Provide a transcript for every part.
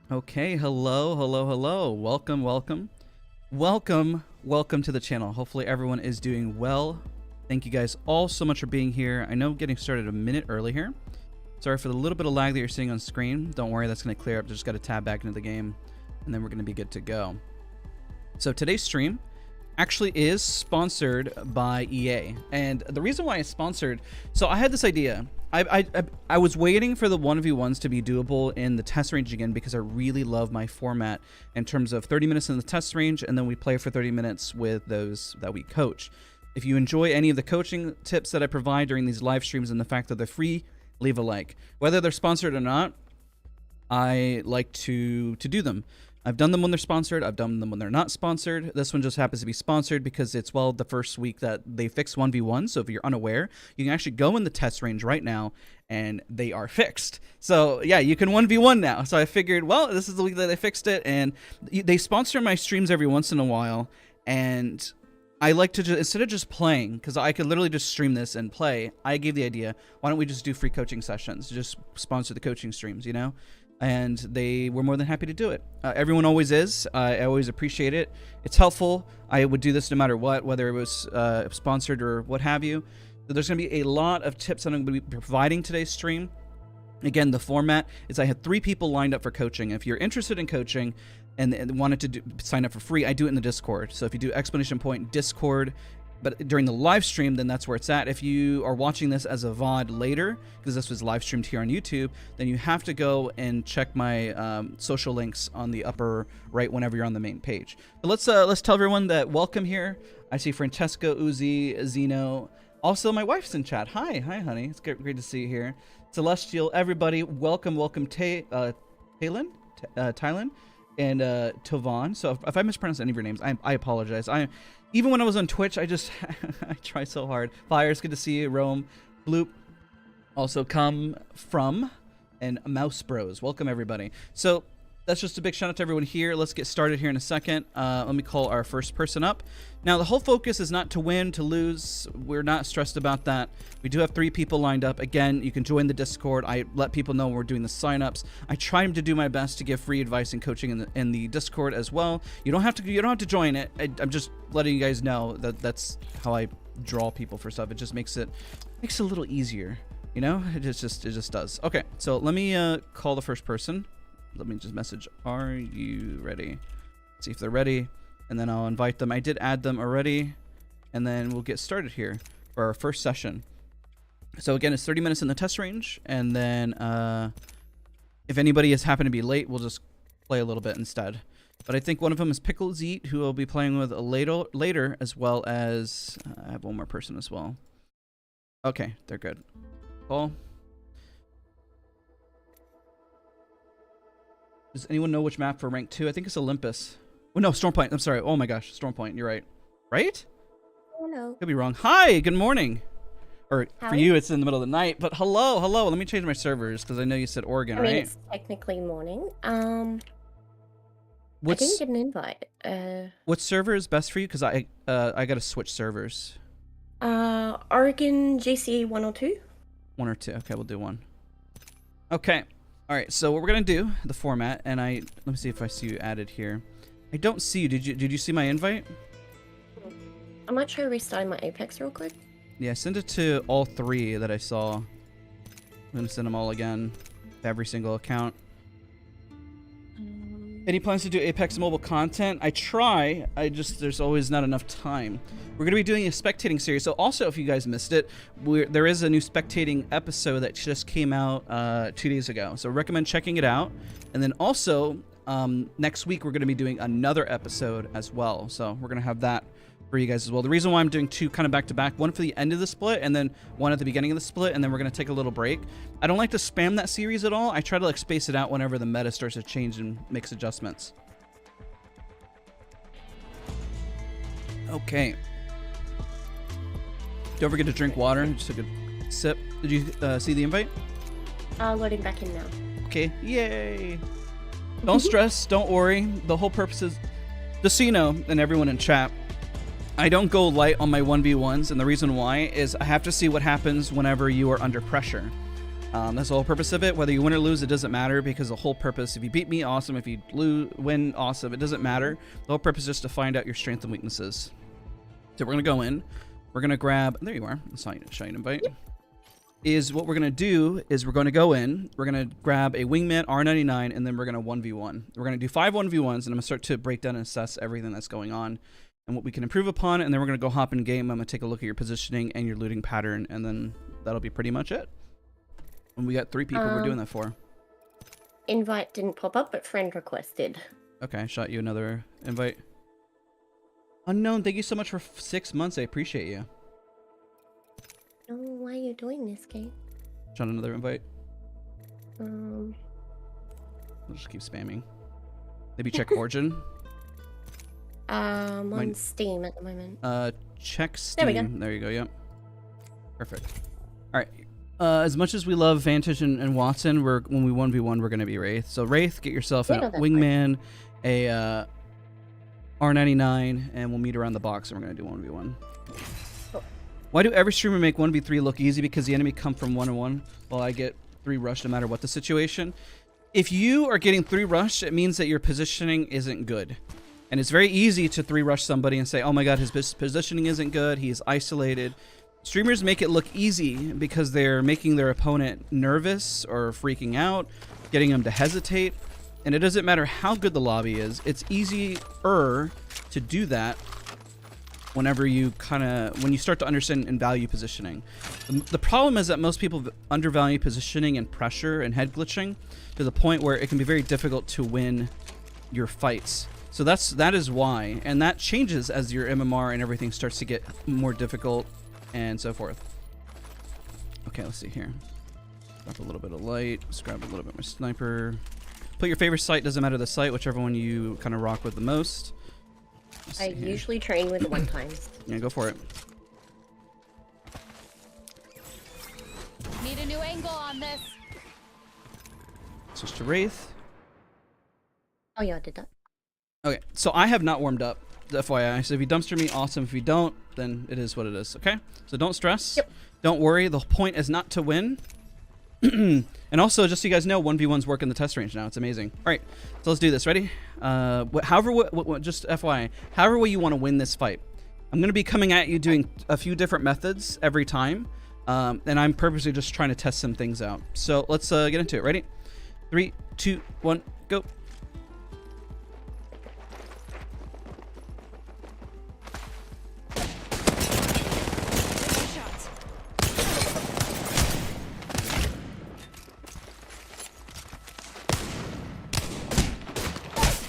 Okay, hello. Welcome to the channel. Hopefully everyone is doing well. Thank you guys all so much for being here. I know I'm getting started a minute early here. Sorry for the little bit of lag that you're seeing on screen. Don't worry, that's going to clear up. Just got to tab back into the game, and then we're going to be good to go. So today's stream actually is sponsored by EA, and the reason why it's sponsored, so I had this idea. I was waiting for the 1v1s to be doable in the test range again because I really love my format in terms of 30 minutes in the test range, and then we play for 30 minutes with those that we coach. If you enjoy any of the coaching tips that I provide during these live streams and the fact that they're free, leave a like. Whether they're sponsored or not, I like to do them. I've done them when they're sponsored. I've done them when they're not sponsored. This one just happens to be sponsored because it's, well, the first week that they fix 1v1. So if you're unaware, you can actually go in the test range right now and they are fixed. So yeah, you can 1v1 now. So I figured, well, this is the week that they fixed it, and they sponsor my streams every once in a while. And I like to just, instead of just playing, because I could literally just stream this and play, I gave the idea, why don't we just do free coaching sessions? Just sponsor the coaching streams, you know? And they were more than happy to do it. Everyone always is. I always appreciate it. It's helpful. I would do this no matter what, whether it was sponsored or what have you. So there's going to be a lot of tips that I'm going to be providing today's stream. Again, the format is I had 3 people lined up for coaching. If you're interested in coaching and wanted to sign up for free, I do it in the Discord. So if you do exclamation point Discord, but during the live stream, then that's where it's at. If you are watching this as a VOD later, because this was live streamed here on YouTube, then you have to go and check my social links on the upper right whenever you're on the main page. But let's tell everyone that welcome here. I see Francesco, Uzi, Zeno. Also, my wife's in chat. Hi, honey. It's great to see you here. Celestial, everybody, welcome, Thailand, and Tovan. So if I mispronounce any of your names, I apologize. Even when I was on Twitch, I try so hard. Fire, it's good to see you. Rome, Bloop, also come from, and Mouse Bros. Welcome, everybody. So that's just a big shout out to everyone here. Let's get started here in a second. Let me call our first person up. Now, the whole focus is not to win, to lose. We're not stressed about that. We do have 3 people lined up. Again, you can join the Discord. I let people know when we're doing the signups. I try to do my best to give free advice and coaching in the Discord as well. You don't have to join it. I'm just letting you guys know that that's how I draw people for stuff. It just makes it a little easier, you know. It just does. Okay, so let me call the first person. Let me just message, are you ready? See if they're ready, and then I'll invite them. I did add them already, and then we'll get started here for our first session. So again, it's 30 minutes in the test range, and then if anybody has happened to be late, we'll just play a little bit instead. But I think one of them is Pickles Eat, who I'll be playing with later, as well as I have one more person as well. Okay, they're good. Call. Does anyone know which map for rank 2? I think it's Olympus. Oh, no, Storm Point. I'm sorry. Oh my gosh, Storm Point. You're right. Right? Hello. Could be wrong. Hi, good morning. Or How for you, it's in the middle of the night. But hello. Let me change my servers because I know you said Oregon, I mean, right? it's technically morning. I What's didn't get an invite. what server is best for you? Because I got to switch servers. Oregon JCA 102. 1 or 2. Okay, we'll do 1. Okay. All right. So what we're gonna do, the format, and let me see if I see you added here. I don't see you. Did you see my invite? I might try restarting my Apex real quick. Yeah, send it to all 3 that I saw. I'm gonna send them all again to every single account. Any plans to do Apex mobile content? I try. There's always not enough time. We're going to be doing a spectating series. So also, if you guys missed it, there is a new spectating episode that just came out 2 days ago. So recommend checking it out. And then also, next week, we're going to be doing another episode as well. So we're going to have that for you guys as well. The reason why I'm doing 2 kind of back-to-back, one for the end of the split and then one at the beginning of the split, and then we're going to take a little break. I don't like to spam that series at all. I try to like space it out whenever the meta starts to change and makes adjustments. Okay. Don't forget to drink water. Just took a sip. Did you see the invite? Loading back in now. Okay. Yay. Don't stress. Don't worry. The whole purpose is, just so you know, and everyone in chat, I don't go light on my 1v1s, and the reason why is I have to see what happens whenever you are under pressure. That's the whole purpose of it. Whether you win or lose, it doesn't matter, because the whole purpose, if you beat me, awesome. If you win, awesome. It doesn't matter. The whole purpose is just to find out your strengths and weaknesses. So we're going to go in. We're going to grab... There you are. That's not a shine invite. Yep. Is what we're going to do is we're going to go in. We're going to grab a wingman R99, and then we're going to 1v1. We're going to do 5 1v1s, and I'm going to start to break down and assess everything that's going on and what we can improve upon, and then we're going to go hop in game. I'm going to take a look at your positioning and your looting pattern, and then that'll be pretty much it. And we got 3 people we're doing that for. Invite didn't pop up, but friend requested. Okay, I shot you another invite. Unknown, thank you so much for 6 months. I appreciate you. Oh, why are you doing this, Kate? Shot another invite. Um... We'll just keep spamming. Maybe check Origin. On Steam at the moment. Check Steam. There we go. There you go, yep. Perfect. Alright. As much as we love Vantage and Wattson, when we 1v1, we're going to be Wraith. So Wraith, get yourself a wingman, a R99, and we'll meet around the box, and we're going to do 1v1. Oh. Why do every streamer make 1v3 look easy? Because the enemy come from 1-on-1, while I get 3 rush no matter what the situation. If you are getting 3 rush, it means that your positioning isn't good. And it's very easy to 3 rush somebody and say, oh my god, his positioning isn't good, he's isolated. Streamers make it look easy because they're making their opponent nervous or freaking out, getting them to hesitate. And it doesn't matter how good the lobby is, it's easier to do that whenever you when you start to understand and value positioning. The problem is that most people undervalue positioning and pressure and head glitching to the point where it can be very difficult to win your fights. So that is why, and that changes as your MMR and everything starts to get more difficult and so forth. Okay, let's see here. Grab a little bit of light. Let's grab a little bit more sniper. Put your favorite sight, doesn't matter the sight, whichever one you kind of rock with the most. I usually train with 1x. Yeah, go for it. Need a new angle on this. Switch to Wraith. Oh yeah, I did that. Okay, so I have not warmed up, FYI. So if you dumpster me, awesome. If you don't, then it is what it is, okay? So don't stress. Yep. Don't worry. The point is not to win. And also, just so you guys know, 1v1s work in the test range now. It's amazing. All right, so let's do this. Ready? Just FYI, however way you want to win this fight. I'm going to be coming at you doing a few different methods every time. And I'm purposely just trying to test some things out. So let's get into it. Ready? 3, 2, 1, go.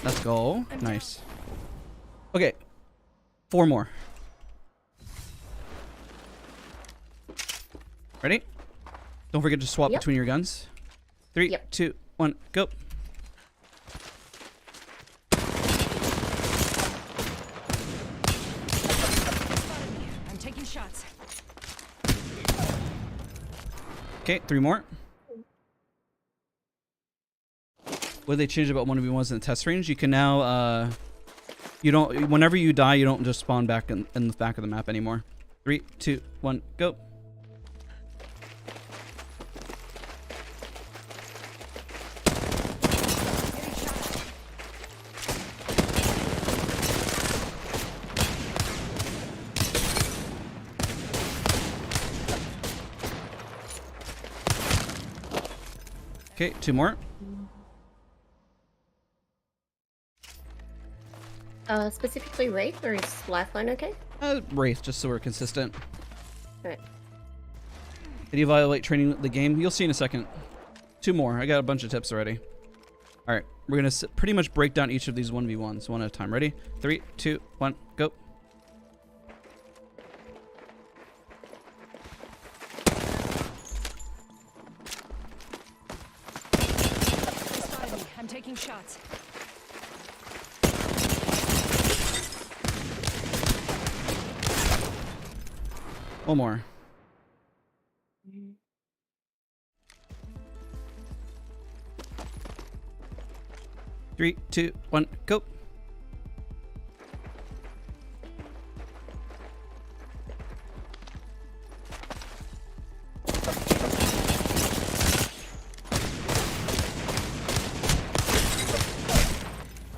Let's go. Nice. Okay. 4 more. Ready? Don't forget to swap between your guns. 3, 2, 1, go. I'm taking shots. Okay, 3 more. What they changed about 1v1s in the test range? You can now, whenever you die, you don't just spawn back in the back of the map anymore. 3, 2, 1, go. Okay, 2 more. Specifically Wraith, or is Lifeline okay? Wraith, just so we're consistent. Alright. Did you violate training the game? You'll see in a second. 2 more. I got a bunch of tips already. Alright, we're going to pretty much break down each of these 1v1s one at a time. Ready? 3, 2, 1, go. I'm taking shots. One more. Three, 2, 1, go.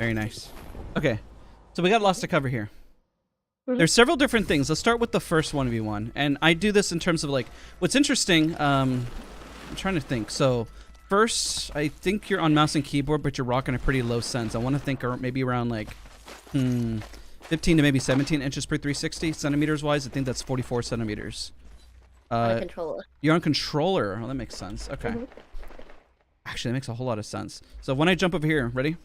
Very nice. Okay, so we got lots to cover here. Mhm. There's several different things. Let's start with the first 1v1. And I do this in terms of like, what's interesting, I'm trying to think. So first, I think you're on mouse and keyboard, but you're rocking a pretty low sense. I want to think maybe around like 15 to maybe 17 inches per 360 centimeters wise. I think that's 44 centimeters. On a controller. You're on controller. Oh, that makes sense. Okay. Mhm. Actually, that makes a whole lot of sense. So when I jump over here, ready?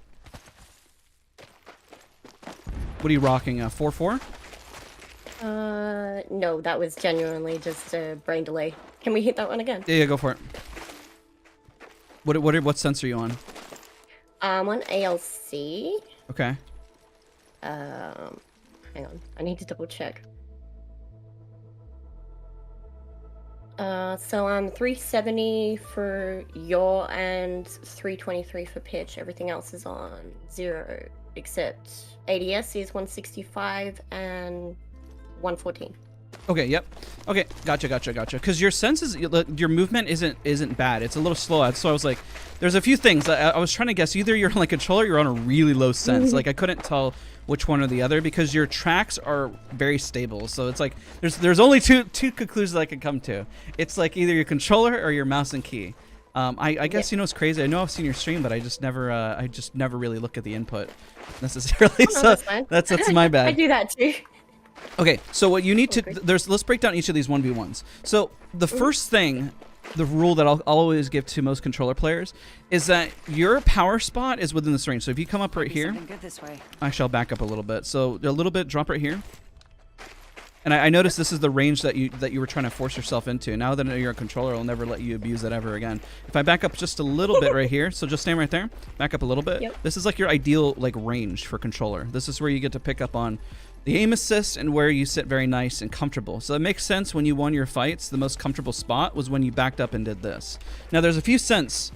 What are you rocking? 4.4? No, that was genuinely just a brain delay. Can we hit that one again? Yeah, go for it. What sensor are you on? I'm on ALC. Okay. Hang on. I need to double check. So I'm 370 for yaw and 323 for pitch. Everything else is on 0, except ADS is 165 and 114. Okay, yep. Okay, gotcha. Because your senses, your movement isn't bad. It's a little slow. So I was like, there's a few things. I was trying to guess. Either you're on like controller, or you're on a really low sense. Like I couldn't tell which one or the other because your tracks are very stable. So it's like there's only two conclusions I can come to. It's like either your controller or your mouse and key. I guess you know it's crazy. I know I've seen your stream, but I just never really look at the input necessarily. Oh, no, so that's my bad. I do that too. Okay, so what you need to let's break down each of these 1v1s. So the first thing, the rule that I'll always give to most controller players is that your power spot is within this range. So if you come up right here, Good this way. I shall back up a little bit. So a little bit, drop right here. And I noticed this is the range that you were trying to force yourself into. Now that you're a controller, I'll never let you abuse that ever again. If I back up just a little bit right here, so just stand right there, back up a little bit. Yep. This is like your ideal like range for controller. This is where you get to pick up on the aim assist and where you sit very nice and comfortable. So it makes sense when you won your fights, the most comfortable spot was when you backed up and did this. Now there's a few cents.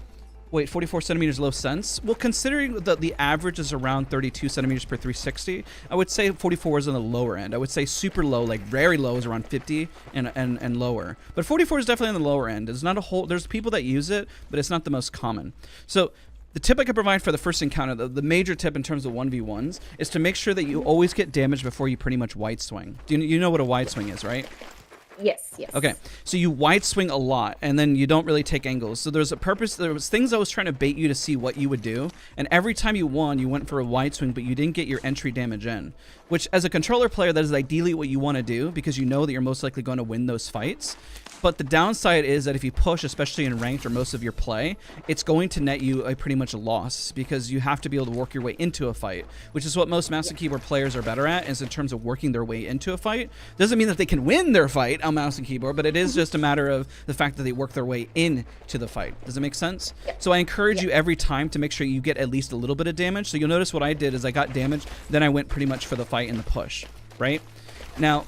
Wait, 44 centimeters low sense? Well, considering that the average is around 32 centimeters per 360, I would say 44 is on the lower end. I would say super low, like very low, is around 50 and lower. But 44 is definitely on the lower end. It's not a whole. There's people that use it, but it's not the most common. So the tip I could provide for the first encounter, the major tip in terms of 1v1s, is to make sure that you always get damage before you pretty much wide swing. You know what a wide swing is, right? Yes. Okay, so you wide swing a lot, and then you don't really take angles. So there's a purpose. There was things I was trying to bait you to see what you would do, and every time you won, you went for a wide swing, but you didn't get your entry damage in. Which, as a controller player, that is ideally what you want to do because you know that you're most likely going to win those fights. But the downside is that if you push, especially in ranked or most of your play, it's going to net you a pretty much a loss because you have to be able to work your way into a fight, which is what most mouse and keyboard players are better at, is in terms of working their way into a fight. Doesn't mean that they can win their fight on mouse and keyboard, but it is just a matter of the fact that they work their way into the fight. Does it make sense? So I encourage you every time to make sure you get at least a little bit of damage. So you'll notice what I did is I got damage, then I went pretty much for the fight and the push, right? Now,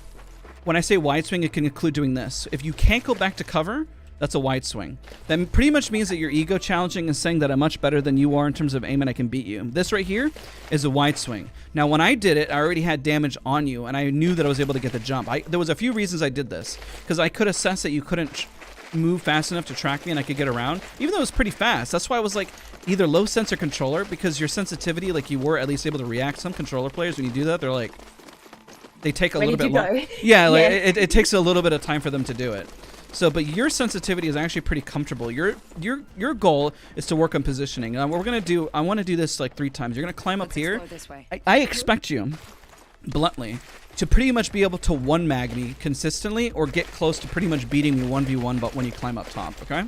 when I say wide swing, it can include doing this. If you can't go back to cover, that's a wide swing. That pretty much means that you're ego challenging and saying that I'm much better than you are in terms of aim and I can beat you. This right here is a wide swing. Now, when I did it, I already had damage on you, and I knew that I was able to get the jump. There was a few reasons I did this, because I could assess that you couldn't move fast enough to track me and I could get around, even though it was pretty fast. That's why I was like either low sense or controller, because your sensitivity, like you were at least able to react. Some controller players, when you do that, they're like, they take a little bit long. Yeah, like it takes a little bit of time for them to do it. So, but your sensitivity is actually pretty comfortable. Your goal is to work on positioning. What we're gonna do, I want to do this like 3 times. You're gonna climb up here. This way. I expect you, bluntly, to pretty much be able to one mag me consistently or get close to pretty much beating me 1v1, but when you climb up top, okay?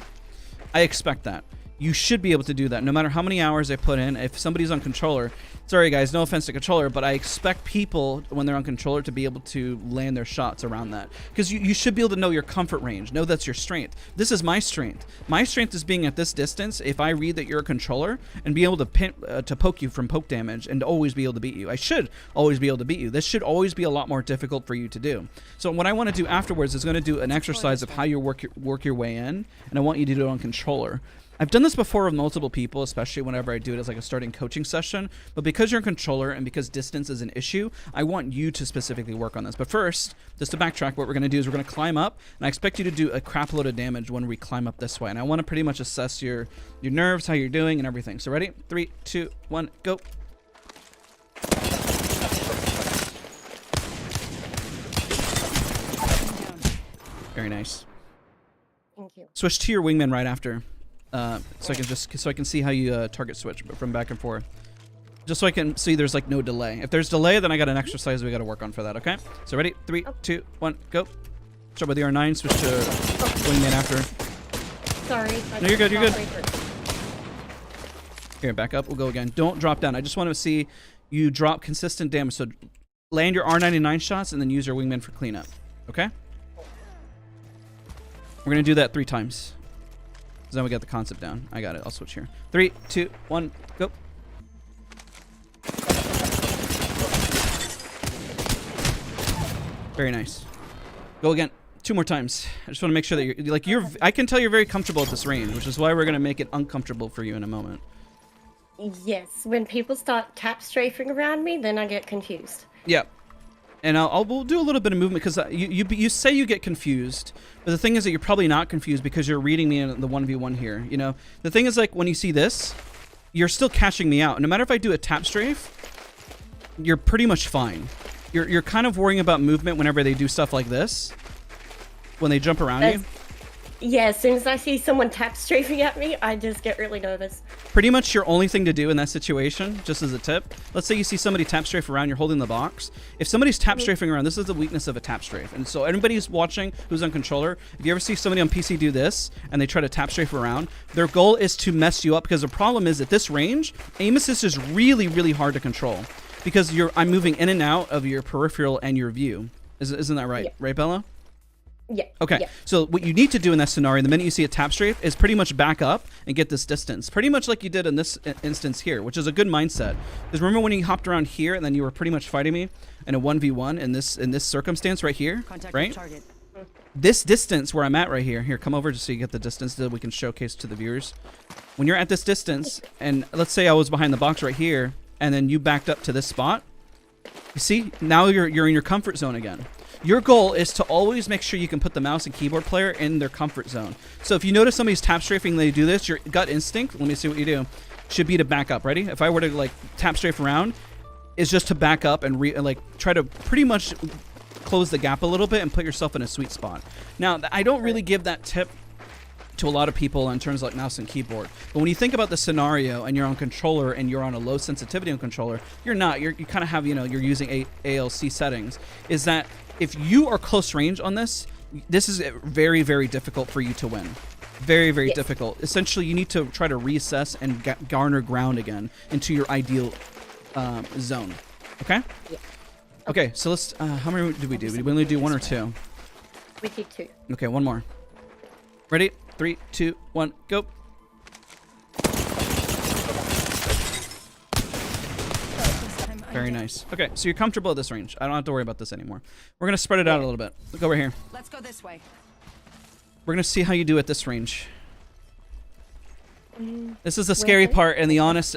I expect that. You should be able to do that no matter how many hours I put in. If somebody's on controller, sorry guys, no offense to controller, but I expect people when they're on controller to be able to land their shots around that, because you should be able to know your comfort range. Know that's your strength. This is my strength. My strength is being at this distance. If I read that you're a controller, and be able to to poke you from poke damage and always be able to beat you. I should always be able to beat you. This should always be a lot more difficult for you to do. So what I want to do afterwards is going to do an exercise of how you work your way in, and I want you to do it on controller. I've done this before with multiple people, especially whenever I do it as like a starting coaching session, but because you're a controller and because distance is an issue, I want you to specifically work on this. But first, just to backtrack, what we're going to do is we're going to climb up, and I expect you to do a crap load of damage when we climb up this way, and I want to pretty much assess your nerves, how you're doing, and everything. So ready? 3, 2, 1, go. Very nice. Thank you. Switch to your wingman right after, so I can see how you target switch from back and forth. Just so I can see there's like no delay. If there's delay, then I got an exercise we got to work on for that. Okay. So ready? 3, 2, 1, go. Start with the R9. Switch to wingman after. Sorry. No, you're good. You're good. Here, back up. We'll go again. Don't drop down. I just want to see you drop consistent damage. So land your R99 shots and then use your wingman for cleanup. Okay? We're going to do that 3 times. So then we got the concept down. I got it. I'll switch here. 3, 2, 1, go. Very nice. Go again. 2 more times. I just want to make sure that I can tell you're very comfortable at this range, which is why we're going to make it uncomfortable for you in a moment. Yes, when people start tap strafing around me, then I get confused. Yeah. And we'll do a little bit of movement because you say you get confused, but the thing is that you're probably not confused because you're reading me in the 1v1 here. You know, the thing is like when you see this, you're still catching me out. No matter if I do a tap strafe, you're pretty much fine. You're kind of worrying about movement whenever they do stuff like this, when they jump around you. Yeah, as soon as I see someone tap strafing at me, I just get really nervous. Pretty much your only thing to do in that situation, just as a tip, let's say you see somebody tap strafe around, you're holding the box. If somebody's tap strafing around, this is the weakness of a tap strafe. And so anybody who's watching, who's on controller, if you ever see somebody on PC do this, and they try to tap strafe around, their goal is to mess you up, because the problem is at this range, aim assist is really, really hard to control. Because I'm moving in and out of your peripheral and your view. Isn't that right? Yeah. Right, Bella? Yeah. Okay. Yeah. So what you need to do in that scenario, the minute you see a tap strafe, is pretty much back up and get this distance. Pretty much like you did in this instance here, which is a good mindset. Because remember when you hopped around here and then you were pretty much fighting me in a 1v1 in this circumstance right here, right? Target. This distance where I'm at right here. Here, come over just so you get the distance that we can showcase to the viewers. When you're at this distance, and let's say I was behind the box right here, and then you backed up to this spot, you see, now you're in your comfort zone again. Your goal is to always make sure you can put the mouse and keyboard player in their comfort zone. So if you notice somebody's tap strafing, they do this, your gut instinct, let me see what you do, should be to back up. Ready? If I were to like tap strafe around, is just to back up and like try to pretty much close the gap a little bit and put yourself in a sweet spot. Now, I don't really give that tip to a lot of people in terms of like mouse and keyboard. But when you think about the scenario and you're on controller and you're on a low sensitivity on controller, you kind of have, you know, you're using ALC settings, is that if you are close range on this is very, very difficult for you to win. Very, very difficult. Essentially, you need to try to reassess and garner ground again into your ideal zone. Okay? Yeah. Okay, so let's, how many did we do? Did we only do 1 or 2? We did 2. Okay, 1 more. Ready? 3, 2, 1, go. Very nice. Okay, so you're comfortable at this range. I don't have to worry about this anymore. We're going to spread it out a little bit. Look over here. Let's go this way. We're going to see how you do at this range. This is the scary part and the honest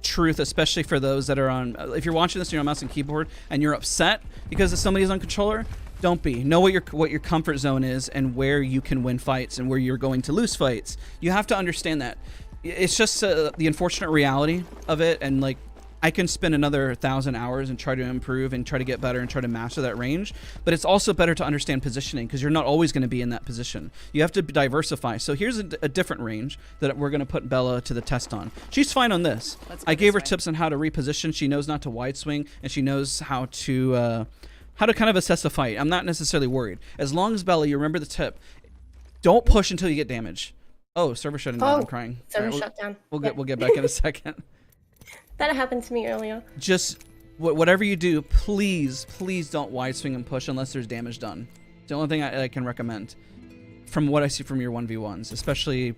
truth, especially for those that are on... if you're watching this and you're on mouse and keyboard and you're upset because somebody's on controller, don't be. Know what your comfort zone is and where you can win fights and where you're going to lose fights. You have to understand that. It's just the unfortunate reality of it, and like I can spend another 1,000 hours and try to improve and try to get better and try to master that range, but it's also better to understand positioning because you're not always going to be in that position. You have to diversify. So here's a different range that we're going to put Bella to the test on. She's fine on this. I gave her tips on how to reposition. She knows not to wide swing, and she knows how to kind of assess a fight. I'm not necessarily worried. As long as, Bella, you remember the tip. Don't push until you get damage. Oh, server shutting down. I'm crying. Server shut down. We'll get back in a second. That happened to me earlier. Just whatever you do, please don't wide swing and push unless there's damage done. It's the only thing I can recommend from what I see from your 1v1s, especially.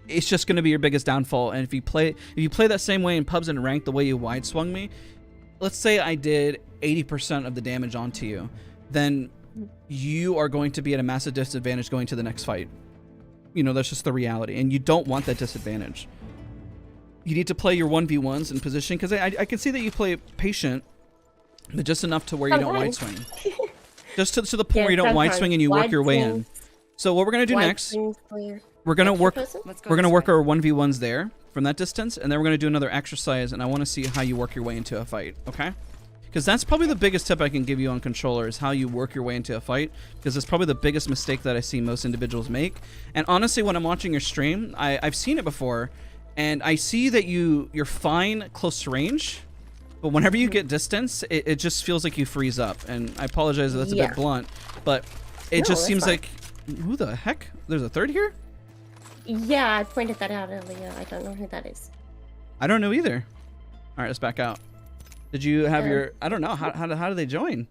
It's just going to be your biggest downfall. And if you play that same way in pubs and rank the way you wide swung me, let's say I did 80% of the damage onto you, then you are going to be at a massive disadvantage going to the next fight. You know, that's just the reality, and you don't want that disadvantage. You need to play your 1v1s in position, because I can see that you play patient, but just enough to where you don't wide swing. Just to the point where you don't wide swing and you work your way in. So what we're going to do next, we're going to work our 1v1s there from that distance, and then we're going to do another exercise, and I want to see how you work your way into a fight, okay? because that's probably the biggest tip I can give you on controller is how you work your way into a fight, because it's probably the biggest mistake that I see most individuals make. And honestly, when I'm watching your stream, I've seen it before, and I see that you're fine close to range, but whenever you get distance, it just feels like you freeze up. And I apologize if that's a bit blunt, but it just seems like, who the heck? There's a third here? Yeah, I pointed that out earlier. I don't know who that is. I don't know either. All right, let's back out. Did you have your? I don't know. How do they join?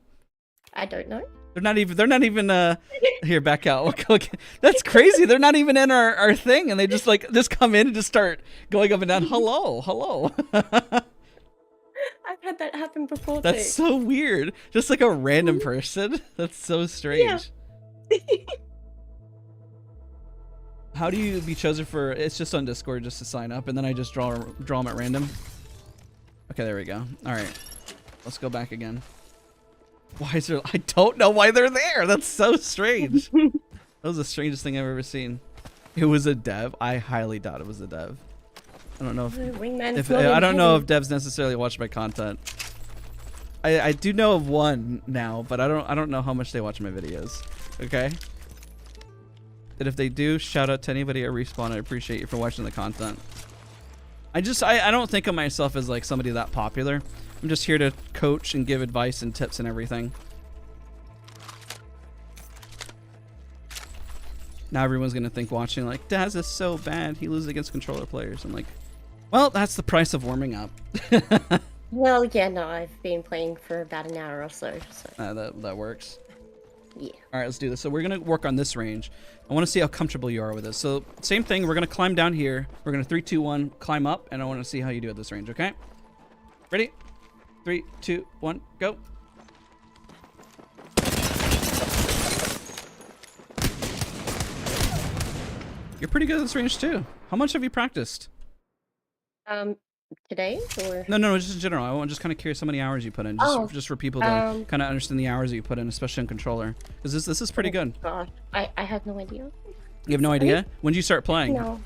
I don't know. They're not even. Here, back out. Okay. That's crazy. They're not even in our thing, and they just come in and just start going up and down. Hello, hello. I've had that happen before. That's so weird. Just like a random person. That's so strange. Yeah. How do you be chosen for? It's just on Discord, just to sign up, and then I just draw them at random. Okay, there we go. All right, let's go back again. Why is there? I don't know why they're there. That's so strange. That was the strangest thing I've ever seen. It was a dev. I highly doubt it was a dev. I don't know if I don't know if devs necessarily watch my content. I do know of one now, but I don't know how much they watch my videos. Okay. And if they do, shout out to anybody at Respawn. I appreciate you for watching the content. I don't think of myself as like somebody that popular. I'm just here to coach and give advice and tips and everything. Now everyone's gonna think watching like, Daz is so bad. He loses against controller players. I'm like, well, that's the price of warming up. Well, yeah, no, I've been playing for about an hour or so. That works. Yeah. All right, let's do this. So we're gonna work on this range. I want to see how comfortable you are with this. So same thing. We're gonna climb down here. We're gonna 3, 2, 1, climb up, and I want to see how you do at this range. Okay? Ready? 3, 2, 1, go. You're pretty good at this range too. How much have you practiced? Today or No, just in general. I'm just kind of curious how many hours you put in, just for people to kind of understand the hours that you put in, especially in controller. Because this is pretty good. Gosh, I have no idea. You have no idea? When did you start playing? No.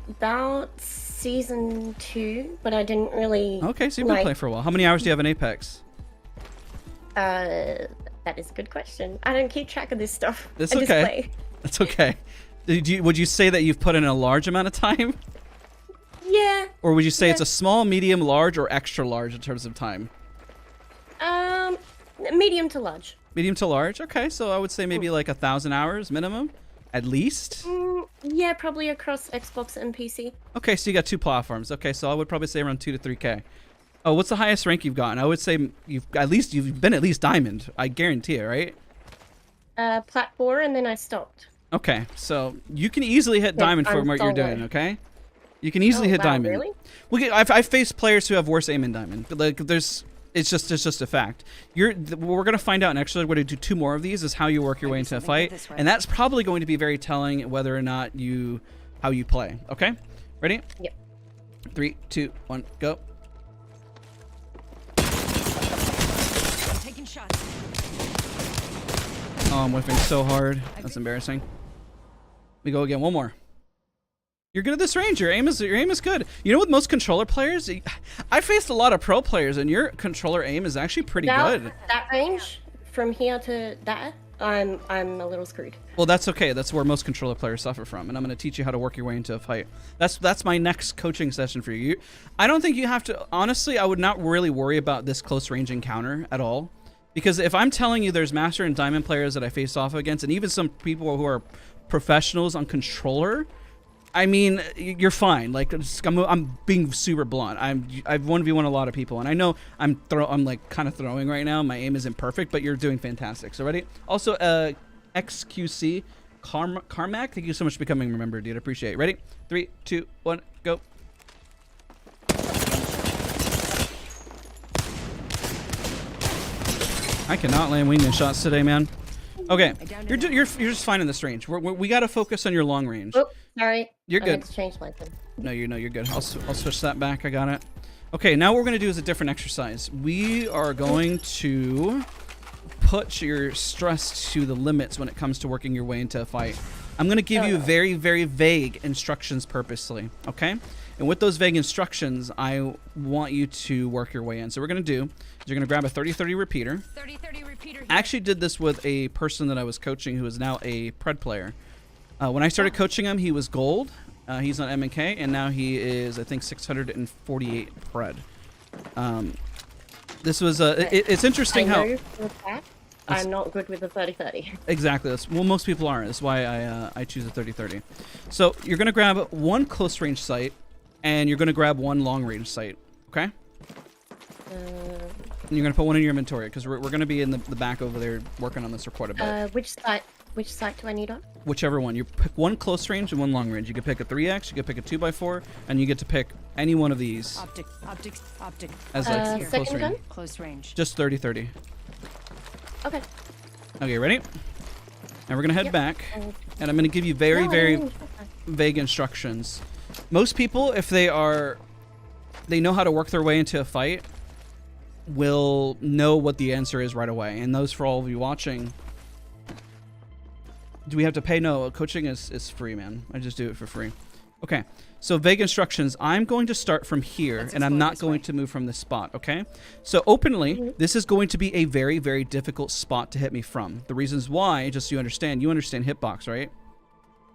About season 2, but I didn't really. Okay, so you've been playing for a while. How many hours do you have in Apex? That is a good question. I don't keep track of this stuff. That's I okay. Just play. That's okay. Would you say that you've put in a large amount of time? Yeah. Or would you say it's a small, medium, large, or extra large in terms of time? Medium to large. Medium to large? Okay, so I would say maybe like 1,000 hours minimum, at least? Yeah, probably across Xbox and PC. Okay, so you got 2 platforms. Okay, so I would probably say around 2 to 3K. Oh, what's the highest rank you've gotten? I would say you've been at least diamond. I guarantee it, right? Plat 4, and then I stopped. Okay, so you can easily hit diamond for what you're doing, okay? You can easily hit diamond. Really? Well, I've faced players who have worse aim in diamond. But like, it's just a fact. What we're gonna find out next. We're gonna do 2 more of these. Is how you work your way into a fight, and that's probably going to be very telling whether or not how you play. Okay, ready? Yep. 3, 2, 1, go. I'm taking shots. Oh, I'm whiffing so hard. That's embarrassing. We go again. One more. You're good at this range. Your aim is good. You know, with most controller players, I faced a lot of pro players, and your controller aim is actually pretty good. That range, from here to that, I'm a little screwed. Well, that's okay. That's where most controller players suffer from, and I'm going to teach you how to work your way into a fight. That's my next coaching session for you. I don't think you have to. Honestly, I would not really worry about this close range encounter at all, because if I'm telling you there's master and diamond players that I face off against, and even some people who are professionals on controller, I mean, you're fine. Like, I'm being super blunt. I've 1v1 a lot of people, and I know I'm like kind of throwing right now. My aim isn't perfect, but you're doing fantastic. So ready? Also, XQC Carmack, thank you so much for becoming a member, dude. I appreciate it. Ready? 3, 2, 1, go. I cannot land wingman shots today, man. Okay, you're just fine in this range. We got to focus on your long range. Oh, sorry. You're good. I had to change my thing. No, you're good. I'll switch that back. I got it. Okay, now what we're gonna do is a different exercise. We are going to put your stress to the limits when it comes to working your way into a fight. I'm going to give you very, very vague instructions purposely, okay? And with those vague instructions, I want you to work your way in. So what we're going to do is you're going to grab a 30-30 repeater. 30-30 repeater here. I actually did this with a person that I was coaching who is now a pred player. When I started coaching him, he was gold. He's on M&K, and now he is, I think, 648 pred. This was it's interesting how... I'm not good with the 30-30. Exactly. Well, most people aren't. That's why I choose a 30-30. So you're going to grab one close range sight, and you're going to grab one long range sight. Okay? And you're going to put one in your inventory, because we're going to be in the back over there working on this for quite a bit. Which site do I need on? Whichever one. You pick one close range and one long range. You can pick a 3x, you can pick a 2x4, and you get to pick any one of these. Optic. As like close range. Gun? Close range. Just 30-30. Okay. Okay, ready? Now we're gonna head back, and I'm gonna give you very vague instructions. Most people, if they know how to work their way into a fight, will know what the answer is right away. And those, for all of you watching, do we have to pay? No, coaching is free, man. I just do it for free. Okay, so vague instructions. I'm going to start from here, and I'm not going to move from this spot, okay? So openly, this is going to be a very, very difficult spot to hit me from. The reasons why, just so you understand hitbox, right?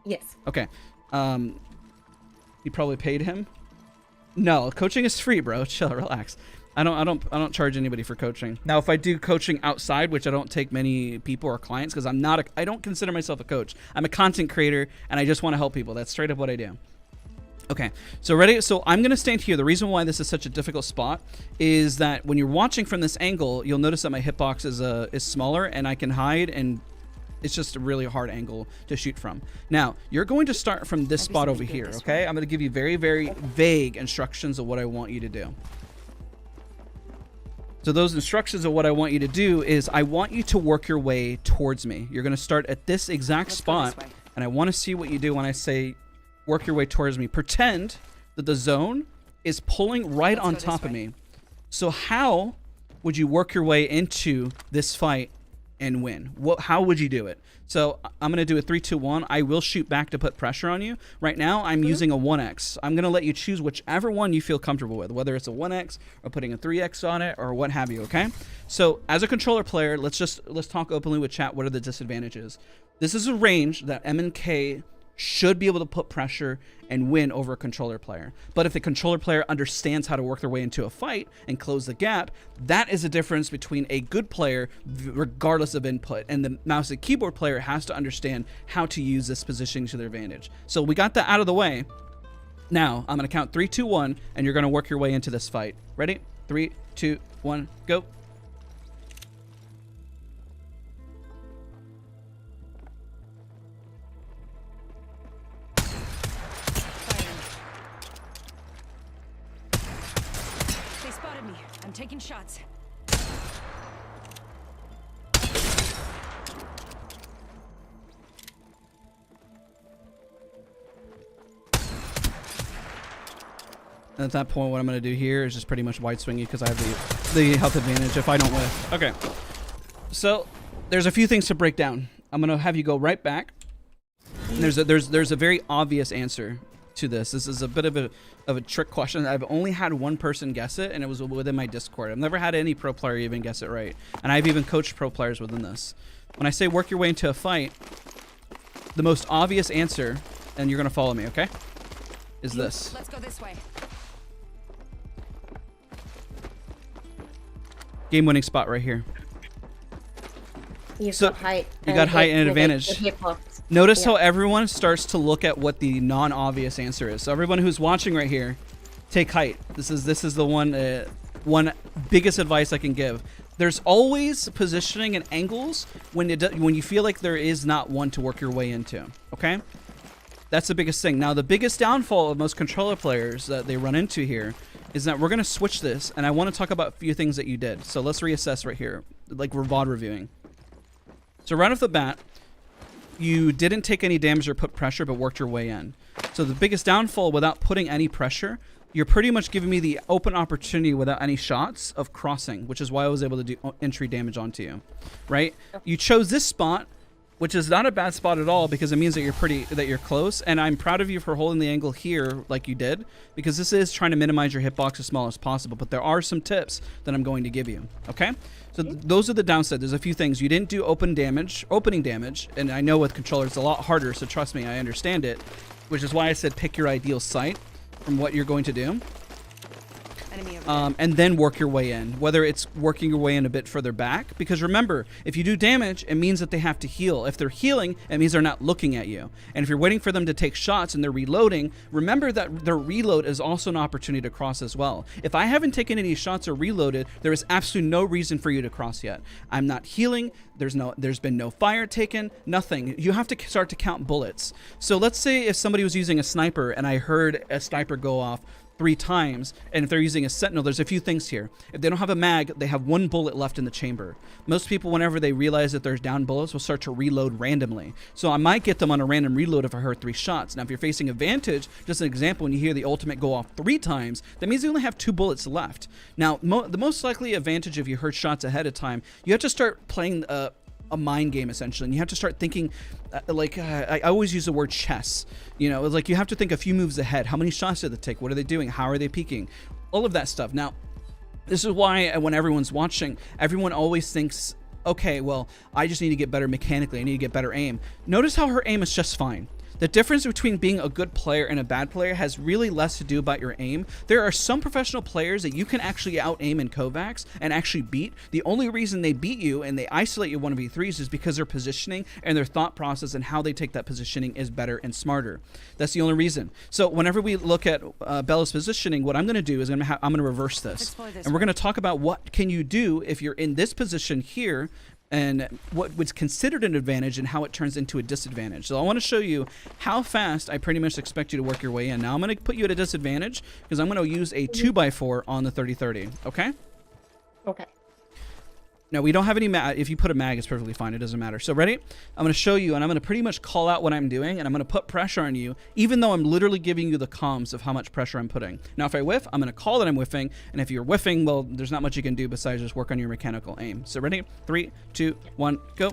Yes. Okay. You probably paid him? No, coaching is free, bro. Chill, relax. I don't charge anybody for coaching. Now, if I do coaching outside, which I don't take many people or clients, because I don't consider myself a coach. I'm a content creator, and I just want to help people. That's straight up what I do. Okay, so ready? So I'm going to stand here. The reason why this is such a difficult spot is that when you're watching from this angle, you'll notice that my hitbox is smaller, and I can hide, and it's just a really hard angle to shoot from. Now, you're going to start from this spot over here, okay? I'm going to give you very, very vague instructions of what I want you to do. So those instructions of what I want you to do is I want you to work your way towards me. You're going to start at this exact spot, and I want to see what you do when I say work your way towards me. Pretend that the zone is pulling right on top of me. So how would you work your way into this fight and win? How would you do it? So I'm going to do a 3-2-1. I will shoot back to put pressure on you. Right now, I'm using a 1x. I'm going to let you choose whichever one you feel comfortable with, whether it's a 1x or putting a 3x on it or what have you, okay? So as a controller player, let's talk openly with chat. What are the disadvantages? This is a range that M&K should be able to put pressure and win over a controller player. But if the controller player understands how to work their way into a fight and close the gap, that is the difference between a good player regardless of input, and the mouse and keyboard player has to understand how to use this positioning to their advantage. So we got that out of the way. Now I'm going to count 3, 2, 1, and you're going to work your way into this fight. Ready? 3, 2, 1, go. I'm taking shots. And at that point, what I'm going to do here is just pretty much wide swing you because I have the health advantage if I don't whiff. Okay. So there's a few things to break down. I'm going to have you go right back. And there's a very obvious answer to this. This is a bit of a trick question. I've only had one person guess it, and it was within my Discord. I've never had any pro player even guess it right, and I've even coached pro players within this. When I say work your way into a fight, the most obvious answer, and you're gonna follow me, okay, is this. Let's go this way. Game-winning spot right here. You've got height. You got height and advantage. Notice how everyone starts to look at what the non-obvious answer is. So everyone who's watching right here, take height. This is the one biggest advice I can give. There's always positioning and angles when you feel like there is not one to work your way into. Okay, that's the biggest thing. Now the biggest downfall of most controller players that they run into here is that we're gonna switch this, and I want to talk about a few things that you did. So let's reassess right here, like we're VOD reviewing. So right off the bat, you didn't take any damage or put pressure, but worked your way in. So the biggest downfall, without putting any pressure, you're pretty much giving me the open opportunity without any shots of crossing, which is why I was able to do entry damage onto you, right? You chose this spot which is not a bad spot at all because it means that you're close. And I'm proud of you for holding the angle here like you did, because this is trying to minimize your hitbox as small as possible. But there are some tips that I'm going to give you. Okay, so those are the downside. There's a few things you didn't do. Opening damage, and I know with controllers it's a lot harder. So trust me, I understand it, which is why I said pick your ideal site from what you're going to do. And then work your way in, whether it's working your way in a bit further back, because remember, if you do damage, it means that they have to heal. If they're healing, it means they're not looking at you. And if you're waiting for them to take shots and they're reloading, remember that their reload is also an opportunity to cross as well. If I haven't taken any shots or reloaded, there is absolutely no reason for you to cross yet. I'm not healing. There's been no fire taken, nothing. You have to start to count bullets. So let's say if somebody was using a sniper and I heard a sniper go off 3 times, and if they're using a sentinel, there's a few things here. If they don't have a mag, they have 1 bullet left in the chamber. Most people, whenever they realize that there's down bullets, will start to reload randomly. So I might get them on a random reload if I heard 3 shots. Now, if you're facing a Vantage, just an example, when you hear the ultimate go off 3 times, that means they only have 2 bullets left. Now, the most likely advantage if you heard shots ahead of time, you have to start playing a mind game essentially, and you have to start thinking I always use the word chess. You know, it's like you have to think a few moves ahead. How many shots did they take? What are they doing? How are they peeking? All of that stuff. Now, this is why when everyone's watching, everyone always thinks, okay, well, I just need to get better mechanically. I need to get better aim. Notice how her aim is just fine. The difference between being a good player and a bad player has really less to do about your aim. There are some professional players that you can actually out-aim in Kovacs and actually beat. The only reason they beat you and they isolate you 1v3s is because their positioning and their thought process and how they take that positioning is better and smarter. That's the only reason. So whenever we look at Bella's positioning, what I'm going to do is I'm going to reverse this. And we're going to talk about what can you do if you're in this position here, and what was considered an advantage and how it turns into a disadvantage. So I want to show you how fast I pretty much expect you to work your way in. Now I'm going to put you at a disadvantage because I'm going to use a 2x4 on the 30-30, okay? Okay. Now, we don't have any mag. If you put a mag, it's perfectly fine. It doesn't matter. So ready? I'm going to show you, and I'm going to pretty much call out what I'm doing, and I'm going to put pressure on you, even though I'm literally giving you the comms of how much pressure I'm putting. Now, if I whiff, I'm going to call that I'm whiffing, and if you're whiffing, well, there's not much you can do besides just work on your mechanical aim. So ready? 3, 2, 1, go.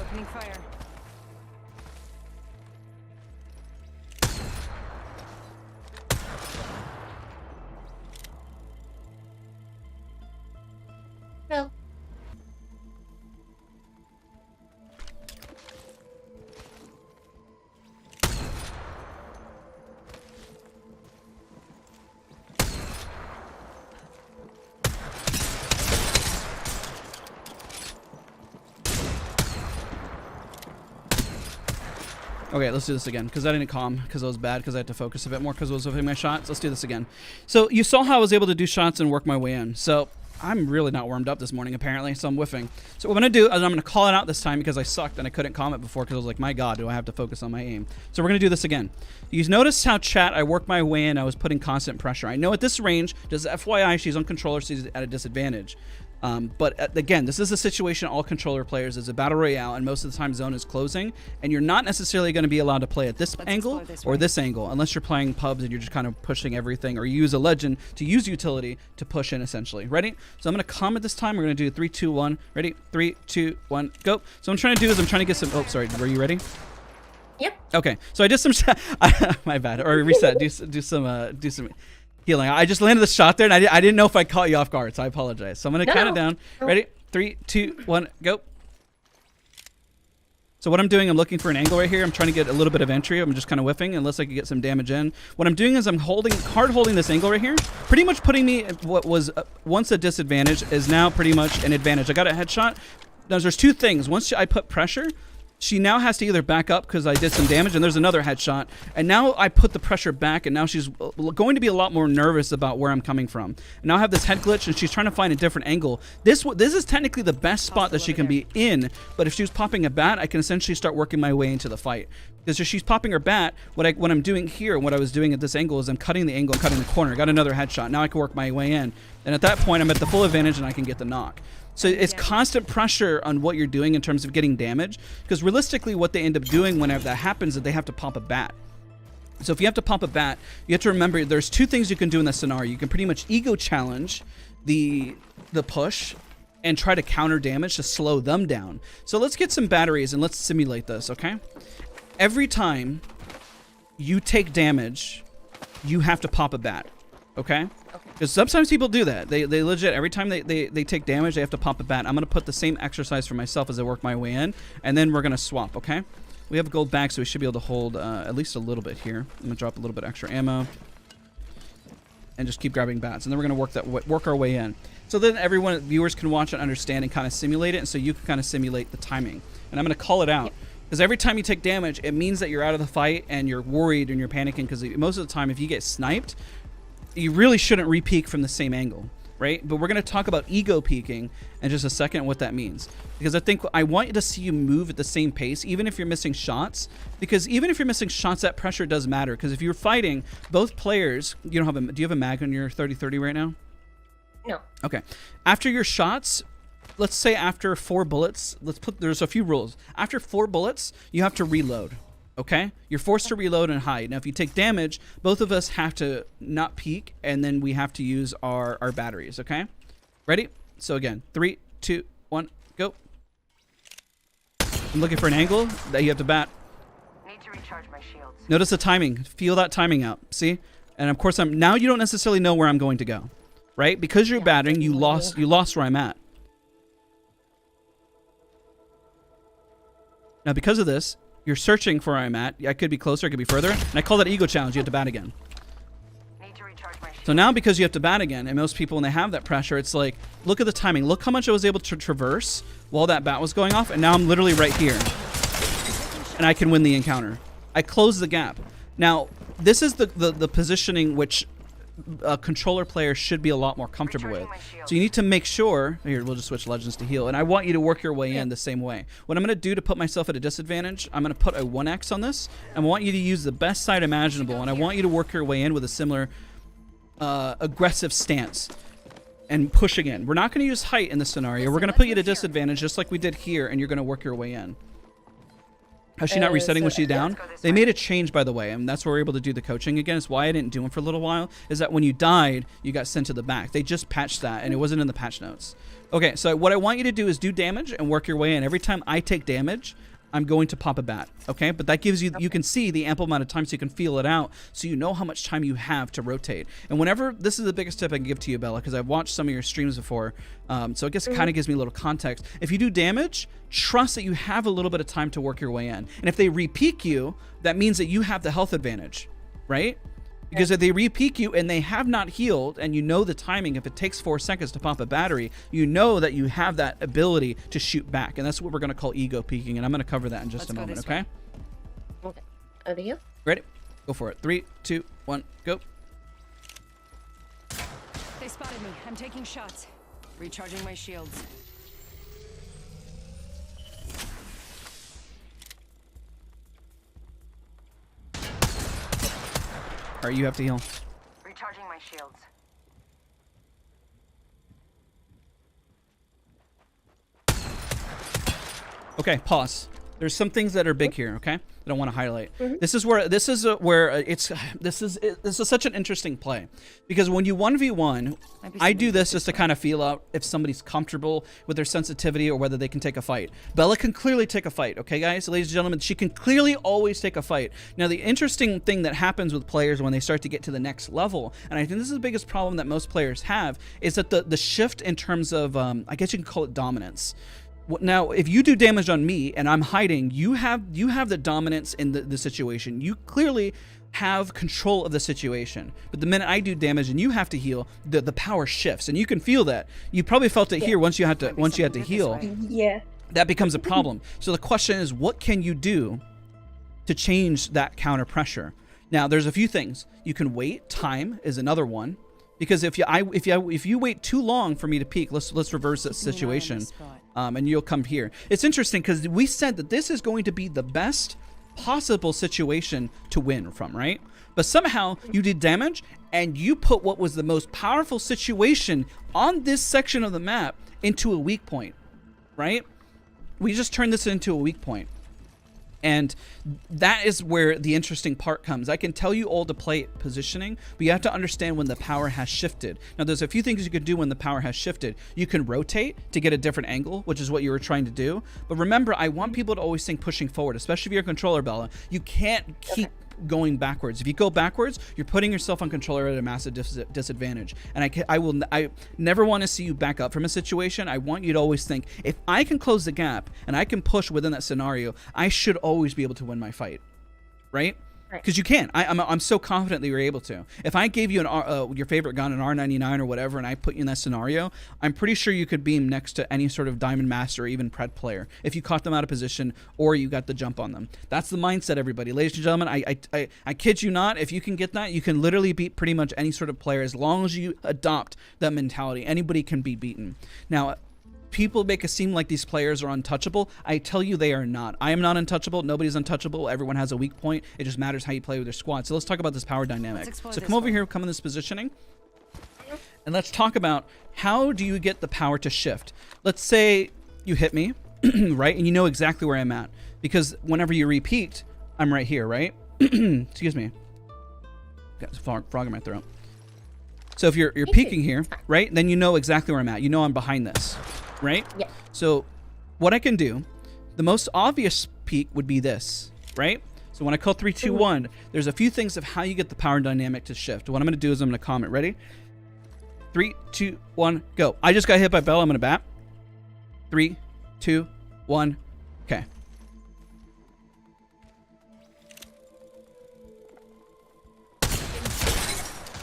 Opening fire. No. Okay, let's do this again, because I didn't calm, because I was bad, because I had to focus a bit more, because I was whiffing my shots. Let's do this again. So you saw how I was able to do shots and work my way in. So I'm really not warmed up this morning, apparently, so I'm whiffing. So what I'm going to do is I'm going to call it out this time because I sucked and I couldn't calm it before because I was like, my God, do I have to focus on my aim? So we're going to do this again. You notice how, chat, I worked my way in. I was putting constant pressure. I know at this range, just FYI, she's on controller, so she's at a disadvantage. But again, this is a situation all controller players is a battle royale, and most of the time zone is closing, and you're not necessarily going to be allowed to play at this angle or this angle unless you're playing pubs and you're just kind of pushing everything, or you use a legend to use utility to push in essentially. Ready? So I'm going to comment this time. We're going to do 3, 2, 1. Ready? 3, 2, 1, go. So what I'm trying to do is I'm trying to get some. Oh, sorry. Were you ready? Yep. Okay. So I did some. My bad. Or reset. Do some. Healing. I just landed the shot there, and I didn't know if I caught you off guard, so I apologize. So I'm going to count it down. Ready? 3, 2, 1, go. So what I'm doing, I'm looking for an angle right here. I'm trying to get a little bit of entry. I'm just kind of whiffing unless I can get some damage in. What I'm doing is I'm hard holding this angle right here, pretty much putting me at what was once a disadvantage is now pretty much an advantage. I got a headshot. Now there's 2 things. Once I put pressure, she now has to either back up because I did some damage, and there's another headshot. And now I put the pressure back, and now she's going to be a lot more nervous about where I'm coming from. And now I have this head glitch, and she's trying to find a different angle. This is technically the best spot that she can be in, but if she was popping a bat, I can essentially start working my way into the fight. Because if she's popping her bat, what I'm doing here, and what I was doing at this angle, is I'm cutting the angle and cutting the corner. Got another headshot. Now I can work my way in. And at that point, I'm at the full advantage, and I can get the knock. So it's constant pressure on what you're doing in terms of getting damage, because realistically what they end up doing whenever that happens is they have to pop a bat. So if you have to pop a bat, you have to remember there's two things you can do in this scenario. You can pretty much ego challenge the push and try to counter damage to slow them down. So let's get some batteries and let's simulate this, okay? Every time you take damage, you have to pop a bat, okay? Because sometimes people do that. They legit, every time they take damage, they have to pop a bat. I'm going to put the same exercise for myself as I work my way in, and then we're going to swap, okay? We have a gold bag, so we should be able to hold at least a little bit here. I'm going to drop a little bit extra ammo and just keep grabbing bats. And then we're going to work our way in. So then viewers can watch and understand and kind of simulate it, and so you can kind of simulate the timing. And I'm going to call it out. Because every time you take damage, it means that you're out of the fight and you're worried and you're panicking, because most of the time if you get sniped, you really shouldn't re-peek from the same angle, right? But we're going to talk about ego peeking in just a second, what that means. Because I want you to see you move at the same pace, even if you're missing shots. Because even if you're missing shots, that pressure does matter. Because if you're fighting, both players, do you have a mag on your 30-30 right now? No. Okay. After your shots, let's say after 4 bullets, there's a few rules. After 4 bullets, you have to reload. Okay? You're forced to reload and hide. Now, if you take damage, both of us have to not peek, and then we have to use our batteries, okay? Ready? So again, 3, 2, 1, go. I'm looking for an angle that you have to bat. Need to recharge my shields. Notice the timing. Feel that timing out. See? And of course, now you don't necessarily know where I'm going to go, right? Because you're batting, you lost where I'm at. Now, because of this, you're searching for where I'm at. I could be closer, I could be further. And I call that ego challenge. You have to bat again. Need to recharge my shields. So now because you have to bat again, and most people, when they have that pressure, it's like, look at the timing. Look how much I was able to traverse while that bat was going off, and now I'm literally right here. And I can win the encounter. I close the gap. Now, this is the positioning which a controller player should be a lot more comfortable with. So you need to make sure, here, we'll just switch legends to heal, and I want you to work your way in the same way. What I'm going to do to put myself at a disadvantage, I'm going to put a 1x on this, and I want you to use the best side imaginable, and I want you to work your way in with a similar aggressive stance and pushing in. We're not going to use height in this scenario. We're going to put you at a disadvantage just like we did here, and you're going to work your way in. How's she not resetting when she's down? They made a change, by the way, and that's where we're able to do the coaching again. It's why I didn't do them for a little while, is that when you died, you got sent to the back. They just patched that, and it wasn't in the patch notes. Okay, so what I want you to do is do damage and work your way in. Every time I take damage, I'm going to pop a bat, okay? But that gives you, you can see the ample amount of time so you can feel it out, so you know how much time you have to rotate. And whenever, this is the biggest tip I can give to you, Bella, because I've watched some of your streams before, so I guess it kind of gives me a little context. If you do damage, trust that you have a little bit of time to work your way in. And if they re-peek you, that means that you have the health advantage, right? Because if they re-peek you and they have not healed, and you know the timing, if it takes 4 seconds to pop a battery, you know that you have that ability to shoot back. And that's what we're going to call ego peeking. And I'm going to cover that in just a moment, okay? Okay. Over here. Ready? Go for it. 3, 2, 1, go. They spotted me. I'm taking shots. Recharging my shields. All right, you have to heal. Recharging my shields. Okay, pause. There's some things that are big here, okay? That I want to highlight. This is where this is such an interesting play, because when you 1v1, I do this just to kind of feel out if somebody's comfortable with their sensitivity or whether they can take a fight. Bella can clearly take a fight, okay, guys, ladies and gentlemen, she can clearly always take a fight. Now, the interesting thing that happens with players when they start to get to the next level, and I think this is the biggest problem that most players have, is that the shift in terms of, I guess you can call it dominance. Now, if you do damage on me and I'm hiding, you have the dominance in the situation. You clearly have control of the situation. But the minute I do damage and you have to heal, the power shifts, and you can feel that. You probably felt it here once you had to heal. Yeah. That becomes a problem. So the question is, what can you do to change that counter pressure? Now, there's a few things. You can wait. Time is another one. Because if you wait too long for me to peek, let's reverse that situation, and you'll come here. It's interesting because we said that this is going to be the best possible situation to win from, right? But somehow you did damage and you put what was the most powerful situation on this section of the map into a weak point, right? We just turned this into a weak point. And that is where the interesting part comes. I can tell you all to play positioning, but you have to understand when the power has shifted. Now, there's a few things you can do when the power has shifted. You can rotate to get a different angle, which is what you were trying to do. But remember, I want people to always think pushing forward, especially if you're a controller, Bella. You can't keep going backwards. If you go backwards, you're putting yourself on controller at a massive disadvantage. And I never want to see you back up from a situation. I want you to always think, if I can close the gap and I can push within that scenario, I should always be able to win my fight, right? Because you can. I'm so confident that you're able to. If I gave you your favorite gun, an R99 or whatever, and I put you in that scenario, I'm pretty sure you could beam next to any sort of Diamond Master or even Pred player if you caught them out of position or you got the jump on them. That's the mindset, everybody. Ladies and gentlemen, I kid you not. If you can get that, you can literally beat pretty much any sort of player as long as you adopt that mentality. Anybody can be beaten. Now, people make it seem like these players are untouchable. I tell you they are not. I am not untouchable. Nobody's untouchable. Everyone has a weak point. It just matters how you play with your squad. So let's talk about this power dynamic. So come over here, come in this positioning, and let's talk about how do you get the power to shift. Let's say you hit me, right? And you know exactly where I'm at. Because whenever you repeat, I'm right here, right? Excuse me. Got a frog in my throat. So if you're peeking here, right? Then you know exactly where I'm at. You know I'm behind this. Right? Yeah. So what I can do, the most obvious peak would be this, right? So when I call 3, 2, 1, there's a few things of how you get the power dynamic to shift. What I'm going to do is I'm going to comment. Ready? 3, 2, 1, go. I just got hit by Bella. I'm going to bat. 3, 2, 1. Okay.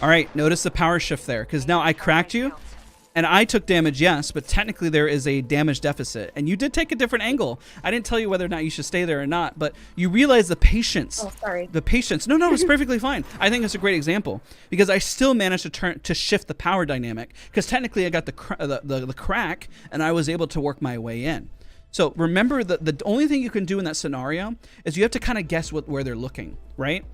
All right. Notice the power shift there, because now I cracked you. And I took damage, yes, but technically there is a damage deficit. And you did take a different angle. I didn't tell you whether or not you should stay there or not, but you realize the patience. Oh, sorry. The patience. No, it's perfectly fine. I think it's a great example because I still managed to shift the power dynamic because technically I got the crack and I was able to work my way in. So remember the only thing you can do in that scenario is you have to kind of guess where they're looking, right?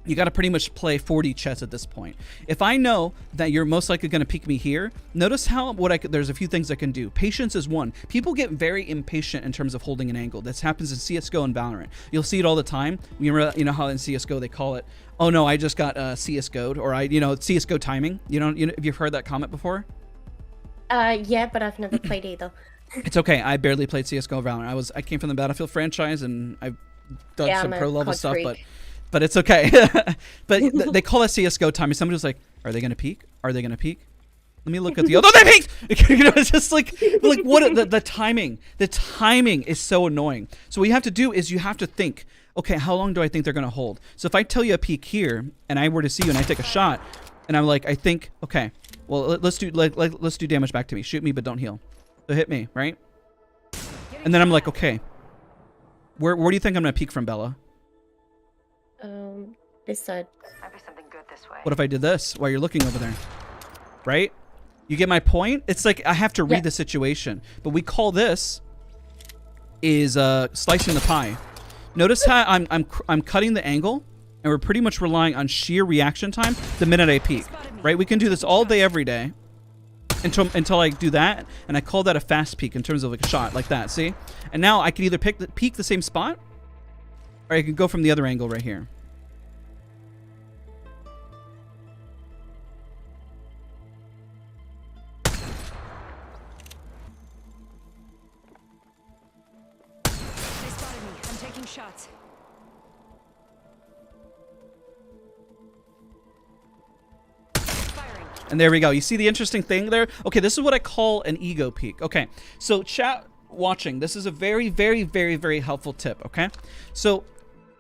You got to pretty much play 4D chess at this point. If I know that you're most likely going to peek me here, notice how there's a few things I can do. Patience is one. People get very impatient in terms of holding an angle. This happens in CSGO and Valorant. You'll see it all the time. You know how in CSGO they call it, oh no, I just got CSGO'd, or CSGO timing. Have you heard that comment before? Yeah, but I've never played either. It's okay. I barely played CSGO or Valorant. I came from the Battlefield franchise and I've done some pro level stuff, but it's okay. But they call it CSGO timing. Somebody was like, are they going to peek? Are they going to peek? Let me look at the other. Oh, they peeked! It's just like what the timing. The timing is so annoying. So what you have to do is you have to think, okay, how long do I think they're going to hold? So if I tell you a peek here and I were to see you and I take a shot and I'm like, I think, okay, well, let's do damage back to me. Shoot me, but don't heal. So hit me, right? And then I'm like, okay, where do you think I'm going to peek from, Bella? This side. Might be something good this way. What if I did this while you're looking over there? Right? You get my point? It's like I have to read the situation. But we call this is slicing the pie. Notice how I'm cutting the angle, and we're pretty much relying on sheer reaction time the minute I peek. Right? We can do this all day, every day. Until I do that, and I call that a fast peek in terms of like a shot, like that, see? And now I can either peek the same spot, or I can go from the other angle right here. They spotted me. I'm taking shots. Firing. And there we go. You see the interesting thing there? Okay, this is what I call an ego peek. Okay, so chat watching, this is a very, very, very, very helpful tip, okay? So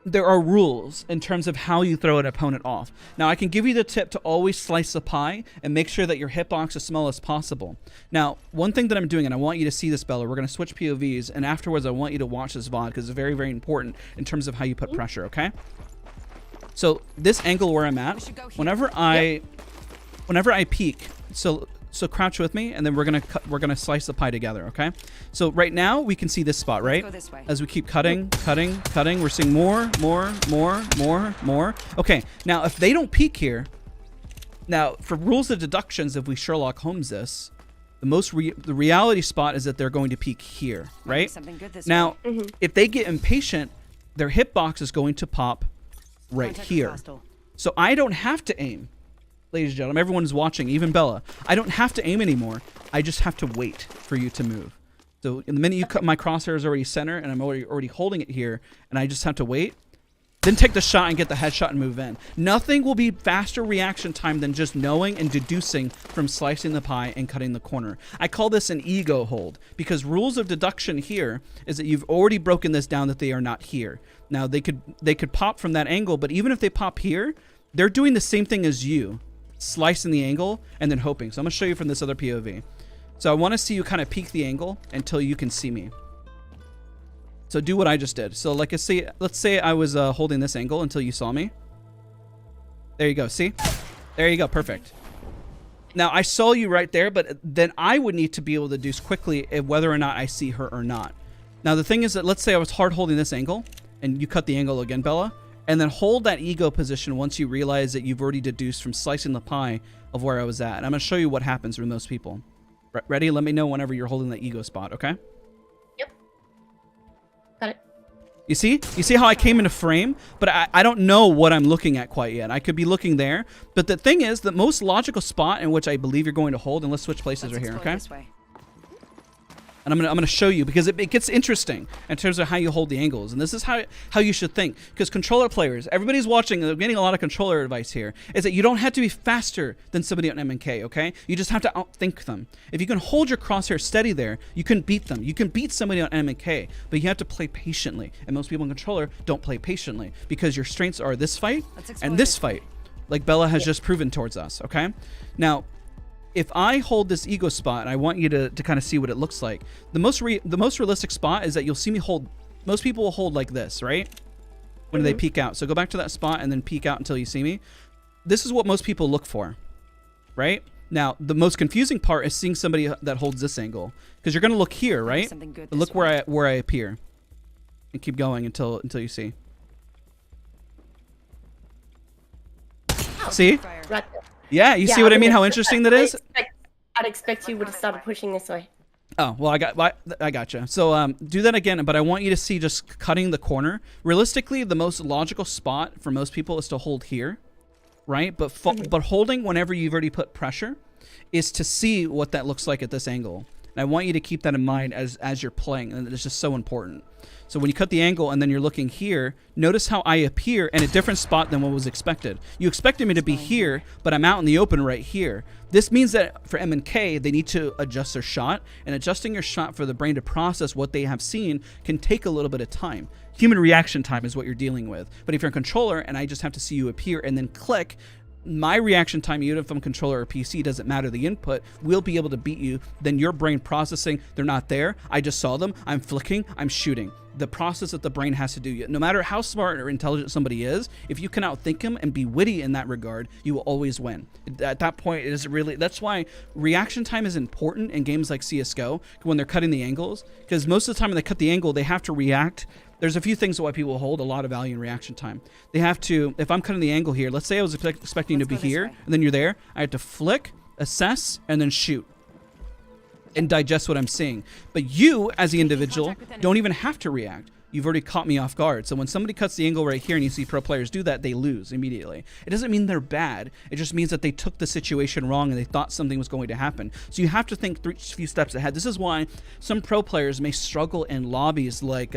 there are rules in terms of how you throw an opponent off. Now, I can give you the tip to always slice the pie and make sure that your hitbox is as small as possible. Now, one thing that I'm doing, and I want you to see this, Bella, we're going to switch POVs, and afterwards I want you to watch this VOD because it's very, very important in terms of how you put pressure, okay? So this angle where I'm at, whenever I peek, so crouch with me, and then we're gonna slice the pie together, okay? So right now we can see this spot, right? Let's go this way. As we keep cutting, we're seeing more. Okay, now if they don't peek here, now for rules of deductions, if we Sherlock Holmes this, the reality spot is that they're going to peek here, right? Something good this Now, way. if they get impatient, their hitbox is going to pop right Contact here. hostile. So I don't have to aim. Ladies and gentlemen, everyone is watching, even Bella. I don't have to aim anymore. I just have to wait for you to move. So in the minute you cut, my crosshair is already center, and I'm already holding it here, and I just have to wait. Then take the shot and get the headshot and move in. Nothing will be faster reaction time than just knowing and deducing from slicing the pie and cutting the corner. I call this an ego hold, because rules of deduction here is that you've already broken this down that they are not here. Now they could pop from that angle, but even if they pop here, they're doing the same thing as you, slicing the angle and then hoping. So I'm gonna show you from this other POV. So I want to see you kind of peek the angle until you can see me. So do what I just did. So like let's say I was holding this angle until you saw me. There you go. See? There you go. Perfect. Now I saw you right there, but then I would need to be able to deduce quickly whether or not I see her or not. Now the thing is that let's say I was hard holding this angle and you cut the angle again, Bella, and then hold that ego position once you realize that you've already deduced from slicing the pie of where I was at. And I'm going to show you what happens with most people. Ready? Let me know whenever you're holding the ego spot, okay? Got it. You see? You see how I came into frame? But I don't know what I'm looking at quite yet. I could be looking there. But the thing is, the most logical spot in which I believe you're going to hold, and let's switch places right here, okay? This way. And I'm gonna show you, because it gets interesting in terms of how you hold the angles, and this is how you should think. Because controller players, everybody's watching, they're getting a lot of controller advice here, is that you don't have to be faster than somebody on M&K, okay? You just have to outthink them. If you can hold your crosshair steady there, you can beat them. You can beat somebody on M&K, but you have to play patiently. And most people in controller don't play patiently, because your strengths are this fight and this fight, like Bella has just proven towards us, okay? Now, if I hold this ego spot, and I want you to kind of see what it looks like. The most realistic spot is that you'll see me hold. Most people will hold like this, right? When they peek out. So go back to that spot and then peek out until you see me. This is what most people look for, right? Now, the most confusing part is seeing somebody that holds this angle, because you're gonna look here, right? But look where I appear, and keep going until you see. See? Right. Yeah, you see what I mean? How interesting that is? I'd expect you would have started pushing this way. Oh, well, I gotcha. So do that again, but I want you to see just cutting the corner. Realistically, the most logical spot for most people is to hold here, right? But but holding whenever you've already put pressure is to see what that looks like at this angle. And I want you to keep that in mind as you're playing, and it's just so important. So when you cut the angle and then you're looking here, notice how I appear in a different spot than what was expected. You expected me to be here, but I'm out in the open right here. This means that for M&K, they need to adjust their shot, and adjusting your shot for the brain to process what they have seen can take a little bit of time. Human reaction time is what you're dealing with. But if you're a controller and I just have to see you appear and then click, my reaction time, even if I'm controller or PC, doesn't matter. The input will be able to beat you. Then your brain processing, they're not there. I just saw them. I'm flicking. I'm shooting. The process that the brain has to do. No matter how smart or intelligent somebody is, if you can outthink them and be witty in that regard, you will always win. At that point, it is really. That's why reaction time is important in games like CS:GO when they're cutting the angles. Because most of the time when they cut the angle, they have to react. There's a few things why people hold a lot of value in reaction time. They have to, if I'm cutting the angle here, let's say I was expecting to be here, and then you're there, I have to flick, assess, and then shoot. And digest what I'm seeing. But you, as the individual, don't even have to react. You've already caught me off guard. So when somebody cuts the angle right here and you see pro players do that, they lose immediately. It doesn't mean they're bad. It just means that they took the situation wrong and they thought something was going to happen. So you have to think a few steps ahead. This is why some pro players may struggle in lobbies like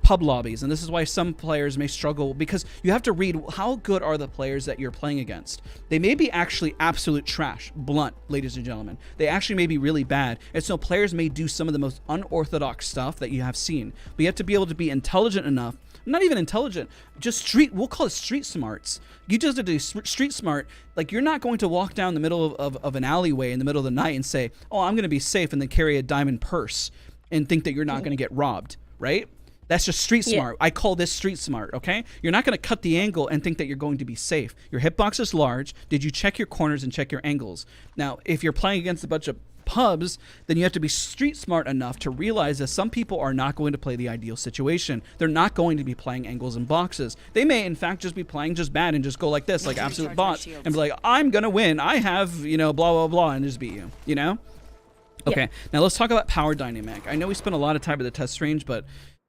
pub lobbies, and this is why some players may struggle, because you have to read how good are the players that you're playing against. They may be actually absolute trash, blunt, ladies and gentlemen. They actually may be really bad, and so players may do some of the most unorthodox stuff that you have seen. But you have to be able to be intelligent enough, not even intelligent, just we'll call it street smarts. You just have to do street smart. Like, you're not going to walk down the middle of an alleyway in the middle of the night and say, oh, I'm going to be safe, and then carry a diamond purse and think that you're not going to get robbed, right? That's just street smart. I call this street smart, okay? You're not going to cut the angle and think that you're going to be safe. Your hitbox is large. Did you check your corners and check your angles? Now, if you're playing against a bunch of pubs, then you have to be street smart enough to realize that some people are not going to play the ideal situation. They're not going to be playing angles and boxes. They may, in fact, just be playing just bad and just go like this, like absolute bots, and be like, I'm going to win. I have, blah, blah, blah, and just beat you, Okay, now let's talk about power dynamic. I know we spent a lot of time at the test range, but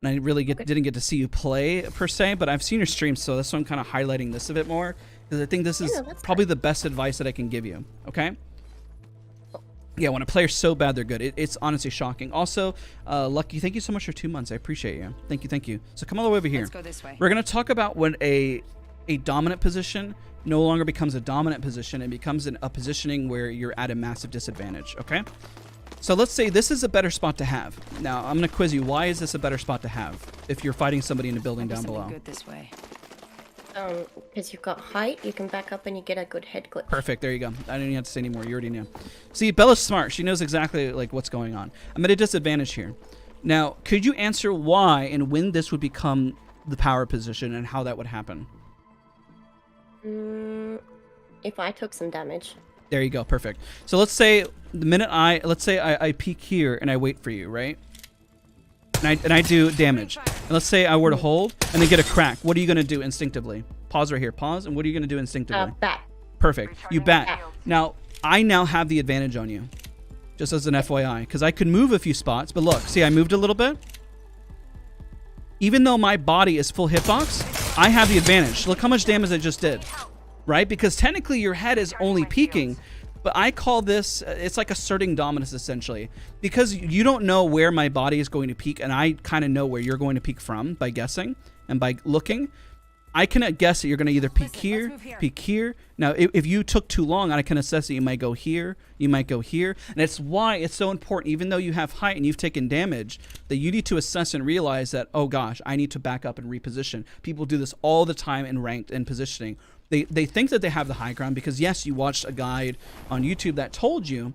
and I really didn't get to see you play per se, but I've seen your streams, so that's why I'm kind of highlighting this a bit more, because I think this is probably the best advice that I can give you. Okay. Yeah, when a player's so bad, they're good. It's honestly shocking. Also, Lucky, thank you so much for 2 months. I appreciate you. Thank you, thank you. So come all the way over here. Let's go this way. We're going to talk about when a dominant position no longer becomes a dominant position and becomes a positioning where you're at a massive disadvantage, okay? So let's say this is a better spot to have. Now, I'm going to quiz you. Why is this a better spot to have if you're fighting somebody in a building down below? Good this way. Because you've got height, you can back up and you get a good head glitch. Perfect. There you go. I didn't even have to say anymore. You already knew. See, Bella's smart. She knows exactly like what's going on. I'm at a disadvantage here. Now, could you answer why and when this would become the power position and how that would happen? If I took some damage. There you go. Perfect. So let's say the minute I peek here and I wait for you, right? And I do damage. And let's say I were to hold and then get a crack. What are you going to do instinctively? Pause right here. Pause. And what are you going to do instinctively? Back. Perfect. You back. Now, I now have the advantage on you. Just as an FYI. Because I could move a few spots. But look. See, I moved a little bit. Even though my body is full hitbox, I have the advantage. Look how much damage I just did. Right? Because technically your head is only peeking. But I call this, it's like asserting dominance essentially. Because you don't know where my body is going to peak, and I kind of know where you're going to peak from by guessing and by looking. I can guess that you're going to either peek peek here. Now, if you took too long, I can assess that you might go here, you might go here. And it's why it's so important, even though you have height and you've taken damage, that you need to assess and realize that, oh gosh, I need to back up and reposition. People do this all the time in ranked and positioning. They think that they have the high ground because, yes, you watched a guide on YouTube that told you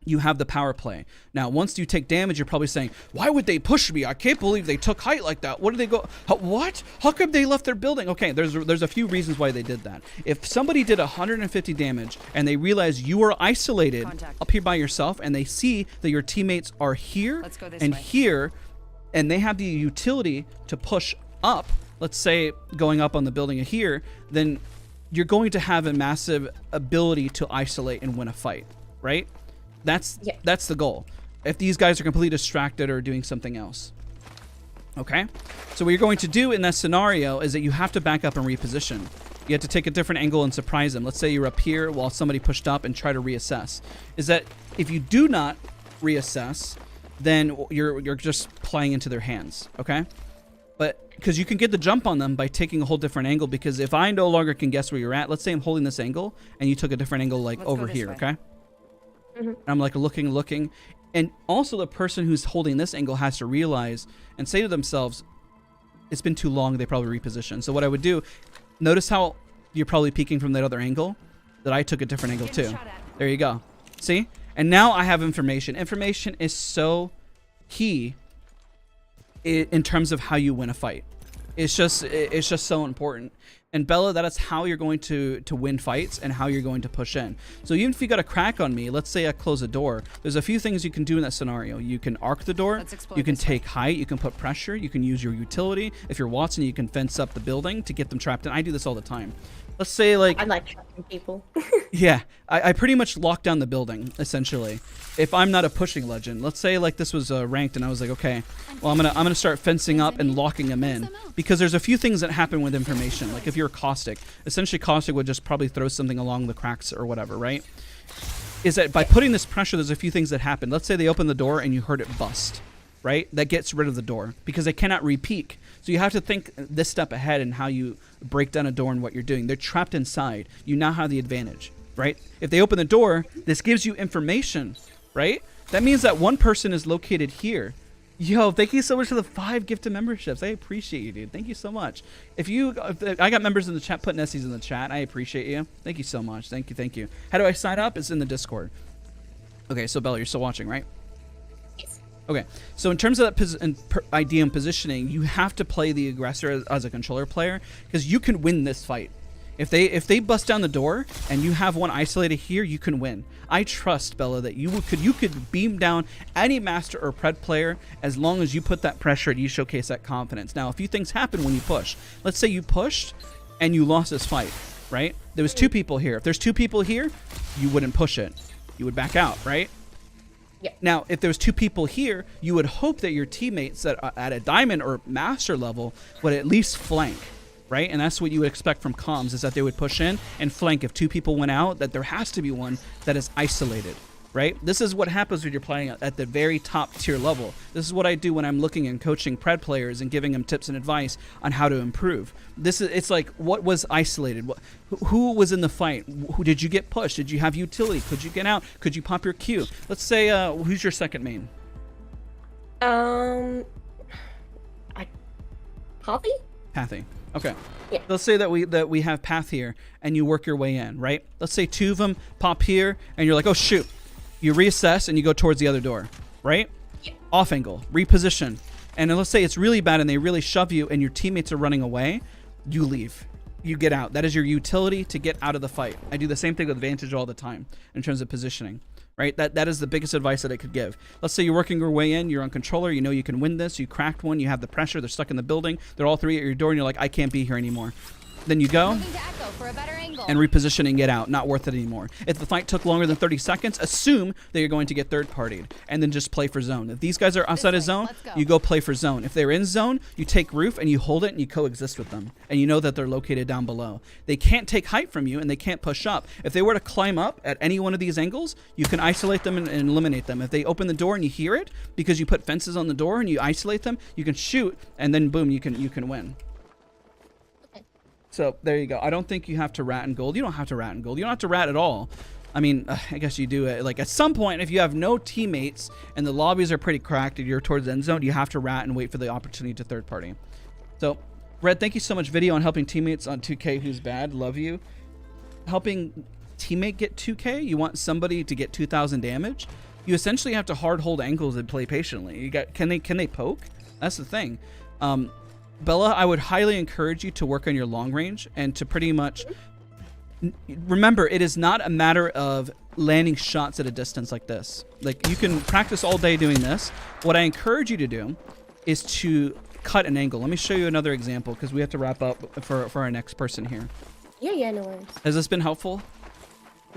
you have the power play. Now, once you take damage, you're probably saying, why would they push me? I can't believe they took height like that. What did they go? What? How come they left their building? Okay, there's a few reasons why they did that. If somebody did 150 damage and they realize you are isolated up here by yourself and they see that your teammates are here and here and they have the utility to push up, let's say going up on the building here, then you're going to have a massive ability to isolate and win a fight, right? That's the goal. If these guys are completely distracted or doing something else. Okay? So what you're going to do in that scenario is that you have to back up and reposition. You have to take a different angle and surprise them. Let's say you're up here while somebody pushed up and try to reassess. Is that if you do not reassess, then you're just playing into their hands, okay? But because you can get the jump on them by taking a whole different angle, because if I no longer can guess where you're at, let's say I'm holding this angle and you took a different angle like over here, okay? I'm like looking, and also the person who's holding this angle has to realize and say to themselves, it's been too long, they probably reposition. So what I would do, notice how you're probably peeking from that other angle, that I took a different angle too. There you go. See? And now I have information. Information is so key in terms of how you win a fight. It's just so important. And Bella, that is how you're going to win fights and how you're going to push in. So even if you got a crack on me, let's say I close a door, there's a few things you can do in that scenario. You can arc the door, you can take height, you can put pressure, you can use your utility. If you're Wattson, you can fence up the building to get them trapped in. I do this all the time. Let's say like... I like trapping people. Yeah, I pretty much lock down the building, essentially. If I'm not a pushing legend, let's say like this was ranked and I was like, okay, well I'm gonna start fencing up and locking them in, because there's a few things that happen with information. Like if you're caustic, essentially caustic would just probably throw something along the cracks or whatever, right? Is that by putting this pressure, there's a few things that happen. Let's say they open the door and you heard it bust, right? That gets rid of the door because they cannot re-peek. So you have to think this step ahead and how you break down a door and what you're doing. They're trapped inside. You now have the advantage, right? If they open the door, this gives you information, right? That means that one person is located here. Yo, thank you so much for the 5 gifted memberships. I appreciate you, dude. Thank you so much. If I got members in the chat, put Nessies in the chat. I appreciate you. Thank you so much. Thank you. How do I sign up? It's in the Discord. Okay, so Bella, you're still watching, right? Yes. Okay, so in terms of that idea and positioning, you have to play the aggressor as a controller player, because you can win this fight. If they bust down the door and you have one isolated here, you can win. I trust, Bella, that you could beam down any master or pred player as long as you put that pressure and you showcase that confidence. Now, a few things happen when you push. Let's say you pushed and you lost this fight, right? There was 2 people here. If there's 2 people here, you wouldn't push it. You would back out, right? Yeah. Now, if there's two people here, you would hope that your teammates that are at a diamond or master level would at least flank, right? And that's what you would expect from comms, is that they would push in and flank. If two people went out, that there has to be one that is isolated, right? This is what happens when you're playing at the very top tier level. This is what I do when I'm looking and coaching pred players and giving them tips and advice on how to improve. It's like, what was isolated? Who was in the fight? Who did you get pushed? Did you have utility? Could you get out? Could you pop your Q? Let's say, who's your second main? Pathy. Okay. Yeah. Let's say that we have Path here, and you work your way in, right? Let's say two of them pop here, and you're like, oh shoot. You reassess and you go towards the other door, right? Yeah. Off angle, reposition. And then let's say it's really bad and they really shove you and your teammates are running away, you leave. You get out. That is your utility to get out of the fight. I do the same thing with Vantage all the time in terms of positioning, right? That is the biggest advice that I could give. Let's say you're working your way in, you're on controller, you know you can win this, you cracked one, you have the pressure, they're stuck in the building, they're all three at your door and you're like, I can't be here anymore. Then you go and reposition and get out. Not worth it anymore. If the fight took longer than 30 seconds, assume that you're going to get third-partied and then just play for zone. If these guys are outside of zone, you go play for zone. If they're in zone, you take roof and you hold it and you coexist with them. And you know that they're located down below. They can't take height from you and they can't push up. If they were to climb up at any one of these angles, you can isolate them and eliminate them. If they open the door and you hear it because you put fences on the door and you isolate them, you can shoot and then boom, you can win. So there you go. I don't think you have to rat and gold. You don't have to rat and gold. You don't have to rat at all. I mean, I guess you do it. Like at some point, if you have no teammates and the lobbies are pretty cracked and you're towards the end zone, you have to rat and wait for the opportunity to third party. So, Red, thank you so much. Video on helping teammates on 2K who's bad. Love you. Helping teammate get 2K. You want somebody to get 2,000 damage. You essentially have to hard hold angles and play patiently. You got can they poke? That's the thing. Bella, I would highly encourage you to work on your long range and to pretty much remember, it is not a matter of landing shots at a distance like this. Like you can practice all day doing this. What I encourage you to do is to cut an angle. Let me show you another example because we have to wrap up for our next person here. Yeah, no worries. Has this been helpful?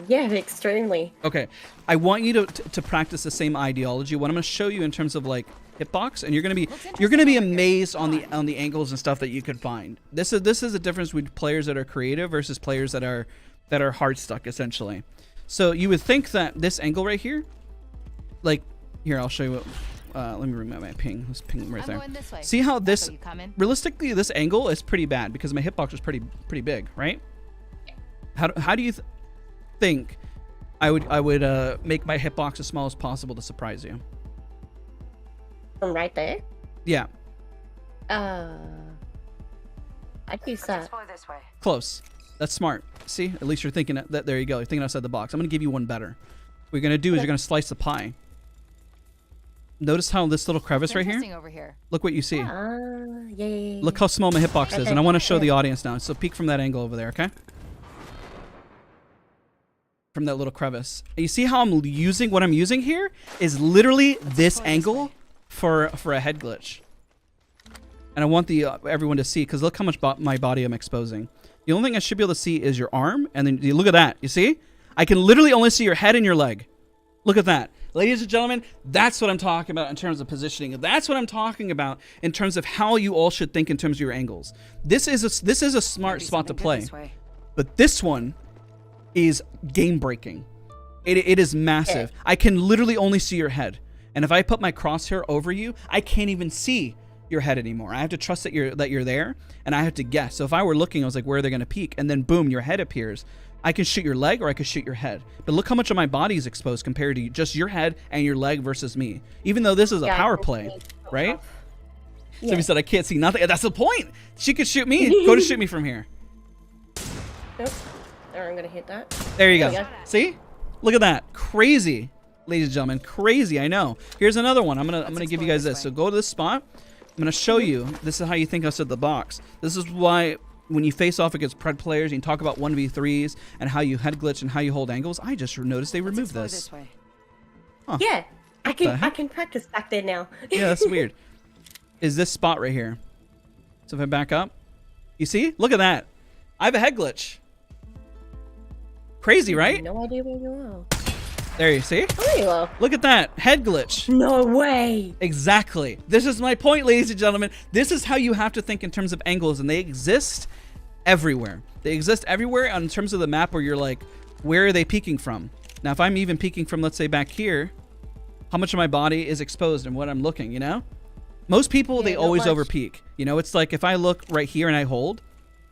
Yeah, extremely. Okay, I want you to practice the same ideology. What I'm going to show you in terms of like hitbox, and you're gonna be amazed on the angles and stuff that you could find. This is the difference between players that are creative versus players that are hard stuck essentially. So you would think that this angle right here, like here, I'll show you what. Let me remove my ping. Let's ping right there. See how this realistically this angle is pretty bad because my hitbox was pretty big, right? How do you think I would make my hitbox as small as possible to surprise you? From right there? Yeah. I'd use that. Close. That's smart. See? At least you're thinking that. There you go. You're thinking outside the box. I'm going to give you one better. What you're going to do is you're going to slice the pie. Notice how this little crevice right here? Over here. Look what you see. Yeah. Look how small my hitbox is. And I want to show the audience now. So peek from that angle over there, okay? From that little crevice. And you see how I'm using, what I'm using here is literally this angle for a head glitch. And I want everyone to see, because look how much my body I'm exposing. The only thing I should be able to see is your arm, and then you look at that. You see? I can literally only see your head and your leg. Look at that. Ladies and gentlemen, that's what I'm talking about in terms of positioning. That's what I'm talking about in terms of how you all should think in terms of your angles. This is a smart spot to play. But this one is game breaking. It is massive. I can literally only see your head. And if I put my crosshair over you, I can't even see your head anymore. I have to trust that you're there, and I have to guess. So if I were looking, I was like, where are they going to peek? And then boom, your head appears. I can shoot your leg or I can shoot your head. But look how much of my body is exposed compared to just your head and your leg versus me. Even though this is a power play, right? Yeah. Somebody said I can't see nothing. That's the point. She could shoot me. Go to shoot me from here. Nope. There, I'm going to hit that. There you go. See? Look at that. Crazy. Ladies and gentlemen, crazy, I know. Here's another one. I'm gonna give you guys this. So go to this spot. I'm gonna show you. This is how you think outside the box. This is why when you face off against pred players, you can talk about 1v3s and how you head glitch and how you hold angles. I just noticed they removed this. Huh. Yeah, I can practice back there now. Yeah, that's weird. Is this spot right here? So if I back up, you see? Look at that. I have a head glitch. Crazy, right? No idea where you are. There you see? Oh, there you are. Look at that. Head glitch. No way. Exactly. This is my point, ladies and gentlemen. This is how you have to think in terms of angles, and they exist everywhere. They exist everywhere in terms of the map where you're like, where are they peeking from? Now, if I'm even peeking from, let's say, back here, how much of my body is exposed and what I'm looking, you know? Most people, they always over peek. You know, it's like if I look right here and I hold,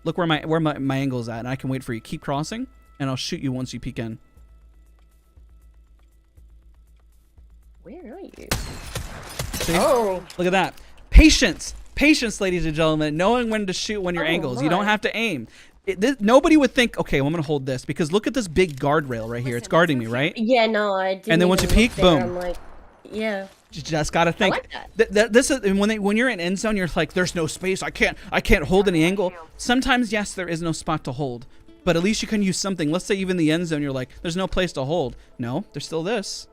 look where my angle is at, and I can wait for you. Keep crossing, and I'll shoot you once you peek in. Where are you? See? Oh. Look at that. Patience. Patience, ladies and gentlemen. Knowing when to shoot when your angles. You don't have to aim. Nobody would think, okay, well, I'm going to hold this. Because look at this big guardrail right here. It's guarding me, right? Yeah, no, I didn't. And then once you peek, boom. I'm like, yeah. You just got to think. I like that. This is when you're in end zone, you're like, there's no space. I can't hold any angle. Sometimes, yes, there is no spot to hold. But at least you can use something. Let's say even the end zone, you're like, there's no place to hold. No, there's still this.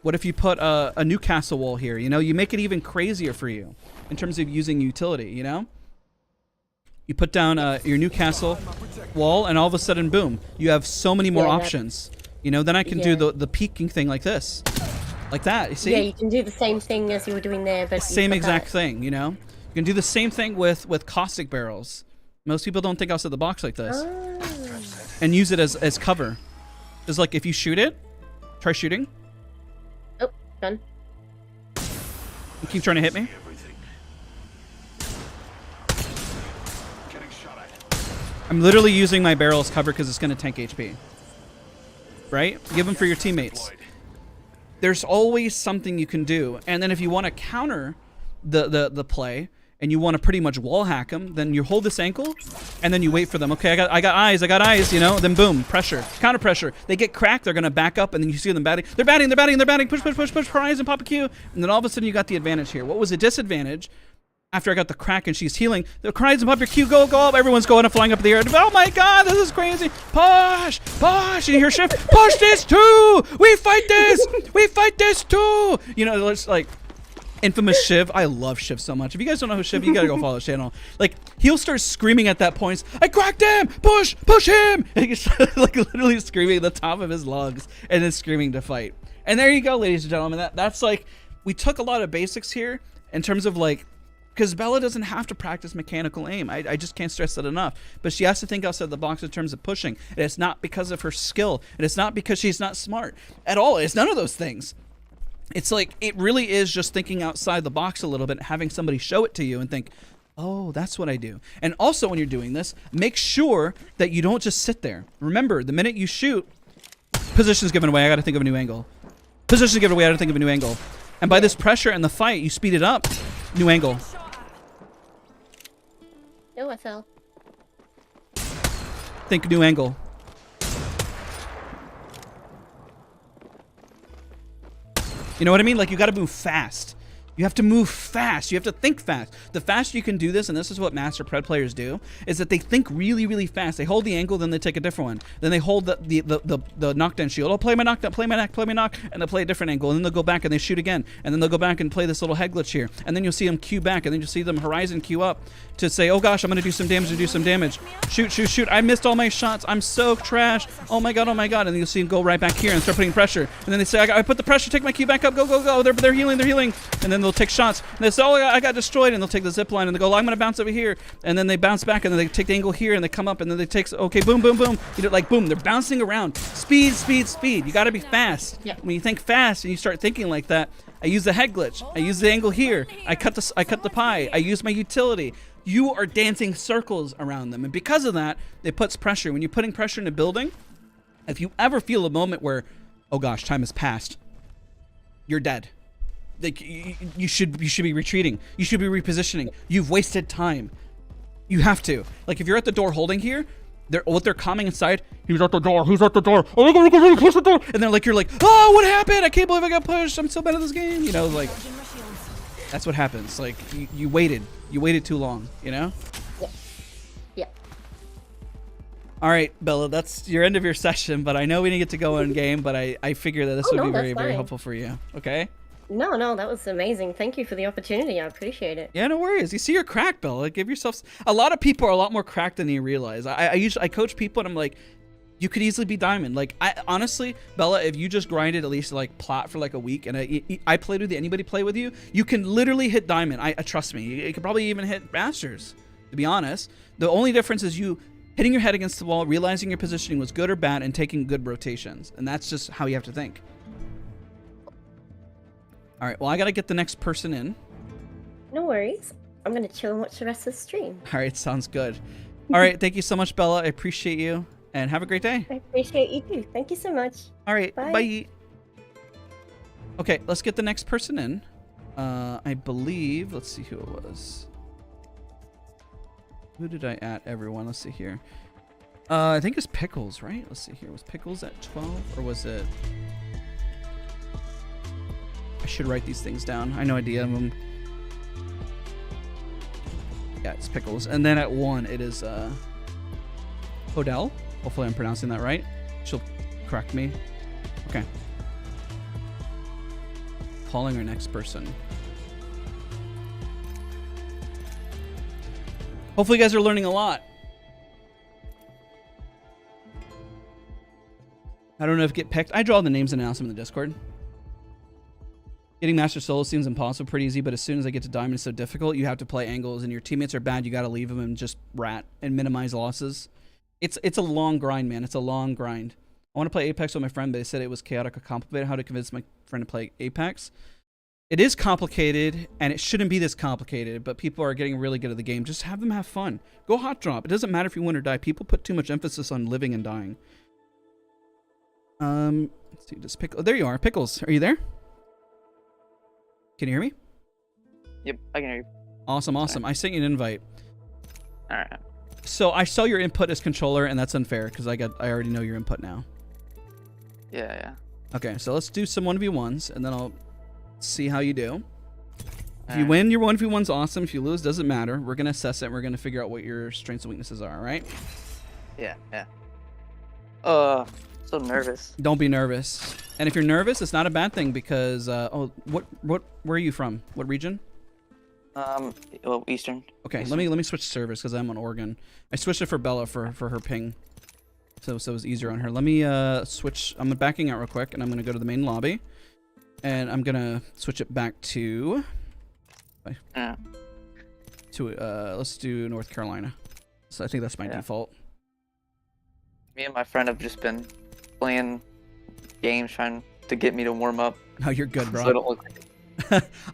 What if you put a Newcastle wall here? You know, you make it even crazier for you in terms of using utility, you know? You put down your Newcastle wall, and all of a sudden, boom, you have so many more options. You know, then I can do the peeking thing like this. Like that, you see? Yeah, you can do the same thing as you were doing there, but same exact thing, you know? You can do the same thing with caustic barrels. Most people don't think outside the box like this. Oh. And use it as cover. It's like if you shoot it, try shooting. Oh, done. You keep trying to hit me. I'm literally using my barrel as cover because it's going to tank HP. Right? Give them for your teammates. There's always something you can do. And then if you want to counter the play and you want to pretty much wall hack them, then you hold this ankle and then you wait for them. Okay, I got eyes, you know? Then boom, pressure, counter pressure. They get cracked, they're going to back up, and then you see them batting. They're batting, push, prize, and pop a Q. And then all of a sudden you got the advantage here. What was a disadvantage? After I got the crack and she's healing, the cries and pop your Q, go up. Everyone's going up, flying up in the air. Oh my God, this is crazy. Push. You hear shift. Push this too. We fight this too. You know, it's like infamous Shiv. I love Shiv so much. If you guys don't know who Shiv, you gotta go follow his channel. Like, he'll start screaming at that point. I cracked him. Push him. And he's like literally screaming at the top of his lungs and then screaming to fight. And there you go, ladies and gentlemen. That's like, we took a lot of basics here in terms of like, because Bella doesn't have to practice mechanical aim. I just can't stress that enough. But she has to think outside the box in terms of pushing. And it's not because of her skill. And it's not because she's not smart at all. It's none of those things. It's like, it really is just thinking outside the box a little bit, having somebody show it to you and think, oh, that's what I do. And also when you're doing this, make sure that you don't just sit there. Remember, the minute you shoot, position's given away. I got to think of a new angle. Position's given away. I got to think of a new angle. And by this pressure and the fight, you speed it up. New angle. Oh, I fell. Think new angle. You know what I mean? Like, you got to move fast. You have to move fast. You have to think fast. The faster you can do this, and this is what Master Pred players do, is that they think really, really fast. They hold the angle, then they take a different one. Then they hold the knockdown shield. Oh, play my knockdown, play my knock, and they'll play a different angle. And then they'll go back and they shoot again. And then they'll go back and play this little head glitch here. And then you'll see them queue back, and then you'll see them horizon queue up to say, oh gosh, I'm gonna do some damage Shoot. I missed all my shots. I'm so trash. Oh my god. And then you'll see them go right back here and start putting pressure. And then they say, I put the pressure, take my queue back up, go. They're healing. And then they'll take shots. And they say, oh, I got destroyed. And they'll take the zip line and they go, I'm going to bounce over here. And then they bounce back and then they take the angle here and they come up and then they take, okay, boom. You know, like boom, they're bouncing around. Speed. You got to be fast. Yeah. When you think fast and you start thinking like that, I use the head glitch. I use the angle here. I cut the pie. I use my utility. You are dancing circles around them. And because of that, it puts pressure. When you're putting pressure in a building, if you ever feel a moment where, oh gosh, time has passed, you're dead. Like, you should be retreating. You should be repositioning. You've wasted time. You have to. Like, if you're at the door holding here, what they're calming inside, he's at the door. Oh my god, really close the door. And then like, you're like, oh, what happened? I can't believe I got pushed. I'm so bad at this game. You know, like, that's what happens. Like, you waited too long, you know? Yeah. All right, Bella, that's your end of your session, but I know we didn't get to go in game, but I figure that this would be very, very helpful for you. Okay? No, that was amazing. Thank you for the opportunity. I appreciate it. Yeah, no worries. You see your crack, Bella. Give yourself. A lot of people are a lot more cracked than you realize. I coach people and I'm like, You could easily be diamond. Like, I honestly, Bella, if you just grinded at least like plat for like a week, and I played with you, anybody play with you, you can literally hit diamond. I trust me. You could probably even hit masters, to be honest. The only difference is you hitting your head against the wall, realizing your positioning was good or bad, and taking good rotations. And that's just how you have to think. All right, well, I got to get the next person in. No worries. I'm going to chill and watch the rest of the stream. All right, sounds good. All right, thank you so much, Bella. I appreciate you, and have a great day. I appreciate you too. Thank you so much. All right, Bye. bye. Okay, let's get the next person in. I believe, let's see who it was. Who did I add, everyone? Let's see here. I think it's Pickles, right? Let's see here. Was Pickles at 12, or was it... I should write these things down. I know I DM them. Yeah, it's Pickles. And then at 1, it is Hodel. Hopefully I'm pronouncing that right. She'll correct me. Okay. Calling our next person. Hopefully you guys are learning a lot. I don't know if get picked. I draw the names and announce them in the Discord. Getting Master Solo seems impossible, pretty easy, but as soon as I get to Diamond, it's so difficult. You have to play angles, and your teammates are bad. You got to leave them and just rat and minimize losses. It's a long grind, man. It's a long grind. I want to play Apex with my friend, but they said it was chaotic or complicated. How to convince my friend to play Apex? It is complicated, and it shouldn't be this complicated, but people are getting really good at the game. Just have them have fun. Go hot drop. It doesn't matter if you win or die. People put too much emphasis on living and dying. Let's see, just Pickle. There you are, Pickles. Are you there? Can you hear me? Yep, I can hear you. Awesome, awesome. I sent you an invite. All right. So I saw your input as controller, and that's unfair because I already know your input now. Yeah. Okay, so let's do some 1v1s, and then I'll see how you do. If you win, your 1v1's awesome. If you lose, doesn't matter. We're gonna assess it. And we're gonna figure out what your strengths and weaknesses are. All right? Yeah. So nervous. Don't be nervous. And if you're nervous, it's not a bad thing because where are you from? What region? Well, Eastern. Okay, Eastern. let me switch servers because I'm on Oregon. I switched it for Bella for her ping, so it was easier on her. Let me switch. I'm backing out real quick, and I'm gonna go to the main lobby, and I'm gonna switch it back to let's do North Carolina. So I think that's my default. Me and my friend have just been playing games trying to get me to warm up. Oh, you're good, bro. So I don't look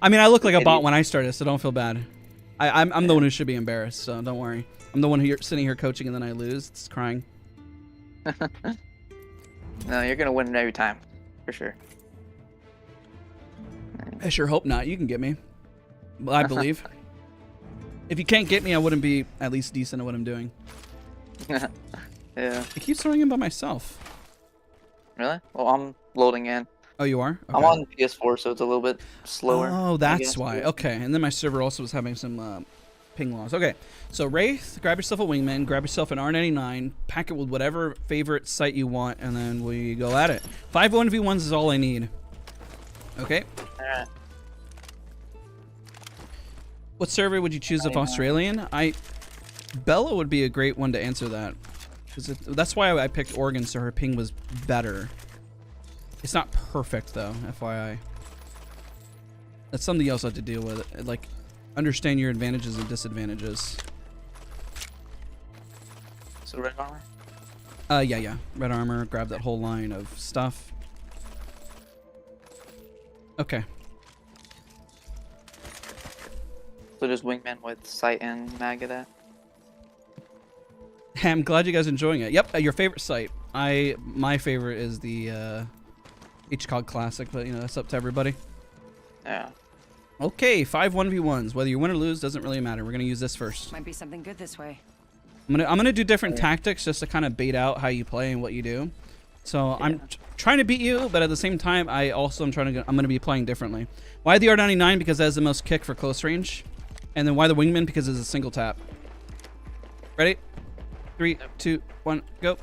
I mean, I look like a bot when I started, so don't feel bad. I'm the one who should be embarrassed, so don't worry. I'm the one who you're sitting here coaching and then I lose. It's crying. No, you're gonna win every time, for sure. I sure hope not. You can get me. Well, I believe. If you can't get me, I wouldn't be at least decent at what I'm doing. Yeah. I keep throwing in by myself. Really? Well, I'm loading in. Oh, you are? Okay. I'm on PS4, so it's a little bit slower. Oh, that's why. Okay, and then my server also was having some ping loss. Okay, so Wraith, grab yourself a wingman, grab yourself an R99, pack it with whatever favorite site you want, and then we go at it. 5 1v1s is all I need. Okay. Alright. What server would you choose if Australian? Bella would be a great one to answer that. That's why I picked Oregon, so her ping was better. It's not perfect, though, FYI. That's something else I have to deal with. Like, understand your advantages and disadvantages. So red armor? Yeah. Red armor, grab that whole line of stuff. Okay. So just wingman with sight and mag at that? I'm glad you guys are enjoying it. Yep, your favorite site. My favorite is the HCOG Classic, but you know that's up to everybody. Yeah. Okay, 5 1v1s. Whether you win or lose doesn't really matter. We're gonna use this first. Might be something good this way. I'm gonna do different tactics just to kind of bait out how you play and what you do. So I'm trying to beat you, but at the same time, I'm gonna be playing differently. Why the R99? Because that has the most kick for close range, and then why the wingman? Because it's a single tap. Ready? 3, 2, 1, go.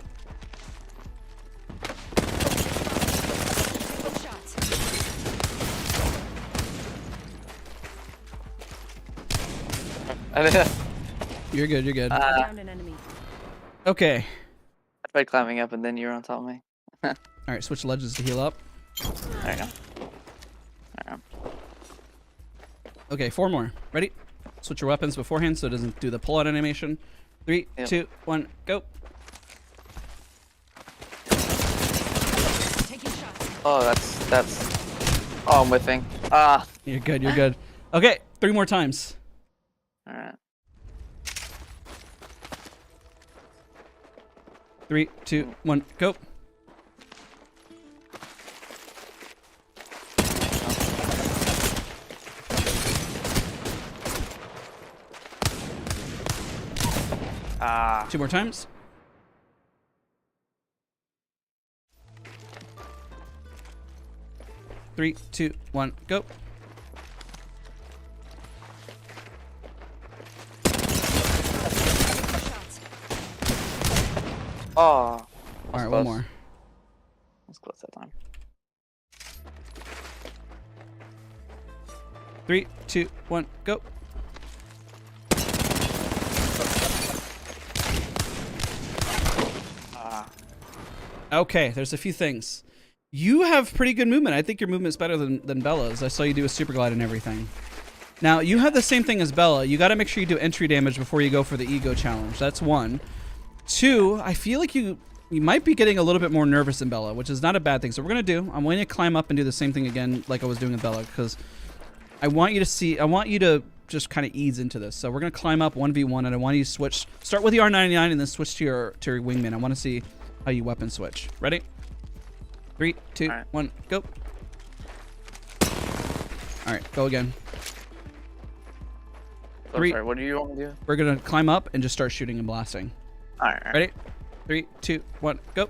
Good shots. You're good. You're good. Downed an enemy. Okay. tried climbing up and then you were on top of me. All right, switch ledges to heal up. There you go. There you go. Okay, 4 more. Ready? Switch your weapons beforehand so it doesn't do the pull-out animation. 3, Yep. 2, 1, go. Taking shots. Oh, that's. Oh, I'm whiffing. Ah. You're good, you're good. Okay, 3 more times. All right. 3, 2, 1, go. Ah. 2 more times. Three, 2, 1, go. Shots. Oh. All right, one more. That's close that time. 3, 2, 1, go. Ah. Okay, there's a few things. You have pretty good movement. I think your movement's better than Bella's. I saw you do a super glide and everything. Now, you have the same thing as Bella. You got to make sure you do entry damage before you go for the ego challenge. That's 1. 2, I feel like you might be getting a little bit more nervous than Bella, which is not a bad thing. So what we're going to do, I'm going to climb up and do the same thing again like I was doing with Bella, because I want you to just kind of ease into this. So we're going to climb up 1v1, and I want you to switch. Start with the R99 and then switch to your wingman. I want to see how you weapon switch. Ready? 3, 2, All right. 1, go. All right, go again. Oh, 3. sorry, what do you want me to do? We're going to climb up and just start shooting and blasting. All right. All right. Ready? 3, 2, 1, go.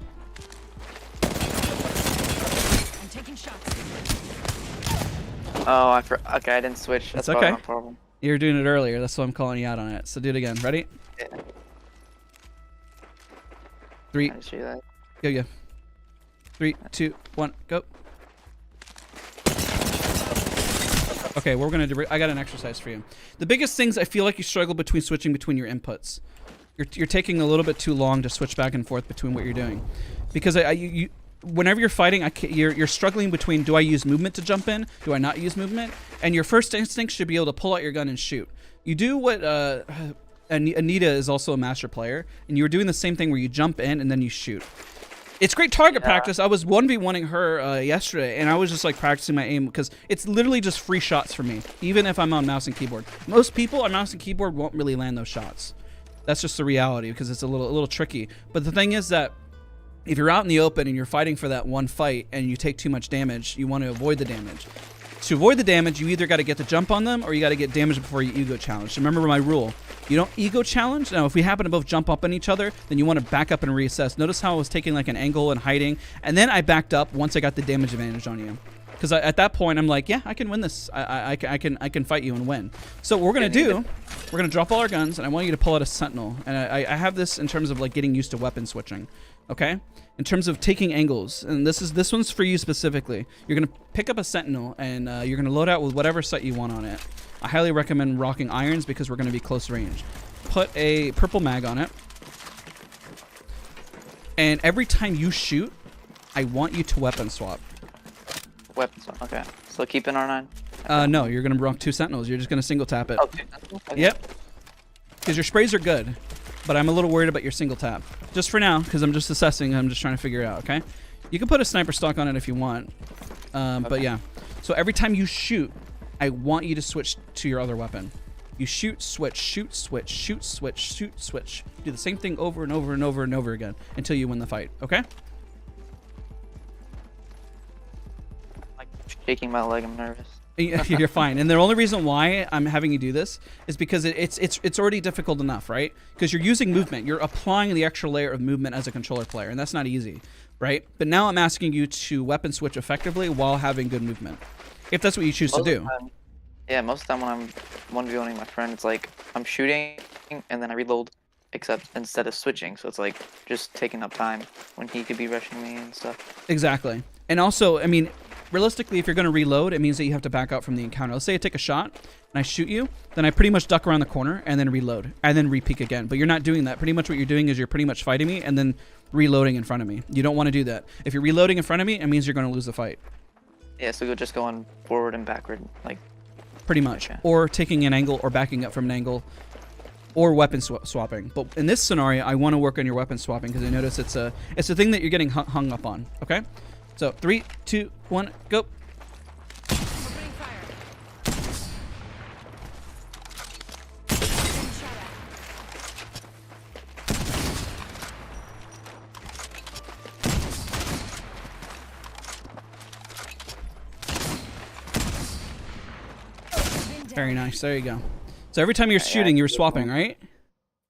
I'm taking shots. Oh, okay, I didn't switch. That's That's probably okay. my problem. You were doing it earlier. That's why I'm calling you out on it. So do it again. Ready? Yeah. 3, I just show you that. go. 3, 2, 1, go. Okay, what we're gonna do, I got an exercise for you. The biggest things I feel like you struggle switching between your inputs. You're taking a little bit too long to switch back and forth between what you're doing, because whenever you're fighting, you're struggling between, do I use movement to jump in? Do I not use movement? And your first instinct should be able to pull out your gun and shoot. You do what Anita is also a master player, and you were doing the same thing where you jump in and then you shoot. It's great target practice. I was 1v1ing her yesterday, and I was just like practicing my aim, because it's literally just free shots for me, even if I'm on mouse and keyboard. Most people on mouse and keyboard won't really land those shots. That's just the reality, because it's a little tricky. But the thing is that if you're out in the open and you're fighting for that one fight and you take too much damage, you want to avoid the damage. To avoid the damage, you either got to get the jump on them or you got to get damage before you ego challenge. Remember my rule. You don't ego challenge. Now, if we happen to both jump up on each other, then you want to back up and reassess. Notice how I was taking like an angle and hiding, and then I backed up once I got the damage advantage on you. Because at that point, I'm like, yeah, I can win this. I can fight you and win. So what we're going to do, we're going to drop all our guns, and I want you to pull out a sentinel. And I have this in terms of like getting used to weapon switching. Okay? In terms of taking angles, and this one's for you specifically. You're going to pick up a sentinel, and you're going to load out with whatever sight you want on it. I highly recommend rocking irons because we're going to be close range. Put a purple mag on it. And every time you shoot, I want you to weapon swap. Weapons. Okay. So keep an R9. No, you're going to rock 2 sentinels. You're just going to single tap it. Oh, okay. Yep. Because your sprays are good, but I'm a little worried about your single tap. Just for now, because I'm just assessing. I'm just trying to figure it out, okay? You can put a sniper stock on it if you want. But yeah. So every time you shoot, I want you to switch to your other weapon. You shoot, switch, shoot, switch, shoot, switch, shoot, switch. Do the same thing over and over and over and over again until you win the fight, okay? Like shaking my leg. I'm nervous. You're fine. And the only reason why I'm having you do this is because it's already difficult enough, right? Because you're using movement. You're applying the extra layer of movement as a controller player, and that's not easy, right? But now I'm asking you to weapon switch effectively while having good movement, if that's what you choose to do. Most of the time when I'm 1v1ing my friend, it's like I'm shooting and then I reload, except instead of switching. So it's like just taking up time when he could be rushing me and stuff. Exactly. And also, I mean, realistically, if you're going to reload, it means that you have to back out from the encounter. Let's say I take a shot and I shoot you, then I pretty much duck around the corner and then reload and then re-peek again. But you're not doing that. Pretty much what you're doing is you're pretty much fighting me and then reloading in front of me. You don't want to do that. If you're reloading in front of me, it means you're going to lose the fight. Yeah, so you're just going forward and backward, like. Pretty much. Okay. Or taking an angle or backing up from an angle or weapon swapping. But in this scenario, I want to work on your weapon swapping because I notice it's a thing that you're getting hung up on. Okay? So 3, 2, 1, go. Opening fire. Getting shot at. Very nice. There you go. So every time you're shooting, you were swapping, right?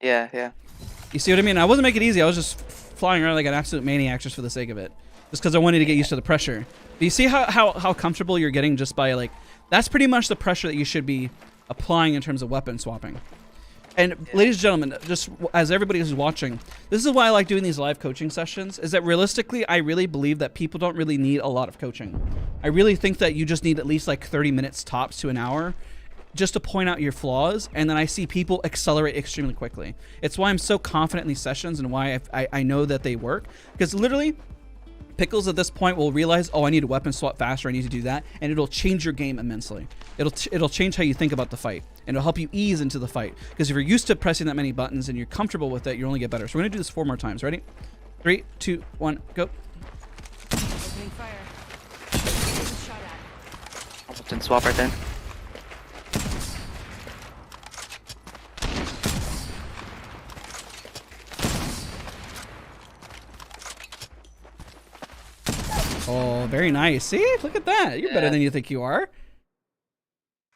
Yeah, yeah. You see what I mean? I wasn't making it easy. I was just flying around like an absolute maniac just for the sake of it. Just because I wanted to get used to the pressure. Do you see how comfortable you're getting just by like... That's pretty much the pressure that you should be applying in terms of weapon swapping. And ladies and gentlemen, just as everybody who's watching, this is why I like doing these live coaching sessions, is that realistically, I really believe that people don't really need a lot of coaching. I really think that you just need at least like 30 minutes tops to an hour just to point out your flaws, and then I see people accelerate extremely quickly. It's why I'm so confident in these sessions and why I know that they work. Because literally, Pickles at this point will realize, oh, I need to weapon swap faster, I need to do that, and it'll change your game immensely. It'll change how you think about the fight, and it'll help you ease into the fight. Because if you're used to pressing that many buttons and you're comfortable with it, you only get better. So we're gonna do this 4 more times. Ready? 3, 2, 1, go. Opening fire. Getting shot at. Almost didn't swap right there. Oh, very nice. See? Look at that. You're better than you think you are.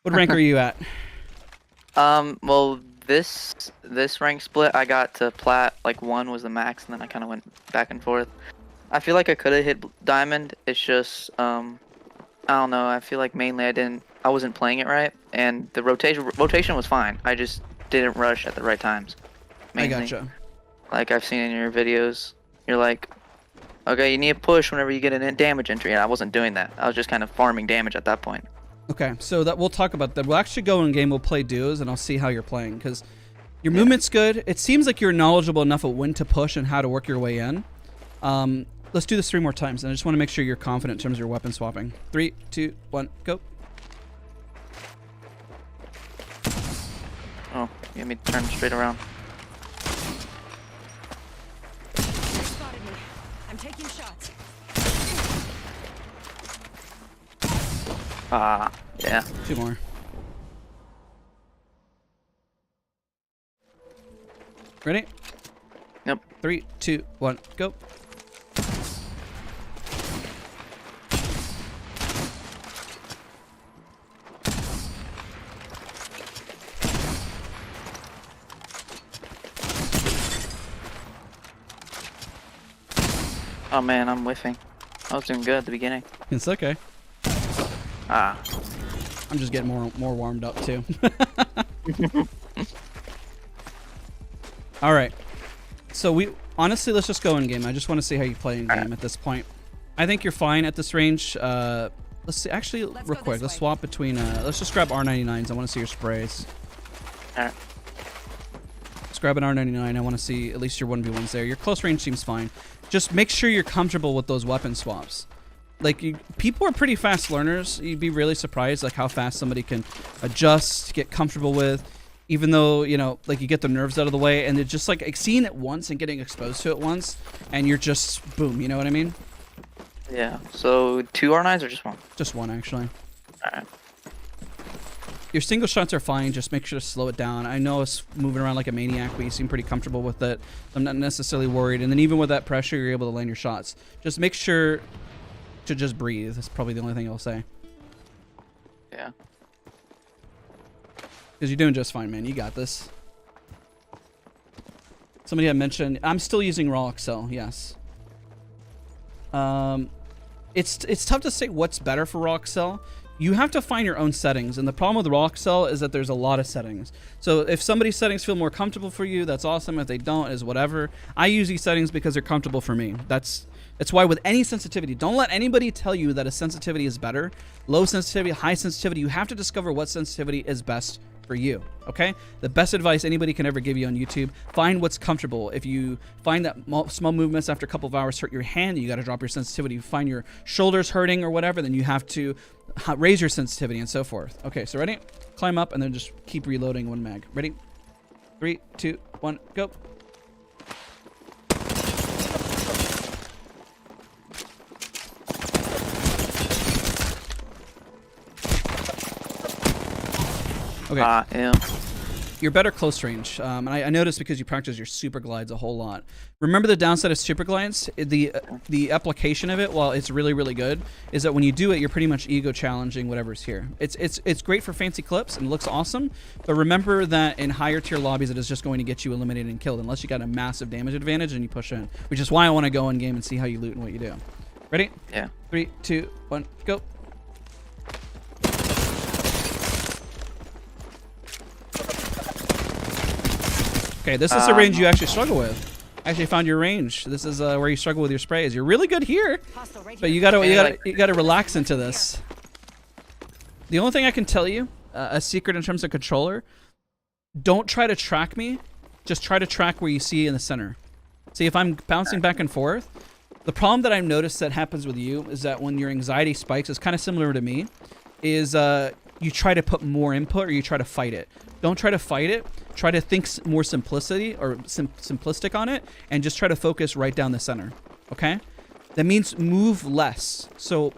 What rank are you at? Well, this rank split, I got to plat, like 1 was the max, and then I kind of went back and forth. I feel like I could have hit diamond. It's just, I don't know. I feel like mainly I wasn't playing it right, and the rotation was fine. I just didn't rush at the right times. Mainly. I gotcha. Like I've seen in your videos, you're like, okay, you need to push whenever you get a damage entry, and I wasn't doing that. I was just kind of farming damage at that point. Okay, so that we'll talk about that. We'll actually go in game, we'll play duos, and I'll see how you're playing, because your movement's good. It seems like you're knowledgeable enough of when to push and how to work your way in. Let's do this 3 more times, and I just want to make sure you're confident in terms of your weapon swapping. 3, 2, 1, go. Oh, you had me turn straight around. They spotted me. I'm taking shots. Ah, yeah. 2 more. Ready? Yep. 3, 2, 1, go. Oh man, I'm whiffing. I was doing good at the beginning. It's okay. Ah. I'm just getting more warmed up too. All right. So we honestly, let's just go in game. I just want to see how you play in game at this point. I think you're fine at this range. Let's see. Actually, real quick, let's swap between. Let's just grab R99s. I want to see your sprays. All right. Let's grab an R99. I want to see at least your 1v1s there. Your close range seems fine. Just make sure you're comfortable with those weapon swaps. Like, people are pretty fast learners. You'd be really surprised, like, how fast somebody can adjust, get comfortable with, even though, you know, like, you get the nerves out of the way, and it's just, like seeing it once and getting exposed to it once, and you're just, boom, you know what I mean? Yeah. So 2 R9s or just 1? Just 1, actually. Alright. Your single shots are fine. Just make sure to slow it down. I know it's moving around like a maniac, but you seem pretty comfortable with it. I'm not necessarily worried. And then even with that pressure, you're able to land your shots. Just make sure to just breathe. That's probably the only thing I'll say. Yeah. Because you're doing just fine, man. You got this. Somebody had mentioned, I'm still using raw Excel. Yes. It's tough to say what's better for raw Excel. You have to find your own settings, and the problem with raw Excel is that there's a lot of settings. So if somebody's settings feel more comfortable for you, that's awesome. If they don't, is whatever. I use these settings because they're comfortable for me. That's That's why with any sensitivity, don't let anybody tell you that a sensitivity is better. Low sensitivity, high sensitivity, you have to discover what sensitivity is best for you, okay? The best advice anybody can ever give you on YouTube, find what's comfortable. If you find that small movements after a couple of hours hurt your hand, you got to drop your sensitivity. If you find your shoulders hurting or whatever, then you have to raise your sensitivity and so forth. Okay, so ready? Climb up and then just keep reloading one mag. Ready? 3, 2, 1, go. Okay. Yeah. You're better close range. And I noticed because you practice your super glides a whole lot. Remember the downside of super glides? The application of it, while it's really, really good, is that when you do it, you're pretty much ego challenging whatever's here. It's great for fancy clips and looks awesome, but remember that in higher tier lobbies, it is just going to get you eliminated and killed unless you got a massive damage advantage and you push in, which is why I want to go in game and see how you loot and what you do. Ready? Yeah. 3, 2, 1, go. Okay, this is the range you actually struggle with. I actually found your range. This is where you struggle with your sprays. You're really good here, but you gotta relax into this. The only thing I can tell you, a secret in terms of controller, don't try to track me. Just try to track where you see in the center. See, if I'm bouncing back and forth, the problem that I've noticed that happens with you is that when your anxiety spikes, it's kind of similar to me, is you try to put more input or you try to fight it. Don't try to fight it. Try to think more simplicity or simplistic on it and just try to focus right down the center. Okay? That means move less. So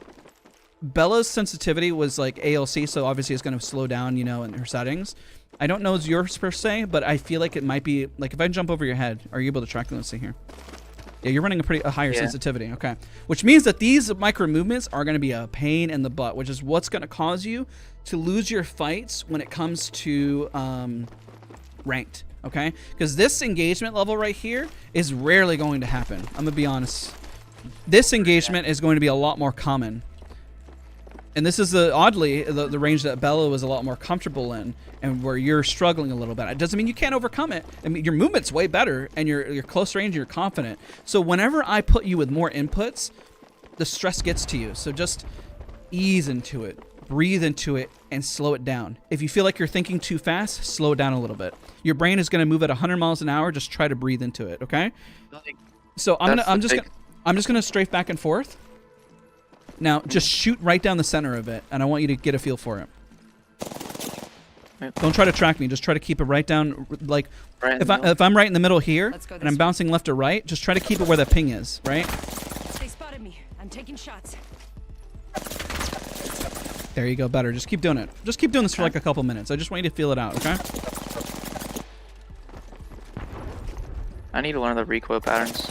Bella's sensitivity was like ALC, so obviously it's going to slow down, you know, in her settings. I don't know it's yours per se, but I feel like it might be, like if I jump over your head, are you able to track them? Let's see here. Yeah, you're running a higher sensitivity. Okay. Which means that these micro movements are going to be a pain in the butt, which is what's going to cause you to lose your fights when it comes to ranked. Okay. Because this engagement level right here is rarely going to happen. I'm going to be honest. This engagement is going to be a lot more common. And this is oddly the range that Bella was a lot more comfortable in, and where you're struggling a little bit. It doesn't mean you can't overcome it. I mean, your movement's way better, and you're close range, you're confident. So whenever I put you with more inputs, the stress gets to you. So just ease into it, breathe into it, and slow it down. If you feel like you're thinking too fast, slow it down a little bit. Your brain is going to move at 100 miles an hour. Just try to breathe into it. Okay. So I'm just gonna strafe back and forth. Now, just shoot right down the center of it, and I want you to get a feel for it. Don't try to track me. Just try to keep it right down. Like, if I'm right in the middle here, and I'm bouncing left to right, just try to keep it where the ping is, right? They spotted me. I'm taking shots. There you go. Better. Just keep doing it. Just keep doing this for like a couple minutes. I just want you to feel it out, okay? I need to learn the recoil patterns.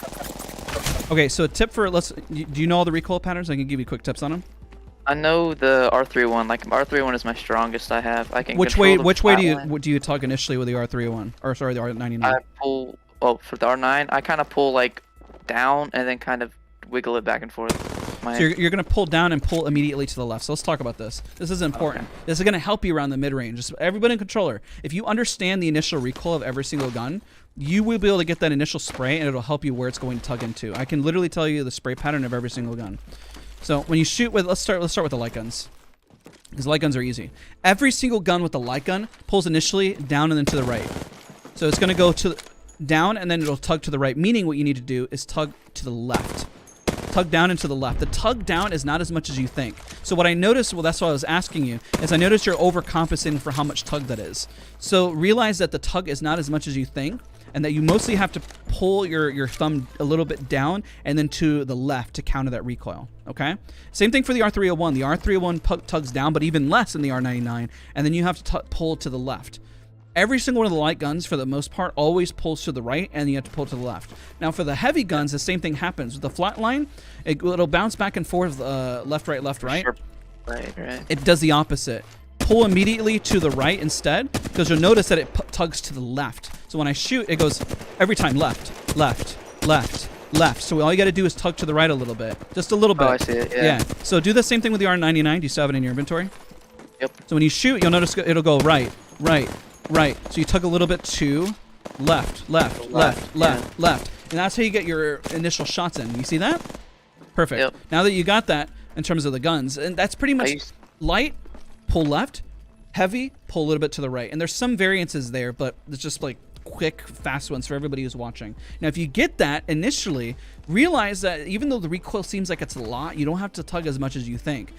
Okay, so a tip for do you know all the recoil patterns? I can give you quick tips on them. I know the R301. Like R301 is my strongest. I have. I can. Which way do you tug initially with the R301? Or sorry, the R99. I pull. Oh, for the R9, I kind of pull like down and then kind of wiggle it back and forth. So you're gonna pull down and pull immediately to the left. So let's talk about this. This is important. Okay. This is gonna help you around the mid range. Just everybody in controller. If you understand the initial recoil of every single gun, you will be able to get that initial spray, and it'll help you where it's going to tug into. I can literally tell you the spray pattern of every single gun. So when you shoot with, let's start with the light guns, because light guns are easy. Every single gun with the light gun pulls initially down and then to the right. So it's gonna go down and then it'll tug to the right. Meaning what you need to do is tug to the left. Tug down and to the left. The tug down is not as much as you think. So what I noticed, well, that's what I was asking you, is I noticed you're overcompensating for how much tug that is. So realize that the tug is not as much as you think, and that you mostly have to pull your thumb a little bit down and then to the left to counter that recoil, okay? Same thing for the R301. The R301 tugs down, but even less than the R99, and then you have to pull to the left. Every single one of the light guns, for the most part, always pulls to the right, and you have to pull to the left. Now, for the heavy guns, the same thing happens. With the flat line, it'll bounce back and forth, left, right, left, right. Sure. Right. It does the opposite. Pull immediately to the right instead, because you'll notice that it tugs to the left. So when I shoot, it goes every time left, left, left, left. So all you got to do is tug to the right a little bit, just a little bit. Oh, I see it. Yeah. So do the same thing with the R99. Do you still have it in your inventory? Yep. So when you shoot, you'll notice it'll go right, right, right. So you tug a little bit to left, left, left, left, left. And that's how you get your initial shots in. You see that? Perfect. Yep. Now that you got that in terms of the guns, and that's pretty much light, pull left, heavy, pull a little bit to the right. And there's some variances there, but it's just like quick, fast ones for everybody who's watching. Now, if you get that initially, realize that even though the recoil seems like it's a lot, you don't have to tug as much as you think.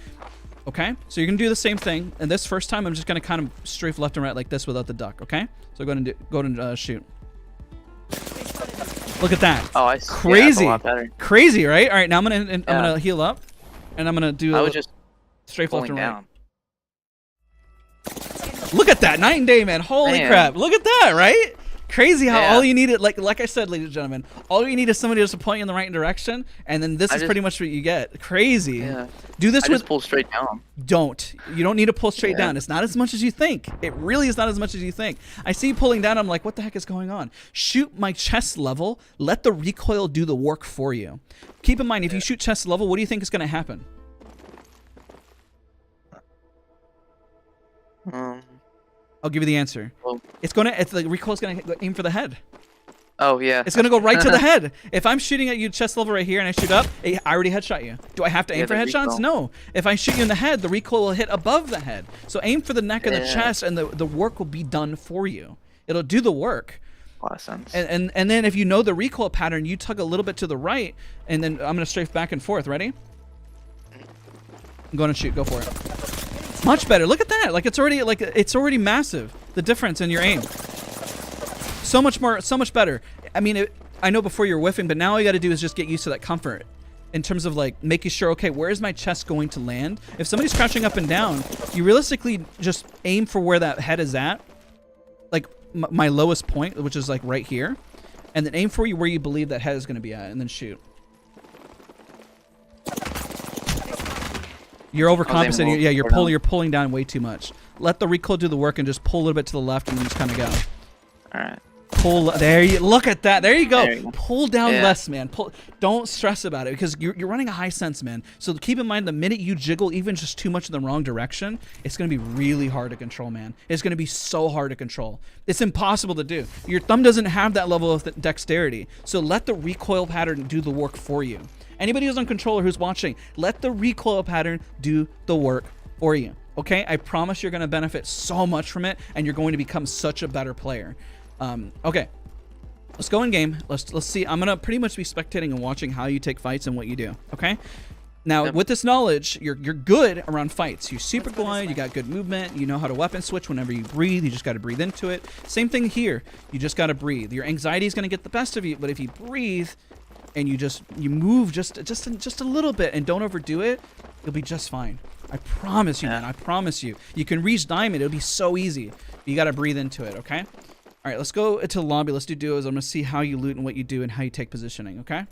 Okay? So you're going to do the same thing. And this first time, I'm just going to kind of strafe left and right like this without the duck. Okay? So go and shoot. Look at that. Oh, crazy. Yeah, that's a lot better. Crazy, right? All right, now I'm gonna heal up, and I'm gonna do. I was just strafe left and right. down. Look at that, night and day, man. Holy crap! Look at that, right? Crazy how all you need, like I said, ladies and gentlemen, all you need is somebody just to point you in the right direction, and then this is pretty much what you get. Crazy. Yeah. Do this with. Just pull straight down. You don't need to pull straight down. It's not as much as you think. It really is not as much as you think. I see you pulling down. I'm like, what the heck is going on? Shoot my chest level. Let the recoil do the work for you. Keep in mind, if you shoot chest level, what do you think is going to happen? I'll give you the answer. Well, The recoil's gonna aim for the head. Oh yeah. It's gonna go right to the head. If I'm shooting at you chest level right here and I shoot up, I already headshot you. Do I have to aim for headshots? Recoil. No. If I shoot you in the head, the recoil will hit above the head. So aim for the neck and the chest, and the work will be done for you. It'll do the work. A lot of sense. And then if you know the recoil pattern, you tug a little bit to the right, and then I'm gonna strafe back and forth. Ready? I'm going to shoot. Go for it. Much better. Look at that. Like it's already massive. The difference in your aim. So much better. I mean, I know before you're whiffing, but now all you got to do is just get used to that comfort in terms of like making sure, okay, where is my chest going to land? If somebody's crouching up and down, you realistically just aim for where that head is at, like my lowest point, which is like right here, and then aim for where you believe that head is going to be at, and then shoot. You're overcompensating. Yeah, you're pulling down way too much. Let the recoil do the work and just pull a little bit to the left and then just kind of go. All right. Pull there. You look at that. There you go. There you go. Pull down less, man. Don't stress about it because you're running a high sense, man. So keep in mind the minute you jiggle even just too much in the wrong direction, it's gonna be really hard to control, man. It's gonna be so hard to control. It's impossible to do. Your thumb doesn't have that level of dexterity. So let the recoil pattern do the work for you. Anybody who's on controller who's watching, let the recoil pattern do the work for you. Okay? I promise you're going to benefit so much from it, and you're going to become such a better player. Okay. Let's go in game. Let's see. I'm going to pretty much be spectating and watching how you take fights and what you do. Okay? Now, with this knowledge, you're good around fights. You're super glide. You got good movement. You know how to weapon switch whenever you breathe. You just got to breathe into it. Same thing here. You just got to breathe. Your anxiety is going to get the best of you, but if you breathe and you move just a little bit and don't overdo it, you'll be just fine. I promise you, man. I promise you. You can reach diamond. It'll be so easy. You got to breathe into it, okay? All right, let's go into the lobby. Let's do duos. I'm going to see how you loot and what you do and how you take positioning, okay?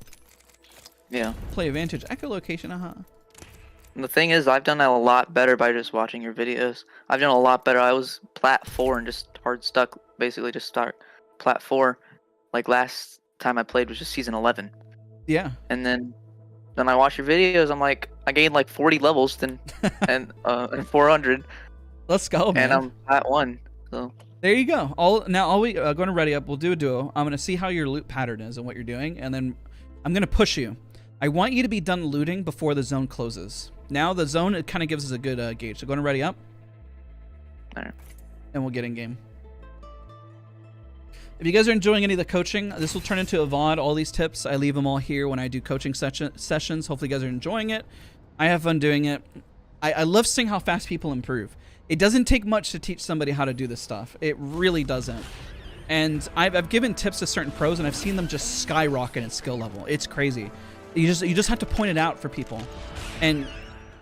Yeah. Play Vantage. Echolocation, The thing is, I've done that a lot better by just watching your videos. I've done a lot better. I was plat 4 and just hard stuck, basically just start plat 4. Like last time I played was just season 11. Yeah. And then I watch your videos. I'm like, I gained like 40 levels and 400. Let's go, man. And I'm at 1. So there you go. All we going to ready up. We'll do a duo. I'm gonna see how your loot pattern is and what you're doing, and then I'm gonna push you. I want you to be done looting before the zone closes. Now the zone, it kind of gives us a good gauge. So going to ready up. All right. And we'll get in game. If you guys are enjoying any of the coaching, this will turn into a VOD. All these tips, I leave them all here when I do coaching sessions. Hopefully you guys are enjoying it. I have fun doing it. I love seeing how fast people improve. It doesn't take much to teach somebody how to do this stuff. It really doesn't. And I've given tips to certain pros, and I've seen them just skyrocket in skill level. It's crazy. You just have to point it out for people. And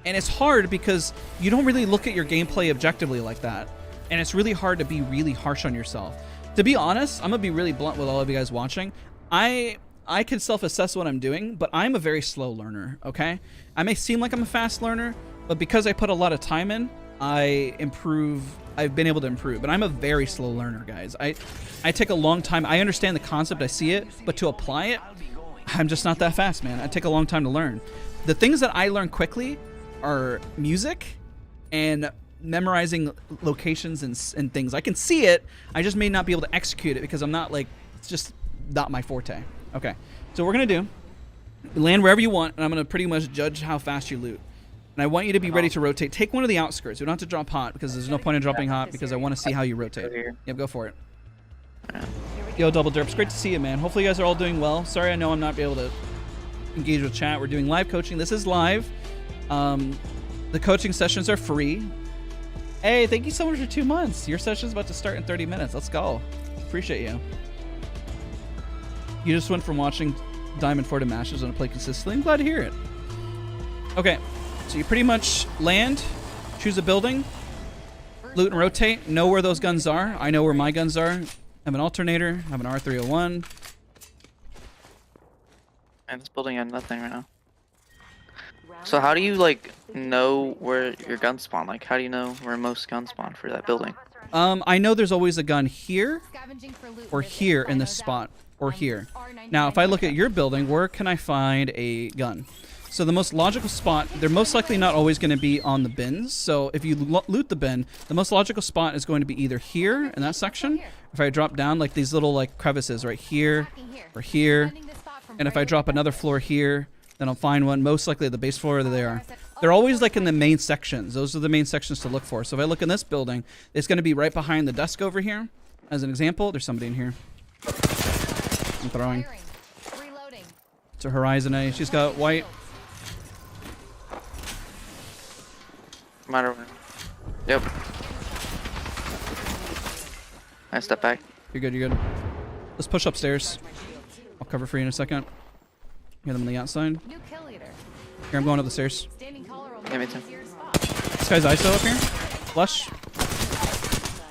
it's hard because you don't really look at your gameplay objectively like that. And it's really hard to be really harsh on yourself. To be honest, I'm going to be really blunt with all of you guys watching. I can self-assess what I'm doing, but I'm a very slow learner, okay? I may seem like I'm a fast learner, but because I put a lot of time in, I've been able to improve. But I'm a very slow learner, guys. I take a long time. I understand the concept, I see it, but to apply it, I'm just not that fast, man. I take a long time to learn. The things that I learn quickly are music and memorizing locations and things. I can see it, I just may not be able to execute it because I'm not like, it's just not my forte. Okay, so what we're gonna do Land wherever you want, and I'm gonna pretty much judge how fast you loot. And I want you to be ready to rotate. Take one of the outskirts. You don't have to drop hot because there's no point in dropping hot because I want to see how you rotate. Yep, go for it. Yo, Double Derps, great to see you, man. Hopefully you guys are all doing well. Sorry I know I'm not able to engage with chat. We're doing live coaching. This is live. The coaching sessions are free. Hey, thank you so much for 2 months. Your session's about to start in 30 minutes. Let's go. Appreciate you. You just went from watching Diamond 4 to Masters on a play consistently. I'm glad to hear it. Okay, so you pretty much land, choose a building, loot and rotate, know where those guns are. I know where my guns are. I have an alternator, I have an R301. And this building had nothing right now. So how do you like know where your guns spawn? Like how do you know where most guns spawn for that building? I know there's always a gun here or here in this spot or here. Now if I look at your building, where can I find a gun? So the most logical spot, they're most likely not always going to be on the bins. So if you loot the bin, the most logical spot is going to be either here in that section. If I drop down like these little like crevices right here or here. And if I drop another floor here, then I'll find one. Most likely at the base floor, there they are. They're always like in the main sections. Those are the main sections to look for. So if I look in this building, it's going to be right behind the desk over here. As an example, there's somebody in here. I'm throwing. It's a Horizon A. She's got white. Matter. Yep. I step back. You're good, you're good. Let's push upstairs. I'll cover for you in a second. Get them on the outside. Here, I'm going up the stairs. Yeah, me too. This guy's ISO up here. Flush.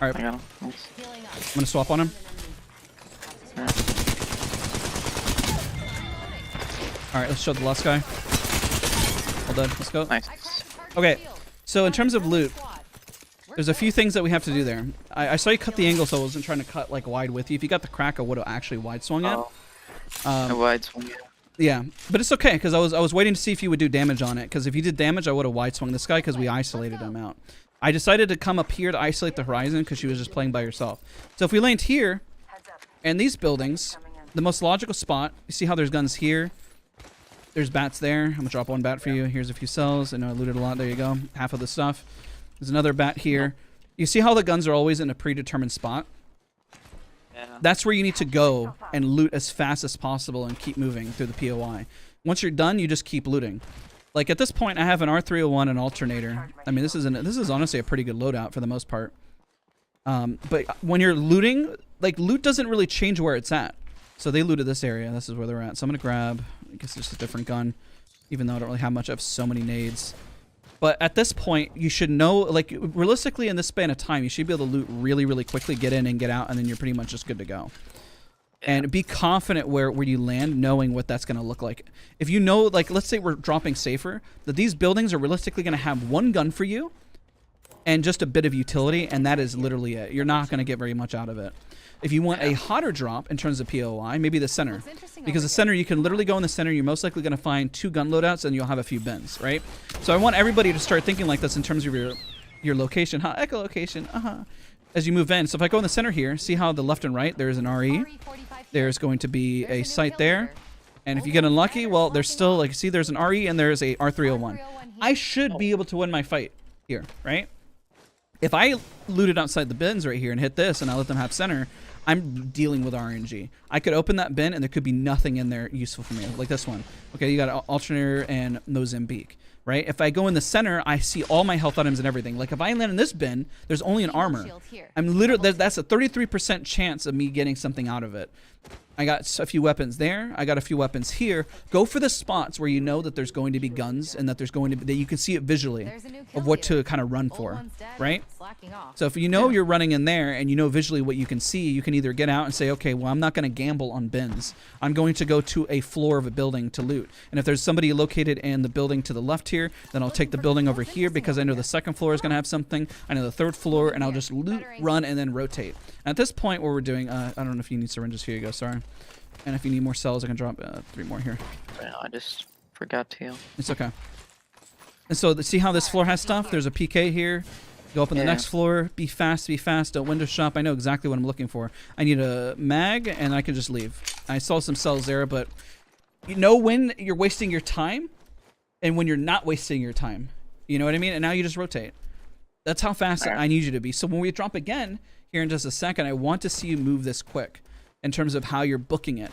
Alright. I got him. Nice. I'm gonna swap on him. Yeah. Alright, let's show the last guy. All dead. Let's go. Nice. Okay, so in terms of loot, there's a few things that we have to do there. I saw you cut the angle, so I wasn't trying to cut like wide with you. If you got the crack, I would have actually wide swung it. A wide swing. Yeah, but it's okay because I was waiting to see if you would do damage on it. Because if you did damage, I would have wide swung this guy because we isolated him out. I decided to come up here to isolate the Horizon because she was just playing by herself. So if we land here, and these buildings, the most logical spot. You see how there's guns here. There's bats there. I'm gonna drop one bat for you. Here's a few cells. I know I looted a lot. There you go. Half of the stuff. There's another bat here. You see how the guns are always in a predetermined spot? Yeah. That's where you need to go and loot as fast as possible and keep moving through the POI. Once you're done, you just keep looting. Like at this point, I have an R301 and alternator. I mean, this is honestly a pretty good loadout for the most part. But when you're looting, like loot doesn't really change where it's at. So they looted this area. This is where they're at. So I'm gonna grab, I guess it's a different gun, even though I don't really have much. I have so many nades. But at this point, you should know, like, realistically, in this span of time, you should be able to loot really, really quickly, get in and get out, and then you're pretty much just good to go. And be confident where you land, knowing what that's going to look like. If you know, like, let's say we're dropping safer, that these buildings are realistically going to have one gun for you and just a bit of utility, and that is literally it. You're not going to get very much out of it. If you want a hotter drop in terms of POI, maybe the center. Because the center, you can literally go in the center, you're most likely going to find 2 gun loadouts, and you'll have a few bins, right? So I want everybody to start thinking like this in terms of your location. Echolocation, as you move in. So if I go in the center here, see how the left and right, there's an RE. There's going to be a sight there. And if you get unlucky, well, there's still, like, see, there's an RE and there's a R301. I should be able to win my fight here, right? If I looted outside the bins right here and hit this and I let them have center, I'm dealing with RNG. I could open that bin and there could be nothing in there useful for me, like this one. Okay, you got an alternator and Mozambique, right? If I go in the center, I see all my health items and everything. Like if I land in this bin, there's only an armor. I'm literally, that's a 33% chance of me getting something out of it. I got a few weapons there. I got a few weapons here. Go for the spots where you know that there's going to be guns and that there's going to be, that you can see it visually of what to kind of run for, right? So if you know you're running in there and you know visually what you can see, you can either get out and say, okay, well, I'm not going to gamble on bins. I'm going to go to a floor of a building to loot. And if there's somebody located in the building to the left here, then I'll take the building over here because I know the second floor is going to have something. I know the third floor, and I'll just loot, run, and then rotate. And at this point, what we're doing, I don't know if you need syringes. Here you go, sorry. And if you need more cells, I can drop 3 more here. I just forgot to heal. It's okay. And so, see how this floor has stuff? There's a PK here. Go up on the next floor. Be fast, don't window shop. I know exactly what I'm looking for. I need a mag, and I can just leave. I saw some cells there, but you know when you're wasting your time and when you're not wasting your time. You know what I mean? And now you just rotate. That's how fast I need you to be. So when we drop again here in just a second, I want to see you move this quick in terms of how you're booking it.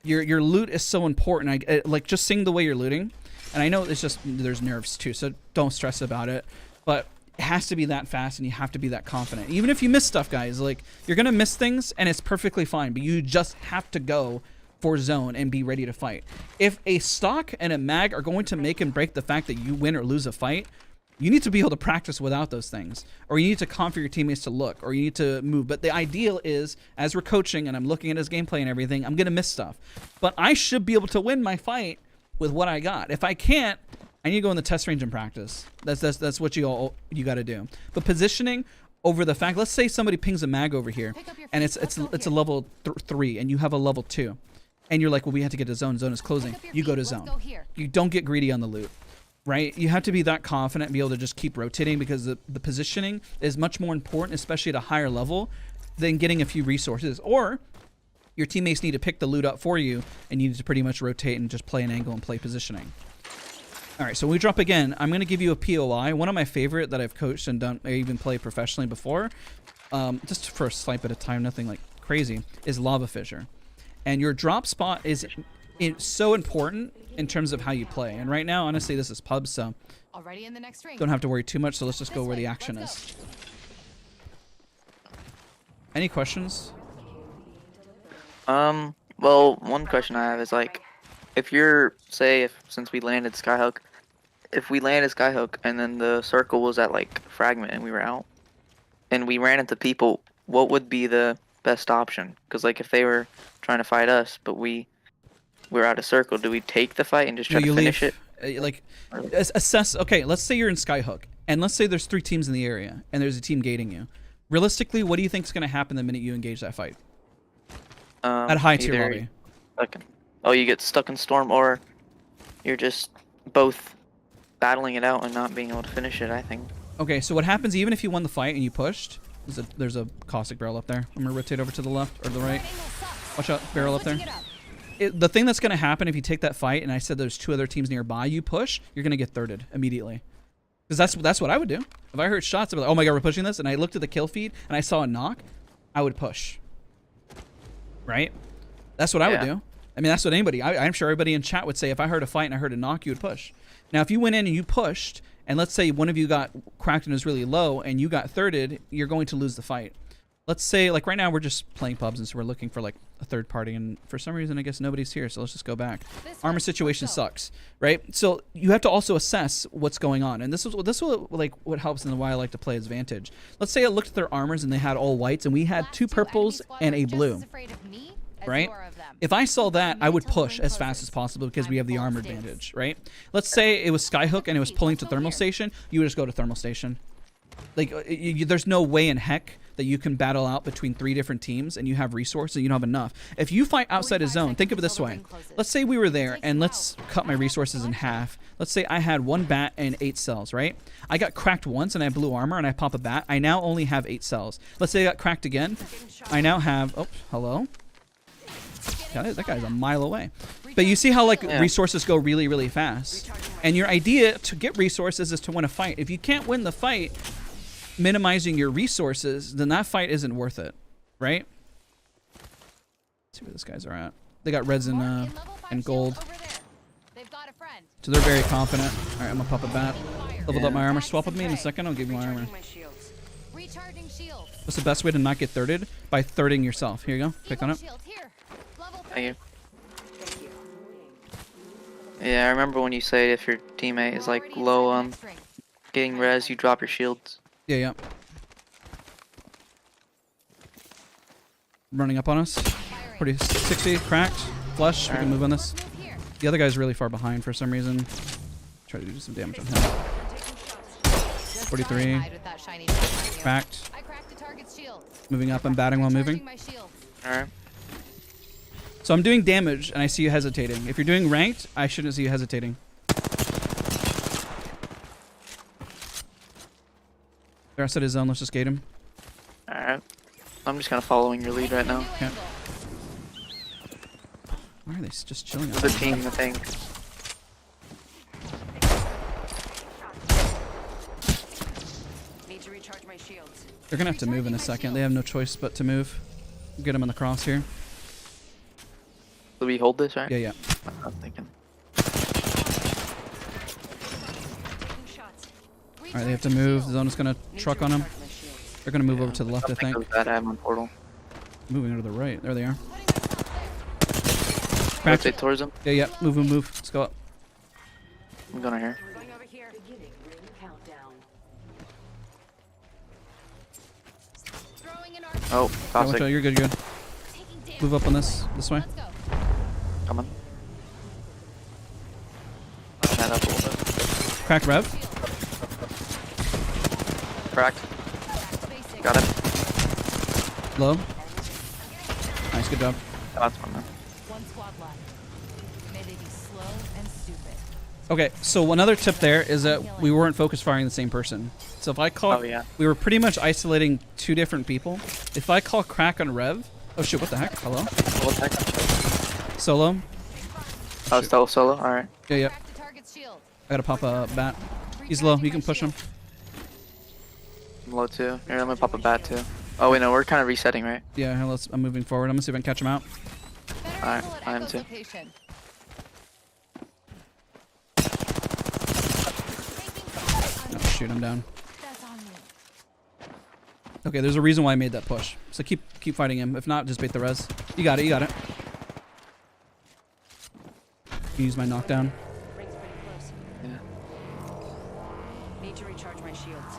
Your loot is so important. I like just seeing the way you're looting. And I know it's just there's nerves too, so don't stress about it. But it has to be that fast and you have to be that confident. Even if you miss stuff, guys, like you're going to miss things and it's perfectly fine, but you just have to go for zone and be ready to fight. If a stock and a mag are going to make and break the fact that you win or lose a fight, you need to be able to practice without those things, or you need to comp for your teammates to look, or you need to move. But the ideal is, as we're coaching and I'm looking at his gameplay and everything, I'm going to miss stuff. But I should be able to win my fight with what I got. If I can't, I need to go in the test range and practice. That's what you got to do. But positioning over the fact, let's say somebody pings a mag over here, and it's a level 3, and you have a level 2. And you're like, well, we have to get to zone. Zone is closing. You go to zone. You don't get greedy on the loot, right? You have to be that confident and be able to just keep rotating because the positioning is much more important, especially at a higher level, than getting a few resources. Or your teammates need to pick the loot up for you and you need to pretty much rotate and just play an angle and play positioning. All right, so when we drop again, I'm going to give you a POI. One of my favorite that I've coached and done, I even played professionally before, just for a slight bit of time, nothing like crazy, is Lava Fissure. And your drop spot is so important in terms of how you play. And right now, honestly, this is pub, so Already in the next ring. don't have to worry too much. So let's just go where the action is. Any questions? Well, one question I have is like, if you're, say, since we landed Skyhook, if we landed Skyhook and then the circle was at like fragment and we were out, and we ran into people, what would be the best option? Because like if they were trying to fight us, but we're out of circle, do we take the fight and just try to finish it? Like assess. Okay, let's say you're in Skyhook, and let's say there's 3 teams in the area, and there's a team gating you. Realistically, what do you think is going to happen the minute you engage that fight? At high tier lobby. Okay. Oh, you get stuck in storm, or you're just both battling it out and not being able to finish it, I think. Okay, so what happens even if you won the fight and you pushed? There's a caustic barrel up there. I'm gonna rotate over to the left or the right. Watch out, barrel up there. The thing that's gonna happen if you take that fight, and I said there's 2 other teams nearby, you push, you're gonna get thirded immediately. Because that's what I would do. If I heard shots, I'd be like, oh my god, we're pushing this, and I looked at the kill feed and I saw a knock, I would push. Right? That's what I would do. I mean, that's what anybody, I'm sure everybody in chat would say, if I heard a fight and I heard a knock, you would push. Now, if you went in and you pushed, and let's say one of you got cracked and was really low, and you got thirded, you're going to lose the fight. Let's say, like right now, we're just playing pubs, and so we're looking for like a third party, and for some reason, I guess nobody's here, so let's just go back. Armor situation sucks, right? So you have to also assess what's going on, and this is like what helps in the why I like to play is Vantage. Let's say I looked at their armors, and they had all whites, and we had 2 purples and a blue. Right? If I saw that, I would push as fast as possible because we have the armor advantage, right? Let's say it was Skyhook and it was pulling to thermal station, you would just go to thermal station. Like, there's no way in heck that you can battle out between 3 different teams and you have resources and you don't have enough. If you fight outside a zone, think of it this way. Let's say we were there and let's cut my resources in half. Let's say I had 1 bat and 8 cells, right? I got cracked once and I have blue armor and I pop a bat. I now only have 8 cells. Let's say I got cracked again. I now have, oh, hello? That guy's a mile away. But you see how like resources go really, really fast. And your idea to get resources is to win a fight. If you can't win the fight minimizing your resources, then that fight isn't worth it, right? Let's see where these guys are at. They got reds and gold. So they're very confident. All right, I'm gonna pop a bat. Leveled up my armor. Swap with me in a second. I'll give you my armor. What's the best way to not get thirded? By thirding yourself. Here you go. Pick on it. Thank you. Yeah, I remember when you say if your teammate is like low on getting res, you drop your shields. Yeah. Running up on us. Pretty 60, cracked, flush. We can move on this. The other guy's really far behind for some reason. Try to do some damage on him. 43. Cracked. Moving up. I'm batting while moving. Alright. So I'm doing damage, and I see you hesitating. If you're doing ranked, I shouldn't see you hesitating. They're outside his zone. Let's just gate him. Alright. I'm just kind of following your lead right now. Okay. Why Why are they just chilling? The team, I think. Need to recharge my shields. They're gonna have to move in a second. They have no choice but to move. Get them on the cross here. Do we hold this, right? Yeah, yeah. I'm thinking. Taking shots. All right, they have to move. The zone is gonna truck on them. They're gonna move over to the left, I think. That I have on portal. Moving to the right. There they are. Rotate towards them. Yeah, yeah. Move, move, move. Let's go up. I'm going here. Going over here. Oh, Yeah, toxic. watch out. You're good, you're good. Move up on this way. Coming. That up a little bit. Crack Rev. Cracked. Got it. Low. Nice, good job. Oh, that's fine, man. One squad left. May they be slow and stupid. Okay, so another tip there is that we weren't focus firing the same person. So if I call, Oh, yeah. we were pretty much isolating 2 different people. If I call crack on Rev, oh shit, what the heck? Hello? What the heck? Solo. Oh, still solo? Alright. Yeah, yeah. Crack the target's shield. I gotta pop a bat. He's low. You can push him. I'm low too. Here, let me pop a bat too. Oh, wait, no, we're kind of resetting, right? Yeah, I'm moving forward. I'm gonna see if I can catch him out. Alright, I am too. Oh, shoot, I'm down. Okay, there's a reason why I made that push. So keep fighting him. If not, just bait the res. You got it, you got it. Use my knockdown. Ring's pretty close. Yeah. Need to recharge my shields.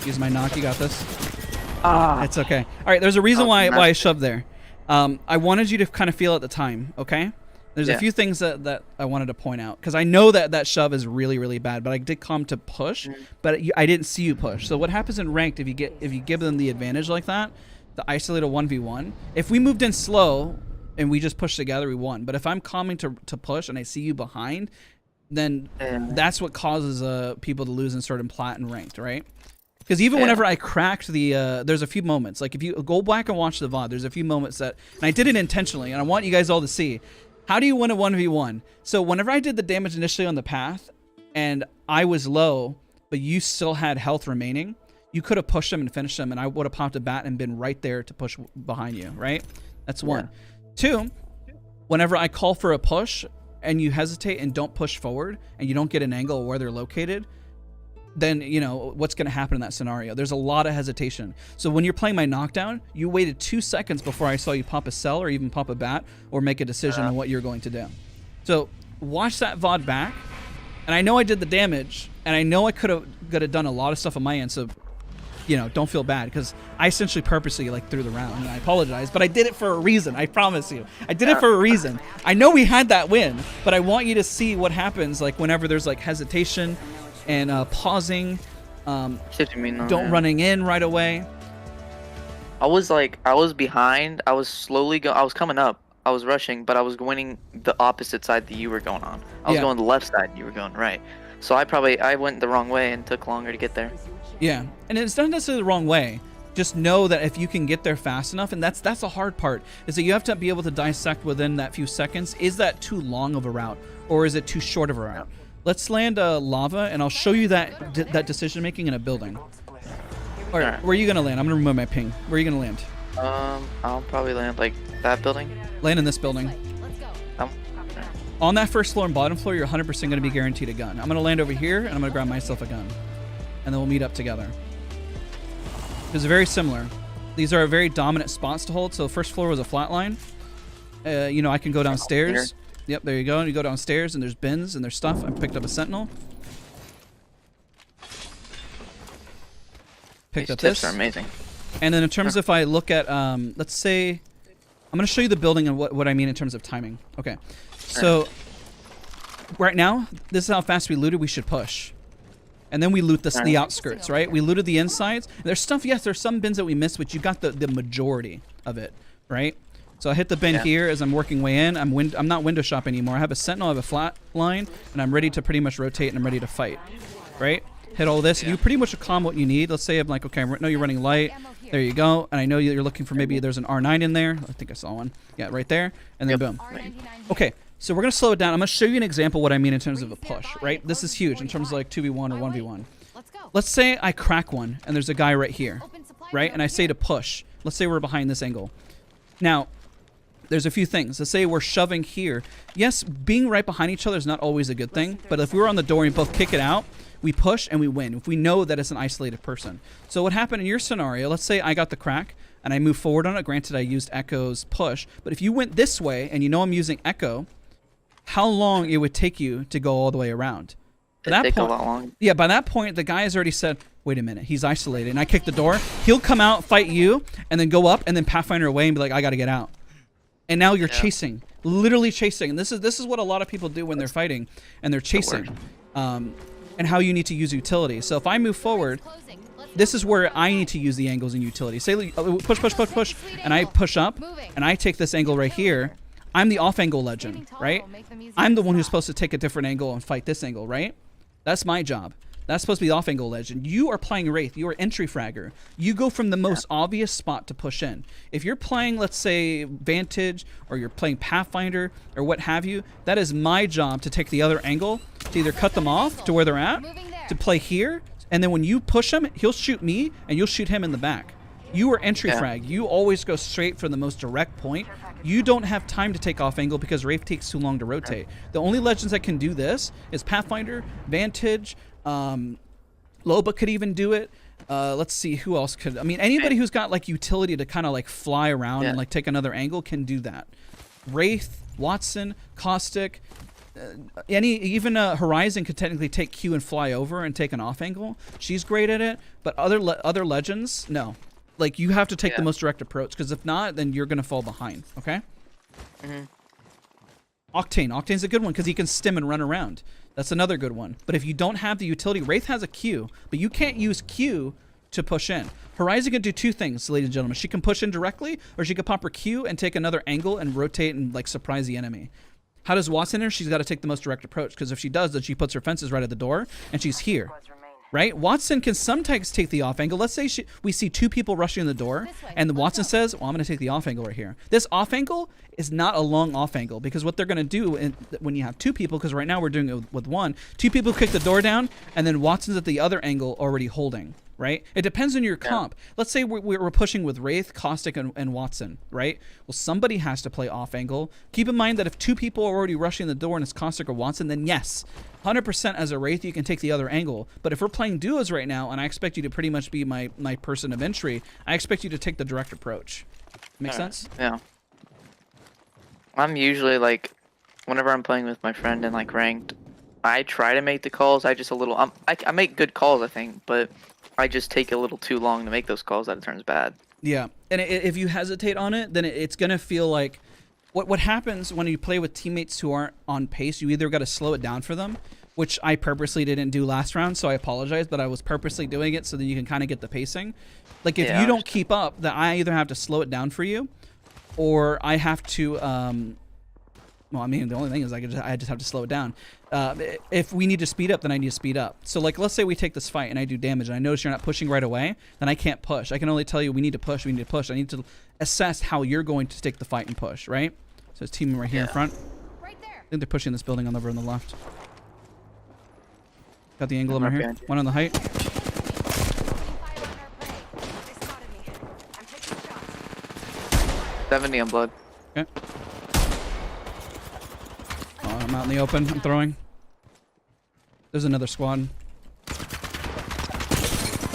Use my knock, you got this. Ah! It's okay. Alright, there's a reason Oh, why I nice. shoved there. I wanted you to kind of feel at the time, okay? There's a Yeah. few things that I wanted to point out. Because I know that shove is really, really bad, but I did come to push, but I didn't see you push. So what happens in ranked if you give them the advantage like that, the isolate a 1v1, if we moved in slow and we just pushed together, we won. But if I'm coming to push and I see you behind, then that's what causes people to lose in certain plat and ranked, right? Because even whenever I cracked the, there's a few moments, like if you go back and watch the VOD, there's a few moments that, and I did it intentionally, and I want you guys all to see, how do you win a 1v1? So whenever I did the damage initially on the path, and I was low, but you still had health remaining, you could have pushed him and finished him, and I would have popped a bat and been right there to push behind you, right? That's one. Two, whenever I call for a push, and you hesitate and don't push forward, and you don't get an angle of where they're located, then, you know, what's going to happen in that scenario? There's a lot of hesitation. So when you're playing my knockdown, you waited 2 seconds before I saw you pop a cell or even pop a bat or make a decision on what you're going to do. So watch that VOD back. And I know I did the damage, and I know I could have done a lot of stuff on my end, so, you know, don't feel bad, because I essentially purposely, like, threw the round, and I apologize, but I did it for a reason, I promise you. I did it for a reason. I know we had that win, but I want you to see what happens, like, whenever there's, like, hesitation and pausing, don't running in right away. I was behind. I was I was coming up. I was rushing, but I was going the opposite side that you were going on. I was going the left side, you were going right. So I went the wrong way and took longer to get there. Yeah, and it's not necessarily the wrong way. Just know that if you can get there fast enough, and that's the hard part, is that you have to be able to dissect within that few seconds. Is that too long of a route, or is it too short of a route? Let's land lava, and I'll show you that decision making in a building. All right, where are you gonna land? I'm gonna remove my ping. Where are you gonna land? I'll probably land like that building. Land in this building. On that first floor and bottom floor, you're 100% gonna be guaranteed a gun. I'm gonna land over here, and I'm gonna grab myself a gun, and then we'll meet up together. It's very similar. These are very dominant spots to hold. So the first floor was a flat line. You know, I can go downstairs. Yep, there you go. And you go downstairs, and there's bins, and there's stuff. I picked up a sentinel. Picked up this. These tips are amazing. And then in terms of if I look at, let's say, I'm going to show you the building and what I mean in terms of timing. Okay. So right now, this is how fast we looted. We should push. And then we loot the outskirts, right? We looted the insides. There's stuff, yes, there's some bins that we missed, but you got the majority of it, right? So I hit the bin here as I'm working way in. I'm not window shop anymore. I have a sentinel, I have a flat line, and I'm ready to pretty much rotate, and I'm ready to fight, right? Hit all this, and you pretty much calm what you need. Let's say I'm like, okay, no, you're running light. There you go. And I know you're looking for maybe there's an R9 in there. I think I saw one. Yeah, right there. And then boom. Okay, so we're going to slow it down. I'm going to show you an example what I mean in terms of a push, right? This is huge in terms of like 2v1 or 1v1. Let's say I crack one and there's a guy right here, right? And I say to push. Let's say we're behind this angle. Now, there's a few things. Let's say we're shoving here. Yes, being right behind each other is not always a good thing, but if we were on the door and we both kick it out, we push and we win if we know that it's an isolated person. So what happened in your scenario, let's say I got the crack and I move forward on it. Granted, I used Echo's push, but if you went this way and you know I'm using Echo, how long it would take you to go all the way around? It'd take a lot long. Yeah, by that point, the guy has already said, wait a minute, he's isolated. And I kick the door. He'll come out, fight you, and then go up and then Pathfinder away and be like, I got to get out. And now you're chasing, literally chasing. And this is what a lot of people do when they're fighting and they're chasing. And how you need to use utility. So if I move forward, this is where I need to use the angles in utility. Say push, push, push, push, and I push up, and I take this angle right here. I'm the off-angle legend, right? I'm the one who's supposed to take a different angle and fight this angle, right? That's my job. That's supposed to be the off-angle legend. You are playing Wraith. You are entry fragger. You go from the most obvious spot to push in. If you're playing, let's say, Vantage, or you're playing Pathfinder, or what have you, that is my job to take the other angle, to either cut them off to where they're at, to play here, and then when you push him, he'll shoot me, and you'll shoot him in the back. You are entry frag. You always go straight for the most direct point. You don't have time to take off angle because Wraith takes too long to rotate. The only legends that can do this is Pathfinder, Vantage, Loba could even do it. Let's see who else could. I mean, anybody who's got like utility to kind of like fly around and like take another angle can do that. Wraith, Wattson, Caustic, even Horizon could technically take Q and fly over and take an off angle. She's great at it, but other legends, no. Like you have to take the most direct approach because if not, then you're gonna fall behind. Okay. Octane's a good one because he can stim and run around. That's another good one. But if you don't have the utility, Wraith has a Q, but you can't use Q to push in. Horizon can do two things, ladies and gentlemen. She can push in directly, or she can pop her Q and take another angle and rotate and like surprise the enemy. How does Wattson enter? She's got to take the most direct approach because if she does, then she puts her fences right at the door and she's here. Right? Wattson can sometimes take the off angle. Let's say we see two people rushing the door, and the Wattson says, well, I'm going to take the off angle right here. This off angle is not a long off angle because what they're going to do when you have two people, because right now we're doing it with one, two people kick the door down, and then Wattson's at the other angle already holding. Right? It depends on your comp. Let's say we're pushing with Wraith, Caustic, and Wattson, right? Well, somebody has to play off angle. Keep in mind that if two people are already rushing the door and it's Caustic or Wattson, then yes, 100% as a Wraith, you can take the other angle. But if we're playing duos right now, and I expect you to pretty much be my person of entry, I expect you to take the direct approach. Make sense? Yeah. I'm usually like, whenever I'm playing with my friend in like ranked, I try to make the calls. I just I make good calls, I think, but I just take a little too long to make those calls that it turns bad. Yeah, and if you hesitate on it, then it's gonna feel like what happens when you play with teammates who aren't on pace. You either got to slow it down for them, which I purposely didn't do last round, so I apologize, but I was purposely doing it so that you can kind of get the pacing. Like if you don't keep up, then I either have to slow it down for you, or I have to. Well, I mean, the only thing is I just have to slow it down. If we need to speed up, then I need to speed up. So, like, let's say we take this fight and I do damage, and I notice you're not pushing right away, then I can't push. I can only tell you we need to push, we need to push. I need to assess how you're going to take the fight and push, right? So it's teaming right here in front. Right there. I think they're pushing this building over on the left. Got the angle over here. One on the height. 70 on blood. Okay. I'm out in the open. I'm throwing. There's another squad.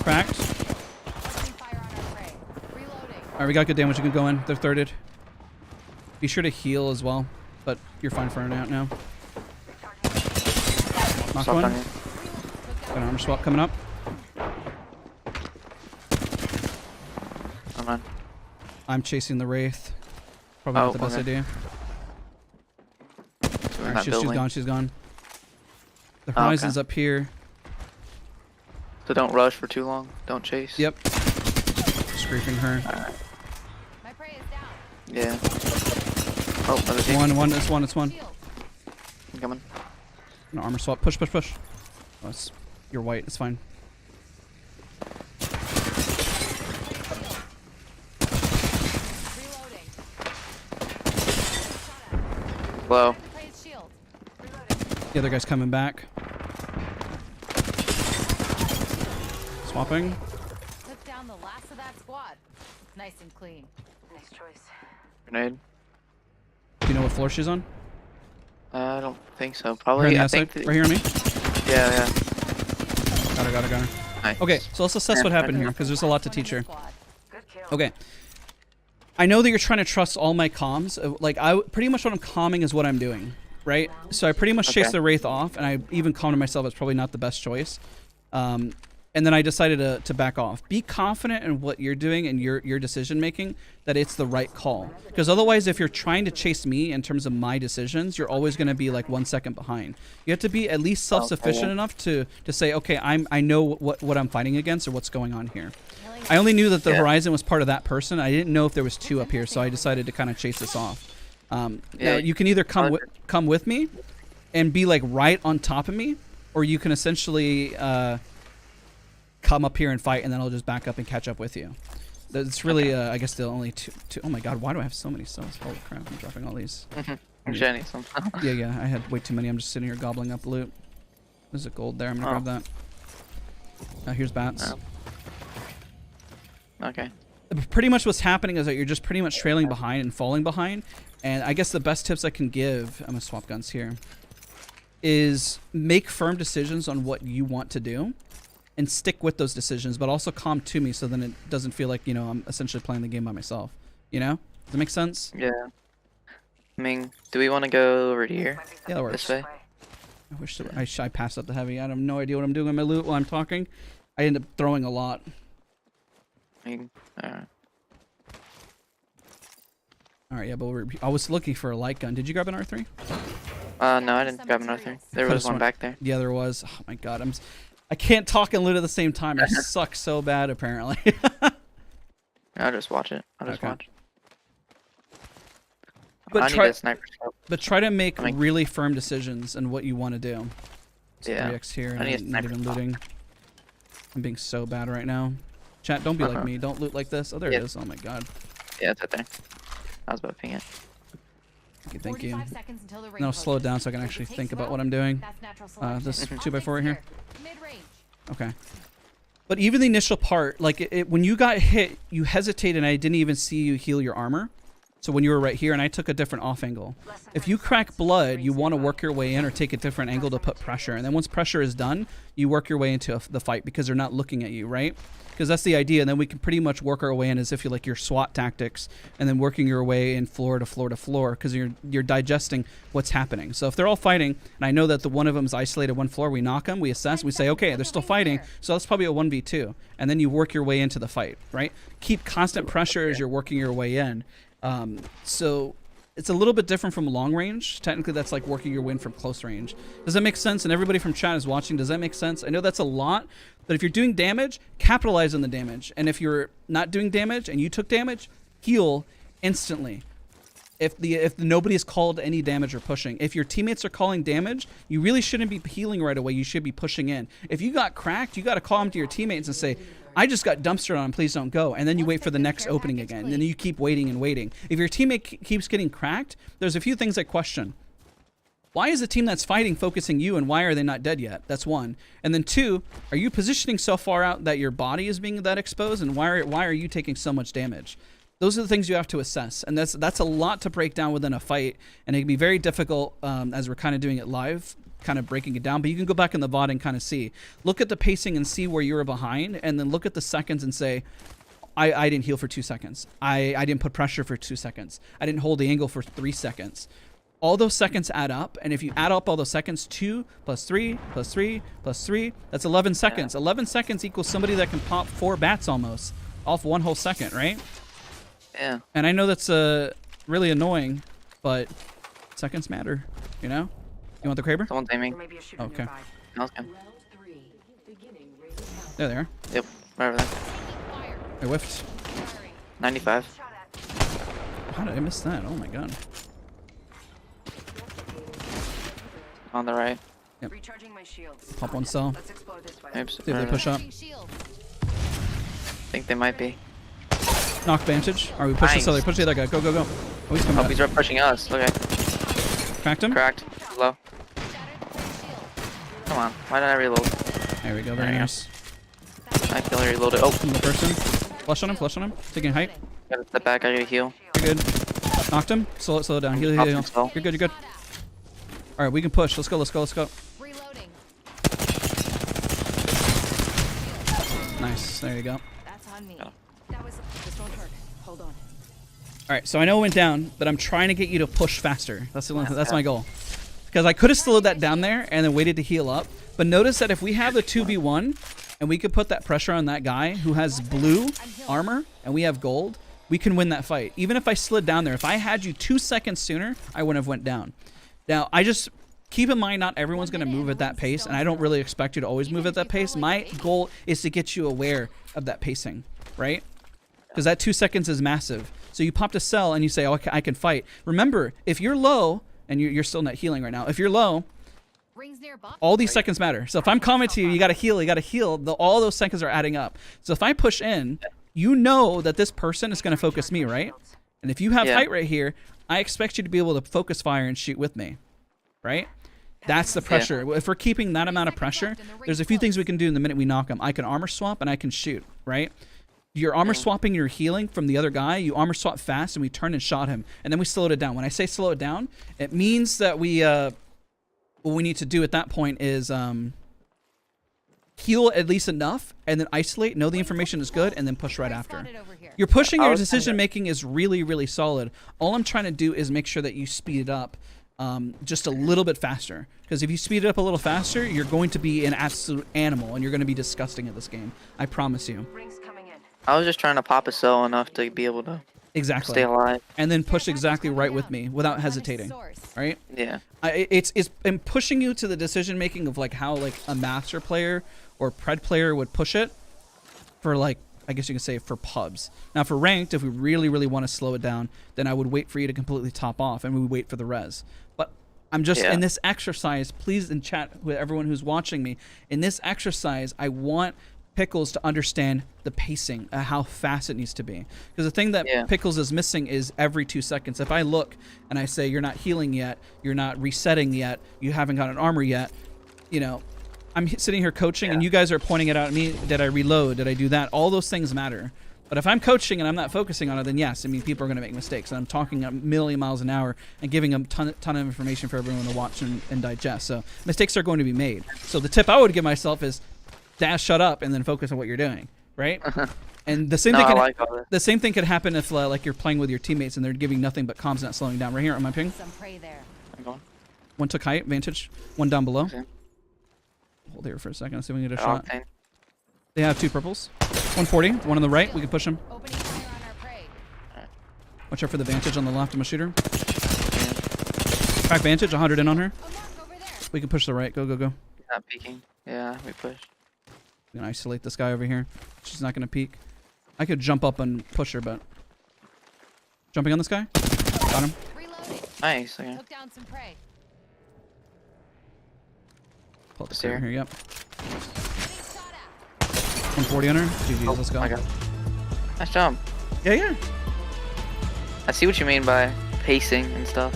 Cracked. Alright, we got good damage. You can go in. They're thirded. Be sure to heal as well. But you're fine for now. Knock one. Got an armor swap coming up. Come on. I'm chasing the Wraith. Probably not the best idea. Right, she's gone. She's gone. The Horizon's up here. So don't rush for too long. Don't chase. Yep. Scraping her. Alright. My prey is down. Yeah. Oh, another team. It's one. I'm coming. An armor swap. Push. Oh, you're white. It's fine. Low. The other guy's coming back. Swapping. Took down the last of that squad. Nice and clean. Nice choice. Grenade. Do you know what floor she's on? I don't think so. Right on Probably. the I outside? think. Right here on me? Yeah, yeah. Got her. Nice. Okay, so let's assess what happened here, because there's a lot to teach here. Okay. I know that you're trying to trust all my comms. Like, pretty much what I'm calming is what I'm doing, right? So I pretty much chased the Wraith off, and I even calmed to myself it's probably not the best choice. And then I decided to back off. Be confident in what you're doing and your decision making, that it's the right call. Because otherwise, if you're trying to chase me in terms of my decisions, you're always going to be like 1 second behind. You have to be at least self-sufficient enough to say, okay, I know what I'm fighting against or what's going on here. I only knew that the Horizon was part of that person. I didn't know if there was two up here, so I decided to kind of chase this off. Now you can either come with me and be like right on top of me, or you can essentially come up here and fight, and then I'll just back up and catch up with you. That's really, I guess, the only two. Oh my god, why do I have so many cells? Holy crap, I'm dropping all these. Actually, I need some. Yeah, I had way too many. I'm just sitting here gobbling up loot. There's a gold there. I'm gonna grab that. Here's bats. Okay. Pretty much what's happening is that you're just pretty much trailing behind and falling behind. And I guess the best tips I can give, I'm gonna swap guns here, is make firm decisions on what you want to do and stick with those decisions, but also calm to me, so then it doesn't feel like, you know, I'm essentially playing the game by myself. You know? Does that make sense? Yeah. I mean, do we want to go over here? Yeah, that works. This way? I wish I passed up the heavy. I have no idea what I'm doing with my loot while I'm talking. I end up throwing a lot. Alright. Alright, yeah, but I was looking for a light gun. Did you grab an R3? No, I didn't grab another. There was one back there. Yeah, there was. Oh my god, I can't talk and loot at the same time. I suck so bad, apparently. I'll just watch it. I'll just watch. But I need a sniper scope. But try to make really firm decisions in what you want to do. So Yeah. 3x here, and I need a not even looting. I'm being so bad right now. Chat, don't be like me. Don't loot like this. Oh, there it is. Oh my god. Yeah, it's right there. I was about to ping it. Okay, thank you. Now slow it down so I can actually think about what I'm doing. This 2x4 right here. Okay. But even the initial part, like when you got hit, you hesitated, and I didn't even see you heal your armor. So when you were right here, and I took a different off angle. If you crack blood, you want to work your way in or take a different angle to put pressure. And then once pressure is done, you work your way into the fight because they're not looking at you, right? Because that's the idea. And then we can pretty much work our way in as if you like your SWAT tactics, and then working your way in floor to floor to floor, because you're digesting what's happening. So if they're all fighting, and I know that the one of them is isolated one floor, we knock them, we assess, we say, okay, they're still fighting, so that's probably a 1v2. And then you work your way into the fight, right? Keep constant pressure as you're working your way in. So it's a little bit different from long range. Technically, that's like working your way in from close range. Does that make sense? And everybody from chat is watching. Does that make sense? I know that's a lot, but if you're doing damage, capitalize on the damage. And if you're not doing damage and you took damage, heal instantly. If nobody is called any damage or pushing. If your teammates are calling damage, you really shouldn't be healing right away. You should be pushing in. If you got cracked, you got to call them to your teammates and say, I just got dumpstered on, please don't go. And then you wait for the next opening again. And then you keep waiting and waiting. If your teammate keeps getting cracked, there's a few things I question. Why is the team that's fighting focusing you, and why are they not dead yet? That's one. And then two, are you positioning so far out that your body is being that exposed? And why are you taking so much damage? Those are the things you have to assess. And that's a lot to break down within a fight. And it can be very difficult as we're kind of doing it live, kind of breaking it down, but you can go back in the VOD and kind of see. Look at the pacing and see where you were behind, and then look at the seconds and say, I didn't heal for 2 seconds. I didn't put pressure for 2 seconds. I didn't hold the angle for 3 seconds. All those seconds add up, and if you add up all those seconds, 2 plus 3 plus 3 plus 3, that's 11 seconds. 11 seconds equals somebody that can pop 4 bats almost off 1 whole second, right? Yeah. And I know that's really annoying, but seconds matter, you know? You want the Kraber? Someone's aiming. Okay. Okay. There they are. Yep. Right over there. I whiffed. 95. How did I miss that? Oh my god. On the right. Yep. Recharging my shields. Pop one cell. Let's explode this way. Oops. See if they push up. I think they might be. Knock Vantage. Alright, we push this other. Push the other guy. Go, go, go. Oh, he's coming Oh, back. he's right pushing us. Okay. Cracked him. Cracked. Low. Come on. Why did I reload? There we go. Very nice. I feel reloaded. Oh. From the person. Flush on him. Flush on him. Taking height. Gotta step back. I gotta heal. You're good. Knocked him. Slow it down. Heal. You're good. You're good. All right, we can push. Let's go. Reloading. Nice. There you go. That's on me. Oh. This won't hurt. Hold on. All right, so I know it went down, but I'm trying to get you to push faster. That's my goal. Because I could have slowed that down there and then waited to heal up. But notice that if we have the 2v1 and we could put that pressure on that guy who has blue armor and we have gold, we can win that fight. Even if I slid down there, if I had you 2 seconds sooner, I wouldn't have went down. Now, I just keep in mind not everyone's going to move at that pace, and I don't really expect you to always move at that pace. My goal is to get you aware of that pacing, right? Because that 2 seconds is massive. So you popped a cell and you say, oh, I can fight. Remember, if you're low, and you're still not healing right now, if you're low, all these seconds matter. So if I'm coming to you, you got to heal. All those seconds are adding up. So if I push in, you know that this person is going to focus me, right? And if you have height right here, I expect you to be able to focus fire and shoot with me, right? That's the pressure. If we're keeping that amount of pressure, there's a few things we can do in the minute we knock them. I can armor swap and I can shoot, right? You're armor swapping, you're healing from the other guy. You armor swap fast and we turned and shot him. And then we slowed it down. When I say slow it down, it means that we, what we need to do at that point is heal at least enough and then isolate, know the information is good, and then push right after. You're pushing, your decision making is really, really solid. All I'm trying to do is make sure that you speed it up just a little bit faster. Because if you speed it up a little faster, you're going to be an absolute animal and you're going to be disgusting at this game. I promise you. I was just trying to pop a cell enough to be able to stay alive. And then push exactly right with me without hesitating. Right? Yeah. It's I'm pushing you to the decision making of like how like a master player or pred player would push it for like, I guess you can say for pubs. Now for ranked, if we really, really want to slow it down, then I would wait for you to completely top off and we would wait for the res. But I'm just in this exercise, please in chat with everyone who's watching me, in this exercise, I want Pickles to understand the pacing, how fast it needs to be. Because the thing that Pickles is missing is every 2 seconds. If I look and I say, you're not healing yet, you're not resetting yet, you haven't got an armor yet, you know, I'm sitting here coaching and you guys are pointing it out at me. Did I reload? Did I do that? All those things matter. But if I'm coaching and I'm not focusing on it, then yes, I mean, people are going to make mistakes. And I'm talking a million miles an hour and giving them ton of information for everyone to watch and digest. So mistakes are going to be made. So the tip I would give myself is dash, shut up, and then focus on what you're doing, right? And the same the same thing could happen if like you're playing with your teammates and they're giving nothing but comms not slowing down. Right here on my ping. I'm going. One took height, Vantage. One down below. Okay. Hold here for a second. Let's see if we can get a shot. Okay. They have 2 purples. 140. One on the right. We can push him. Watch out for the Vantage on the left. I'm a shooter. Crack Vantage. 100 in on her. We can push the right. Go, go, go. Not peeking. Yeah, we push. I'm gonna isolate this guy over here. She's not gonna peek. I could jump up and push her, but jumping on this guy. Got him. Nice. Okay. Took down some prey. Pull up the stair here. Yep. 140 on her. GG's. Let's go. Nice jump. Yeah. I see what you mean by pacing and stuff.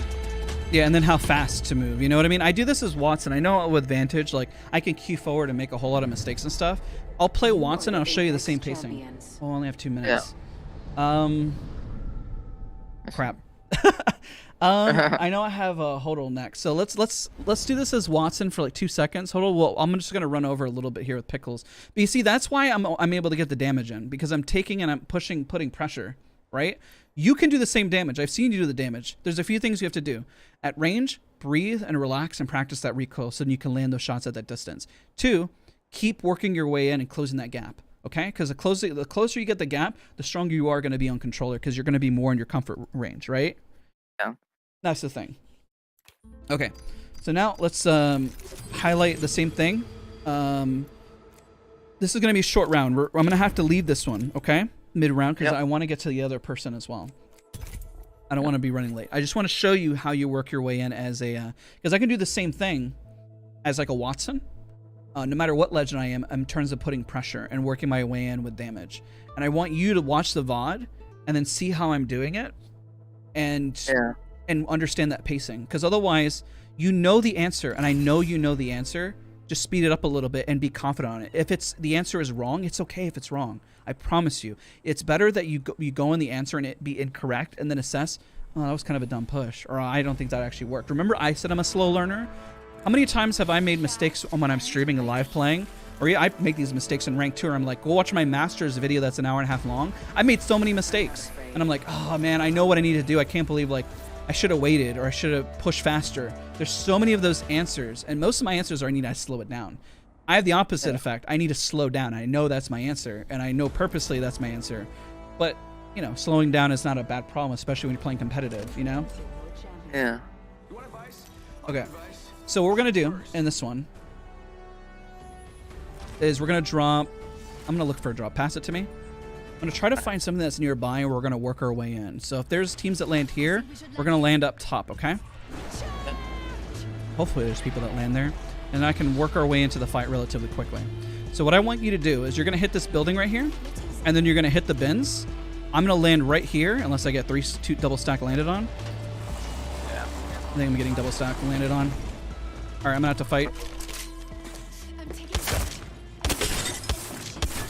Yeah, and then how fast to move. You know what I mean? I do this as Wattson. I know with Vantage, like, I can key forward and make a whole lot of mistakes and stuff. I'll play Wattson and I'll show you the same pacing. Oh, I only have 2 minutes. Yeah. Crap. I know I have a Hodl next. So let's do this as Wattson for like 2 seconds. Hodl, well, I'm just going to run over a little bit here with Pickles. But you see, that's why I'm able to get the damage in. Because I'm taking and I'm putting pressure, right? You can do the same damage. I've seen you do the damage. There's a few things you have to do. At range, breathe and relax and practice that recoil so you can land those shots at that distance. 2, keep working your way in and closing that gap. Okay? Because the closer you get the gap, the stronger you are going to be on controller because you're going to be more in your comfort range, right? Yeah. That's the thing. Okay. So now let's highlight the same thing. This is going to be a short round. I'm going to have to leave this one, okay? Mid-round because I want to get to the other person as well. I don't want to be running late. I just want to show you how you work your way in as a... Because I can do the same thing as like a Wattson. No matter what legend I am, in terms of putting pressure and working my way in with damage. And I want you to watch the VOD and then see how I'm doing it. And and understand that pacing. Because otherwise, you know the answer, and I know you know the answer. Just speed it up a little bit and be confident on it. If the answer is wrong, it's okay if it's wrong. I promise you. It's better that you go in the answer and it be incorrect and then assess, oh, that was kind of a dumb push, or I don't think that actually worked. Remember I said I'm a slow learner? How many times have I made mistakes when I'm streaming and live playing? Or yeah, I make these mistakes in rank 2 where I'm like, go watch my master's video that's an hour and a half long. I made so many mistakes. And I'm like, oh man, I know what I need to do. I can't believe like I should have waited or I should have pushed faster. There's so many of those answers. And most of my answers are I need to slow it down. I have the opposite effect. I need to slow down. I know that's my answer. And I know purposely that's my answer. But, you know, slowing down is not a bad problem, especially when you're playing competitive, you know? Yeah. Okay. So what we're going to do in this one is we're going to drop... I'm going to look for a drop. Pass it to me. I'm going to try to find something that's nearby, and we're going to work our way in. So if there's teams that land here, we're going to land up top, okay? Hopefully there's people that land there. And I can work our way into the fight relatively quickly. So what I want you to do is you're going to hit this building right here, and then you're going to hit the bins. I'm going to land right here, unless I get two double stack landed on. Yeah. I think I'm getting double stack landed on. All right, I'm going to have to fight.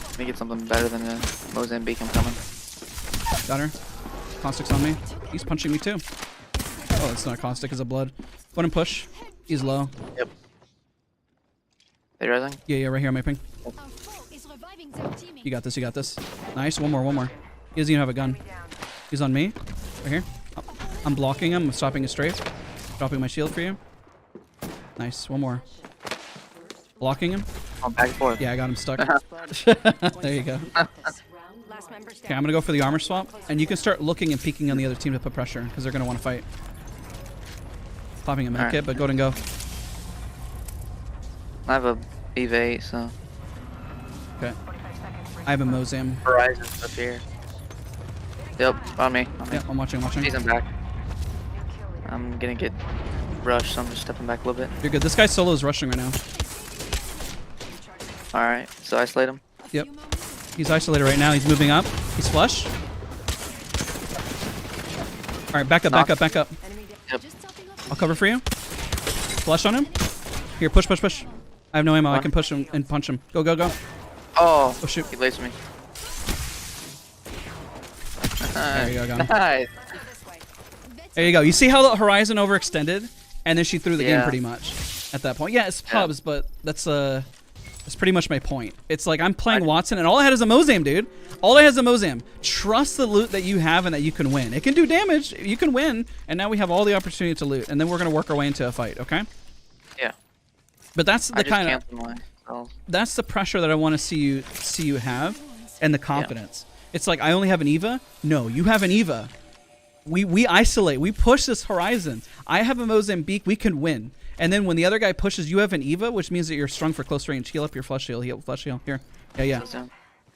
Let me get something better than a Mozambique. I'm coming. Got her. Caustic's on me. He's punching me too. Oh, it's not Caustic, it's a blood. Go ahead and push. He's low. Yep. They rising? Yeah, right here on my ping. You got this, you got this. Nice, one more. He doesn't even have a gun. He's on me. Right here. Oh, I'm blocking him, I'm stopping his strafe. Dropping my shield for you. Nice, one more. Blocking him. I'm back and forth. Yeah, I got him stuck. There you go. Okay, I'm gonna go for the armor swap, and you can start looking and peeking on the other team to put pressure, because they're gonna want to fight. Popping a med kit, but go and go. I have a EV8, so. Okay. I have a Mozam. Horizon's up here. Yep, on me. Yeah, I'm watching. He's in back. I'm gonna get rushed, so I'm just stepping back a little bit. You're good. This guy solo is rushing right now. Alright, so isolate him. Yep. He's isolated right now. He's moving up. He's flush. Alright, back up. Yep. I'll cover for you. Flush on him. Here, push. I have no ammo. I can push him and punch him. Go. Oh, Oh, shoot. he laced me. There you go, got him. Nice. There you go. You see how the horizon overextended? And then she threw the game Yeah. pretty much at that point. Yeah, it's pubs, but that's pretty much my point. It's like I'm playing Wattson, and all I had is a Mozam, dude. All I had is a Mozam. Trust the loot that you have and that you can win. It can do damage. You can win, and now we have all the opportunity to loot, and then we're gonna work our way into a fight. Okay? Yeah. But that's the kind of of. that's the pressure that I want to see you have, and the confidence. It's like I only have an Eva. No, you have an Eva. We isolate. We push this horizon. I have a Mozambique. We can win. And then when the other guy pushes, you have an Eva, which means that you're strung for close range. Heal up your flush heal. Flush heal. Here. Yeah.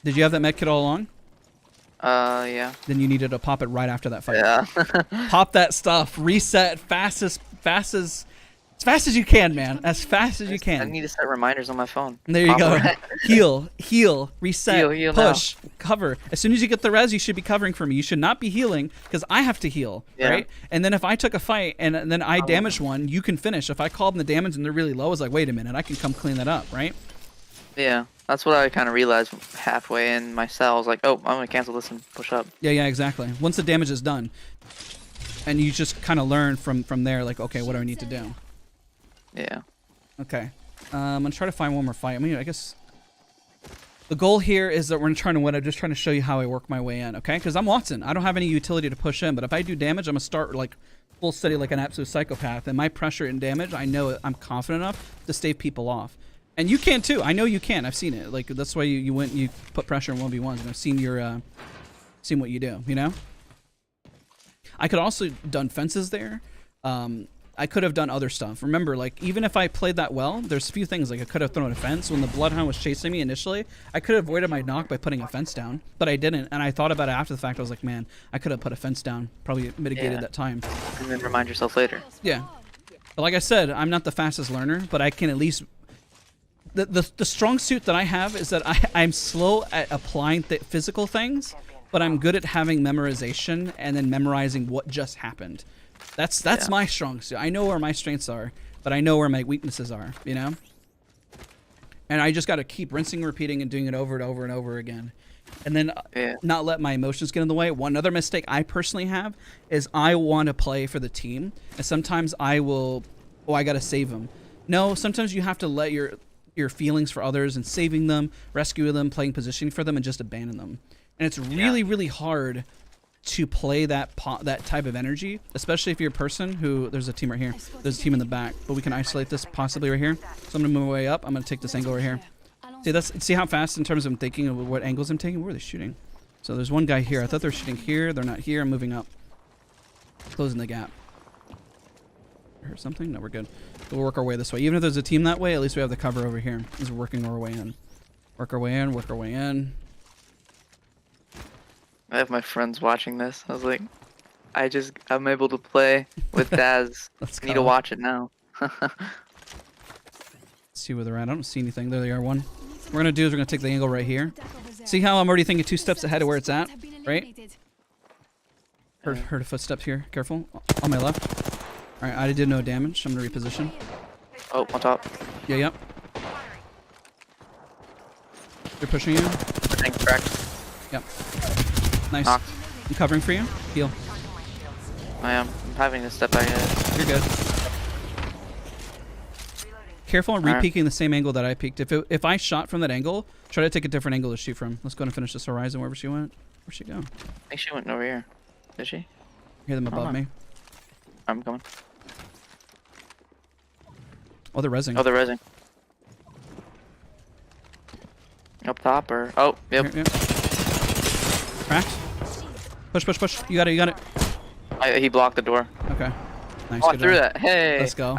Did you have that med kit all along? Yeah. Then you needed to pop it right after that fight. Yeah. Pop that stuff. Reset fast as you can, man. As fast as you can. I need to set reminders on my phone. There you go. Heal, reset, Heal push, cover. As soon as you get the res, you should be covering for me. You should not be healing, because I have to heal, right? And then if I took a fight and then I damaged one, you can finish. If I call them the damage and they're really low, it's like, wait a minute, I can come clean that up, right? Yeah, that's what I kind of realized halfway in my cell. I was like, oh, I'm going to cancel this and push up. Yeah, exactly. Once the damage is done, and you just kind of learn from there, like, okay, what do I need to do? Yeah. Okay. I'm going to try to find one more fight. I mean, I guess the goal here is that we're trying to win. I'm just trying to show you how I work my way in, okay? Because I'm Wattson. I don't have any utility to push in, but if I do damage, I'm going to start like full steady like an absolute psychopath. And my pressure and damage, I know I'm confident enough to stave people off. And you can too. I know you can. I've seen it. Like, that's why you put pressure in 1v1s. And I've seen your, seen what you do, you know? I could also done fences there. I could have done other stuff. Remember, like, even if I played that well, there's a few things. Like, I could have thrown a fence. When the Bloodhound was chasing me initially, I could have avoided my knock by putting a fence down. But I didn't. And I thought about it after the fact. I was like, man, I could have put a fence down. Probably mitigated that time. And then remind yourself later. Yeah. But like I said, I'm not the fastest learner, but I can at least... The strong suit that I have is that I'm slow at applying physical things, but I'm good at having memorization and then memorizing what just happened. That's my strong suit. I know where my strengths are, but I know where my weaknesses are, you know? And I just got to keep rinsing, repeating, and doing it over and over and over again. And then not let my emotions get in the way. One other mistake I personally have is I want to play for the team. And sometimes I will, I got to save them. No, sometimes you have to let your feelings for others and saving them, rescue them, playing positioning for them, and just abandon them. And it's really, really hard to play that type of energy, especially if you're a person who, there's a team right here. There's a team in the back, but we can isolate this possibly right here. So I'm going to move my way up. I'm going to take this angle right here. See how fast in terms of I'm thinking of what angles I'm taking? Where are they shooting? So there's one guy here. I thought they were shooting here. They're not here. I'm moving up. Closing the gap. Heard something? No, we're good. We'll work our way this way. Even if there's a team that way, at least we have the cover over here. As we're working our way in. Work our way in, work our way in. I have my friends watching this. I was like, I'm able to play with Daz. Let's Need to watch it now. See where they're at. I don't see anything. There they are, one. What we're going to do is we're going to take the angle right here. See how I'm already thinking 2 steps ahead of where it's at? Right? Heard a footsteps here. Careful. On my left. Alright, I did no damage. I'm going to reposition. Oh, on top. Yeah, yep. They're pushing you. Thanks, cracked. Yep. Nice. Knocked. I'm covering for you. Heal. I am. I'm having to step back ahead. You're good. Careful on re-peeking the same angle that I peeked. If I shot from that angle, try to take a different angle to shoot from. Let's go and finish this horizon wherever she went. Where'd she go? I think she went over here. Did she? Hear them above me. I'm coming. Oh, they're rezzing. Oh, they're rezzing. Up top or... Oh, yep. Here, cracked. Push, push, push. You got it, you got it. He blocked the door. Okay. Nice. Oh, I good threw job. that. Hey. Let's go.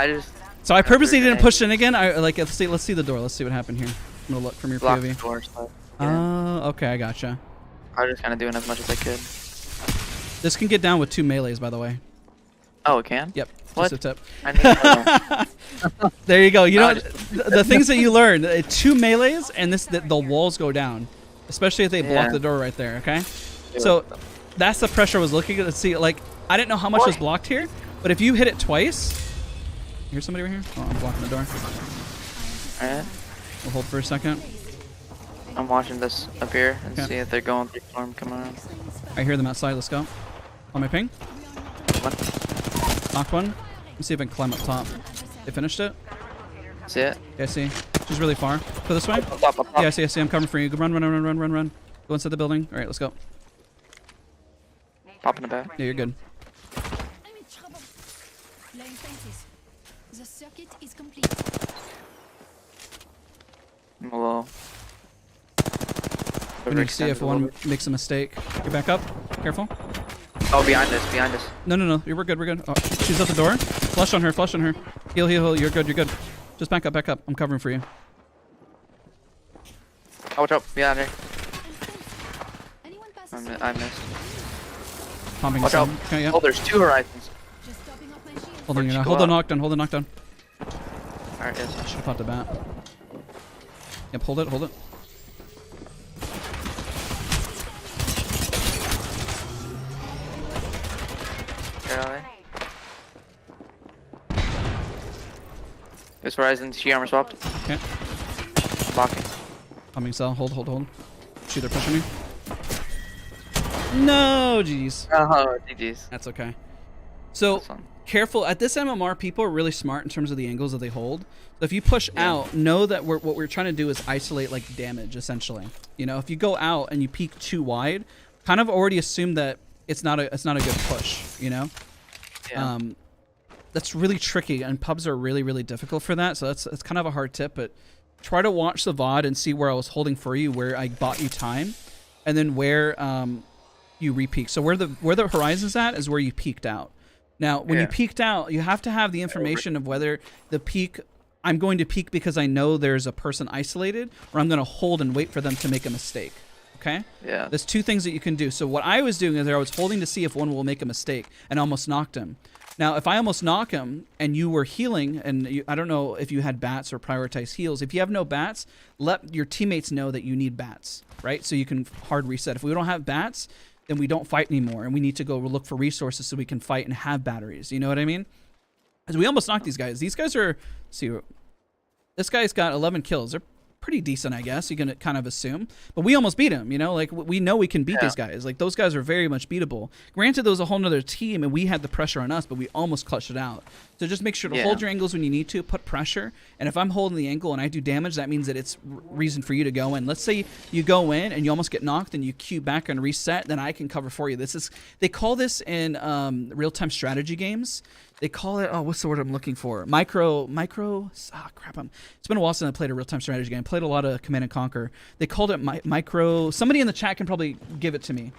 So I purposely didn't push in again. Let's see the door. Let's see what happened here. I'm gonna look from your blocked POV. the door, so, Okay, I gotcha. I was just kind of doing as much as I could. This can get down with 2 melees, by the way. Oh, it can? Yep. What? Just a tip. I need to know. There you go. You know the things that you learn. 2 melees and the walls go down, especially if they block the door right there. Okay. So that's the pressure I was looking at to see. Like I didn't know how much was blocked here, but if you hit it twice. Here's somebody right here. Oh, I'm blocking the door. Alright. We'll hold for a second. I'm watching this up here and see if they're going through storm coming around. I hear them outside. Let's go. On my ping. Knocked one. Let's see if I can climb up top. They finished it. See it? Yeah, I see. She's really far. Go this way. Up top. Yeah, I see. I'm coming for you. Go run. Go inside the building. All right, let's go. Pop in the back. Yeah, you're good. The circuit is complete. I'm a little... We need to see if one makes a mistake. Get back up. Careful. Oh, behind us. No. We're good. Oh, she's at the door. Flush on her. Heal. You're good. Just back up. I'm covering for you. Oh, watch out. Behind her. I missed. Pumping Watch out. some. Okay, yeah. Oh, there's 2 horizons. Hold the knockdown. Alright, yes. Should have popped a bat. Yep, hold it. Yeah. This horizon, she armor swapped. Okay. Blocking. Pumping cell. Hold. Shoot, they're pushing me. No, jeez. Oh, GG's. That's okay. So, careful. At this MMR, people are really smart in terms of the angles that they hold. So if you push out, know that what we're trying to do is isolate like damage, essentially. You know, if you go out and you peek too wide, kind of already assume that it's not a good push. You know. Yeah. That's really tricky, and pubs are really, really difficult for that. So that's kind of a hard tip. But try to watch the VOD and see where I was holding for you, where I bought you time, and then where you re-peak. So where the horizon's at is where you peaked out. Now, when you peeked out, you have to have the information of whether the peak, I'm going to peek because I know there's a person isolated, or I'm going to hold and wait for them to make a mistake. Okay? Yeah. There's 2 things that you can do. So what I was doing is I was holding to see if one will make a mistake, and almost knocked him. Now, if I almost knock him and you were healing, and I don't know if you had bats or prioritized heals. If you have no bats, let your teammates know that you need bats, right? So you can hard reset. If we don't have bats, then we don't fight anymore, and we need to go look for resources so we can fight and have batteries. You know what I mean? Because we almost knocked these guys. These guys are, let's see, this guy's got 11 kills. They're pretty decent, I guess. You can kind of assume, but we almost beat him. You know, like we know we can beat these guys. Like those guys are very much beatable. Granted, there was a whole nother team, and we had the pressure on us, but we almost clutched it out. So just make sure to hold your angles when you need to, put pressure. And if I'm holding the angle and I do damage, that means that it's reason for you to go in. Let's say you go in and you almost get knocked, and you queue back and reset. Then I can cover for you. This is, they call this in real-time strategy games. They call it, oh, what's the word I'm looking for? Micro, crap. It's been a while since I played a real-time strategy game. I played a lot of Command & Conquer. They called it micro, somebody in the chat can probably give it to me.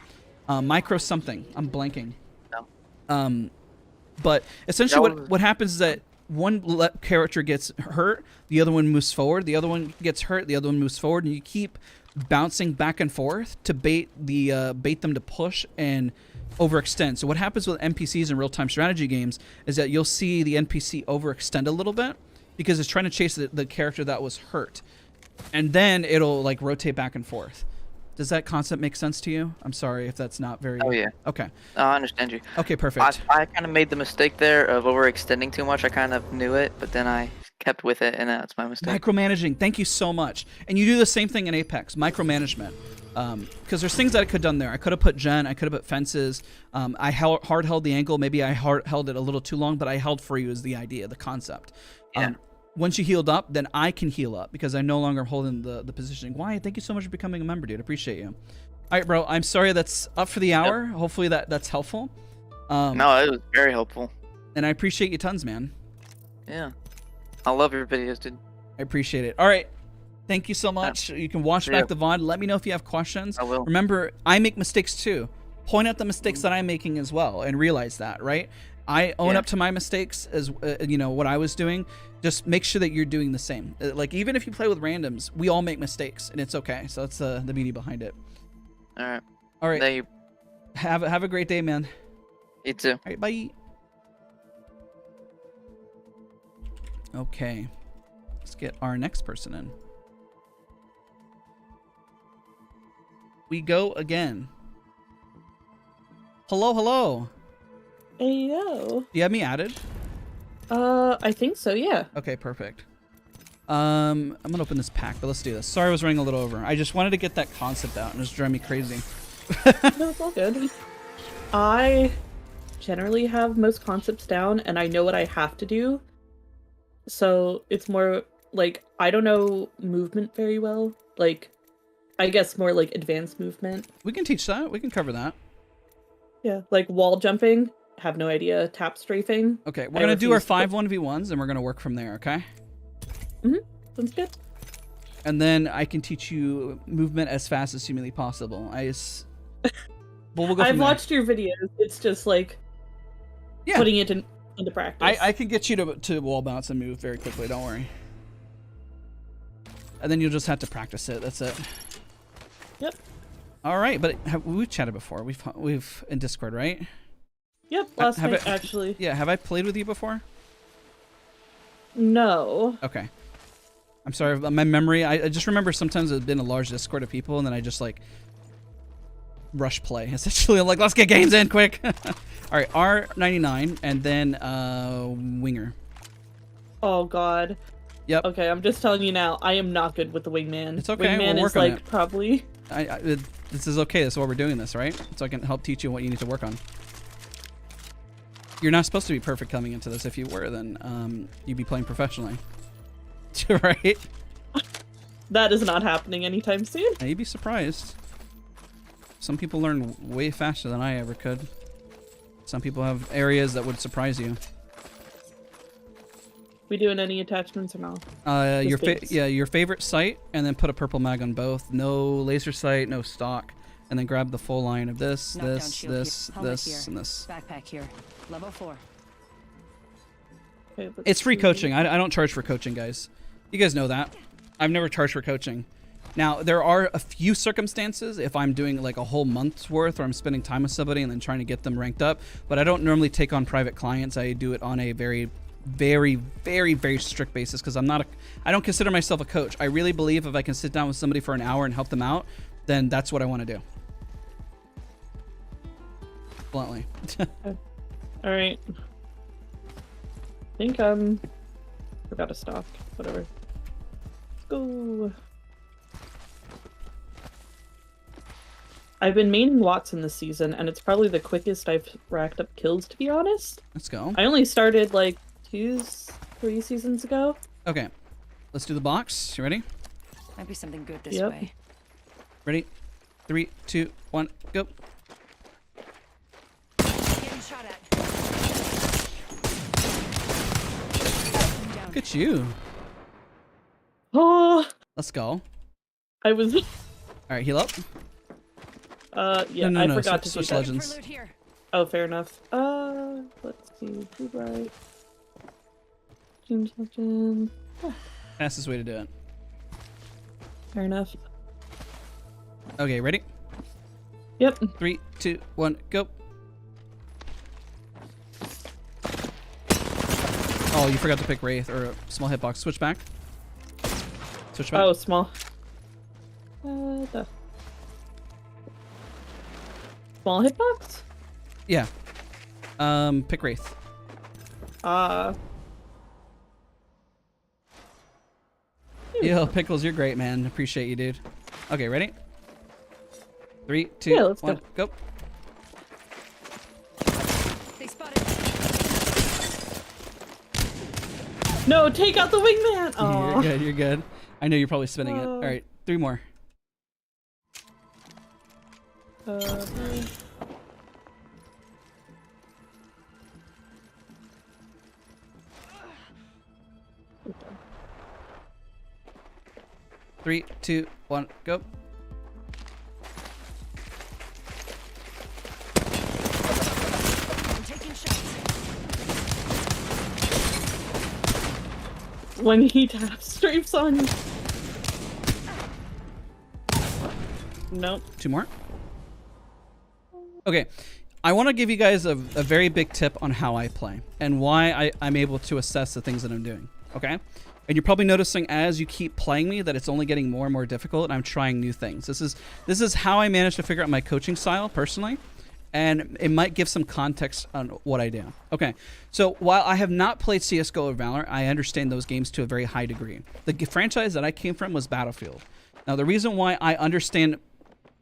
Micro something. I'm blanking. No. But essentially what happens is that one character gets hurt, the other one moves forward, the other one gets hurt, the other one moves forward, and you keep bouncing back and forth to bait them to push and overextend. So what happens with NPCs in real-time strategy games is that you'll see the NPC overextend a little bit because it's trying to chase the character that was hurt, and then it'll like rotate back and forth. Does that concept make sense to you? I'm sorry if that's not very... Oh, yeah. Okay. I understand you. Okay, perfect. I kind of made the mistake there of overextending too much. I kind of knew it, but then I kept with it, and that's my mistake. Micromanaging. Thank you so much. And you do the same thing in Apex. Micromanagement. Because there's things that I could have done there. I could have put gen. I could have put fences. I hard held the ankle. Maybe I held it a little too long, but I held for you is the idea, the concept. Yeah. Once you healed up, then I can heal up because I no longer holding the positioning. Wyatt, thank you so much for becoming a member, dude. Appreciate you. All right, bro. I'm sorry that's up for the hour. Yep. Hopefully that's helpful. No, it was very helpful. And I appreciate you tons, man. Yeah. I love your videos, dude. I appreciate it. All right. Thank you so much. You can watch back the VOD. Let me know if you have questions. I will. Remember, I make mistakes too. Point out the mistakes that I'm making as well and realize that, right? I own up to my mistakes as you know what I was doing. Just make sure that you're doing the same. Like even if you play with randoms, we all make mistakes and it's okay. So that's the beauty behind it. All right. All right. Thank you. Have a great day, man. You too. All right, bye. Okay. Let's get our next person in. We go again. Hello, hello. Hey, yo. Do you have me added? I think so, yeah. Okay, perfect. I'm gonna open this pack, but let's do this. Sorry I was running a little over. I just wanted to get that concept out and it was driving me crazy. No, it's all good. I generally have most concepts down and I know what I have to do. So it's more like, I don't know movement very well. Like, I guess more like advanced movement. We can teach that. We can cover that. Yeah, like wall jumping. Have no idea. Tap strafing. Okay, we're gonna do our 5 1v1s and we're gonna work from there, okay? Sounds good. And then I can teach you movement as fast as humanly possible. But we'll go I've from there. watched your videos. It's just like putting it into practice. I can get you to wall bounce and move very quickly. Don't worry. And then you'll just have to practice it. That's it. Yep. All right, but we've chatted before. We've in Discord, right? Yep. Last night, actually. Yeah. Have I played with you before? No. Okay. I'm sorry. My memory. I just remember sometimes it's been a large Discord of people, and then I just like rush play. Essentially, I'm like, let's get games in quick. All right, R99, and then winger. Oh God. Yep. Okay, I'm just telling you now. I am not good with the wingman. It's okay. Wingman We'll work is on like it. probably. This is okay. That's why we're doing this, right? So I can help teach you what you need to work on. You're not supposed to be perfect coming into this. If you were, then you'd be playing professionally. Right? That is not happening anytime soon. Now, you'd be surprised. Some people learn way faster than I ever could. Some people have areas that would surprise you. We doing any attachments or no? Your favorite sight, and then put a purple mag on both. No laser sight, no stock, and then grab the full line of this, this, and this. Backpack here. Level 4. Okay, It's free coaching. I don't charge for coaching, guys. You guys know that. I've never charged for coaching. Now, there are a few circumstances if I'm doing like a whole month's worth or I'm spending time with somebody and then trying to get them ranked up, but I don't normally take on private clients. I do it on a very, very strict basis because I don't consider myself a coach. I really believe if I can sit down with somebody for an hour and help them out, then that's what I want to do. bluntly. All right. I think forgot to stock. Whatever. Let's go. I've been maining Wattson this season, and it's probably the quickest I've racked up kills, to be honest. Let's go. I only started like 3 seasons ago. Okay, let's do the box. You ready? Might be something good this Yep. way. Ready? 3, 2, 1, go. Getting shot at. Down. Look at you. Oh, Let's go. I was. All right, heal up. Yeah, No, I no, forgot switch to do that. Looking for legends. loot here. Oh, fair enough. Let's see. Blue bright. Change legend. Fastest way to do it. Fair enough. Okay, ready? Yep. 3, 2, 1, go. Oh, you forgot to pick Wraith or a small hitbox. Switch back. Switch back. Oh, small. The small hitbox. Yeah. Pick Wraith. Yo, Pickles, you're great, man. Appreciate you, dude. Okay, ready? 3, 2, Yeah, let's 1, go. They spotted. No, take out the wingman. Oh. You're good, you're good. I know you're probably spinning it. All right, 3 more. Uh, 3, 2, 1, go. I'm taking shots. when he taps strafes on you. Nope. 2 more. Okay, I want to give you guys a very big tip on how I play and why I'm able to assess the things that I'm doing, okay? And you're probably noticing as you keep playing me that it's only getting more and more difficult and I'm trying new things. This is how I managed to figure out my coaching style personally, and it might give some context on what I do. Okay, so while I have not played CSGO or Valorant, I understand those games to a very high degree. The franchise that I came from was Battlefield. Now, the reason why I understand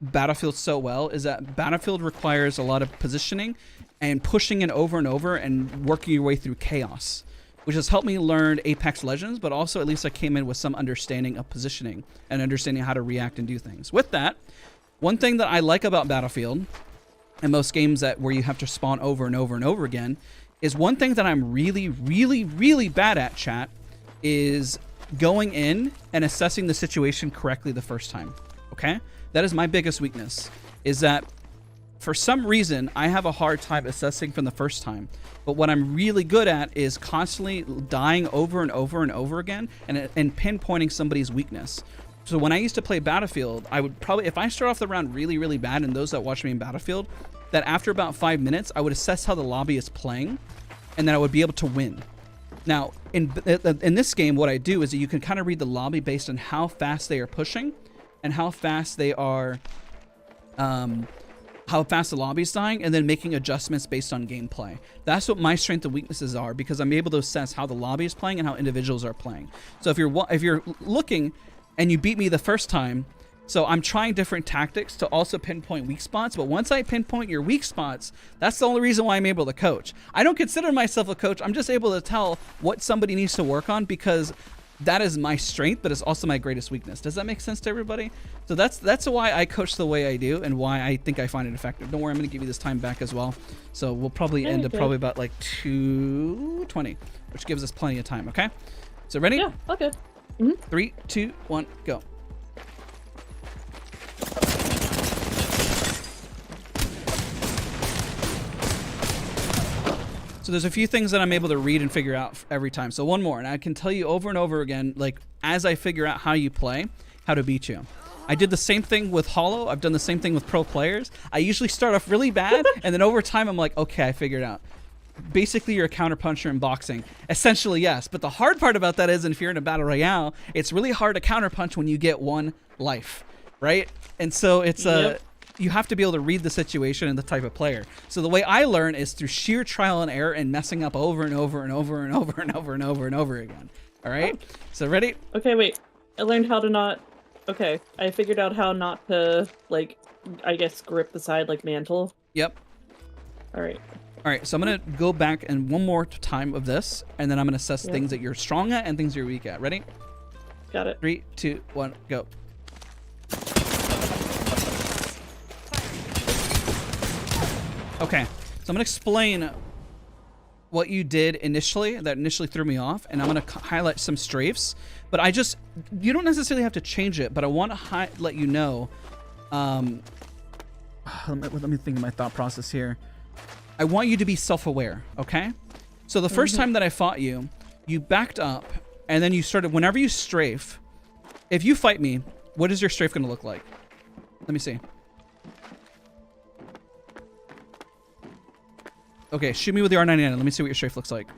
Battlefield so well is that Battlefield requires a lot of positioning and pushing it over and over and working your way through chaos, which has helped me learn Apex Legends, but also at least I came in with some understanding of positioning and understanding how to react and do things. With that, one thing that I like about Battlefield and most games where you have to spawn over and over and over again is one thing that I'm really, really, really bad at, chat, is going in and assessing the situation correctly the first time, okay? That is my biggest weakness, is that for some reason, I have a hard time assessing from the first time. But what I'm really good at is constantly dying over and over and over again and pinpointing somebody's weakness. So when I used to play Battlefield, I would probably, if I start off the round really, really bad, and those that watch me in Battlefield, that after about 5 minutes, I would assess how the lobby is playing, and then I would be able to win. Now, in this game, what I do is that you can kind of read the lobby based on how fast they are pushing and how fast they are, how fast the lobby's dying, and then making adjustments based on gameplay. That's what my strengths and weaknesses are, because I'm able to assess how the lobby is playing and how individuals are playing. So if you're looking and you beat me the first time, so I'm trying different tactics to also pinpoint weak spots, but once I pinpoint your weak spots, that's the only reason why I'm able to coach. I don't consider myself a coach. I'm just able to tell what somebody needs to work on, because that is my strength, but it's also my greatest weakness. Does that make sense to everybody? So that's why I coach the way I do and why I think I find it effective. Don't worry, I'm going to give you this time back as well. So we'll probably end up probably about like 2:20, which gives us plenty of time, okay? So ready? Yeah, okay. 3, 2, 1, go. So there's a few things that I'm able to read and figure out every time. So one more, and I can tell you over and over again, like as I figure out how you play, how to beat you. I did the same thing with Hollow. I've done the same thing with pro players. I usually start off really bad, and then over time I'm like, okay, I figured it out. Basically, you're a counterpuncher in boxing. Essentially, yes. But the hard part about that is, if you're in a battle royale, it's really hard to counterpunch when you get 1 life, right? And so it's you have to be able to read the situation and the type of player. So the way I learn is through sheer trial and error and messing up over and over and over and over and over and over and over again. All right. So ready? Okay, wait. I learned how to not. Okay, I figured out how not to like, I guess, grip the side like mantle. Yep. All right. All right. So I'm gonna go back and one more time of this, and then I'm gonna assess things that you're strong at and things you're weak at. Ready? Got it. 3, 2, 1, go. Okay, so I'm gonna explain what you did initially that initially threw me off, and I'm gonna highlight some strafes. But you don't necessarily have to change it, but I want to let you know. Let me think of my thought process here. I want you to be self-aware, okay? So the first time that I fought you, you backed up, and then you started. Whenever you strafe, if you fight me, what is your strafe gonna look like? Let me see. Okay, shoot me with the R99. Let me see what your strafe looks like.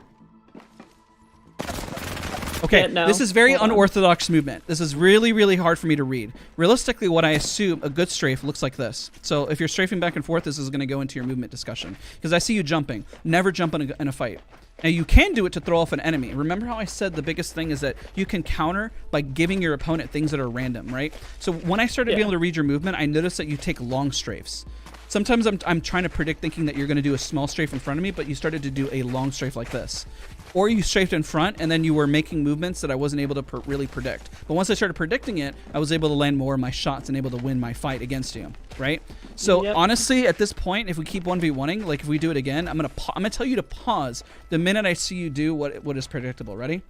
Okay, no. This is very Hold on. unorthodox movement. This is really, really hard for me to read. Realistically, what I assume a good strafe looks like this. So if you're strafing back and forth, this is going to go into your movement discussion. Because I see you jumping. Never jump in a fight. Now, you can do it to throw off an enemy. Remember how I said the biggest thing is that you can counter by giving your opponent things that are random, right? So when I started being able to read your movement, I noticed that you take long strafes. Sometimes I'm trying to predict thinking that you're going to do a small strafe in front of me, but you started to do a long strafe like this. Or you strafed in front, and then you were making movements that I wasn't able to really predict. But once I started predicting it, I was able to land more of my shots and able to win my fight against you, right? So honestly, at this point, if we keep 1v1ing, like if we do it again, I'm gonna tell you to pause the minute I see you do what is predictable. Ready?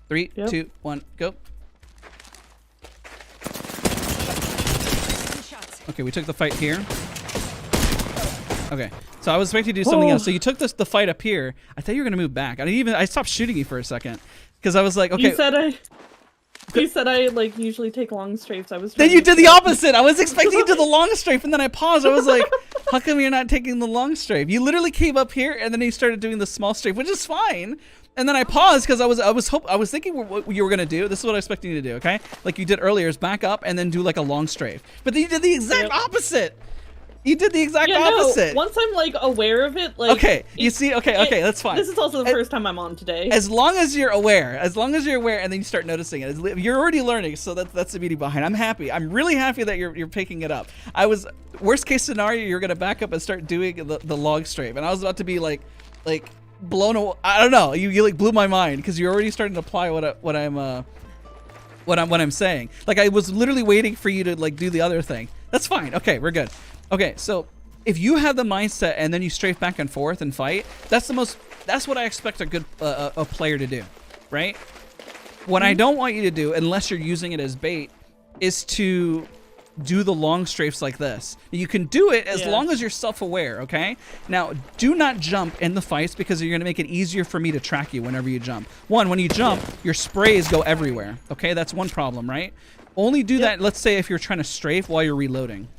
3, 2, 1, go. Okay, we took the fight here. Okay, so I was expecting to do something else. So you took the fight up here. I thought you were gonna move back. I stopped shooting you for a second because I was like, okay. You said I like usually take long strafes. I was. Then you did the opposite. I was expecting you to do the long strafe, and then I paused. I was like, how come you're not taking the long strafe? You literally came up here, and then you started doing the small strafe, which is fine. And then I paused because I was thinking what you were gonna do. This is what I was expecting you to do. Okay, like you did earlier, is back up and then do like a long strafe. But then you did the exact opposite. You did the exact opposite. No, once I'm like aware of it, like you see, okay, that's fine. This is also the first time I'm on today. As long as you're aware, and then you start noticing it, you're already learning. So that's the beauty behind. I'm happy. I'm really happy that you're picking it up. Worst case scenario, you're gonna back up and start doing the log strafe, and I was about to be like blown away. I don't know. You like blew my mind because you're already starting to apply what I'm saying. Like I was literally waiting for you to like do the other thing. That's fine. Okay, we're good. Okay, so if you have the mindset and then you strafe back and forth and fight, that's what I expect a good a player to do, right? What I don't want you to do, unless you're using it as bait, is to do the long strafes like this. You can do it as long as you're self-aware, okay? Now, do not jump in the fights because you're gonna make it easier for me to track you whenever you jump. One, when you jump, your sprays go everywhere, okay? That's one problem, right? Only do that, let's say if you're trying to strafe while you're reloading.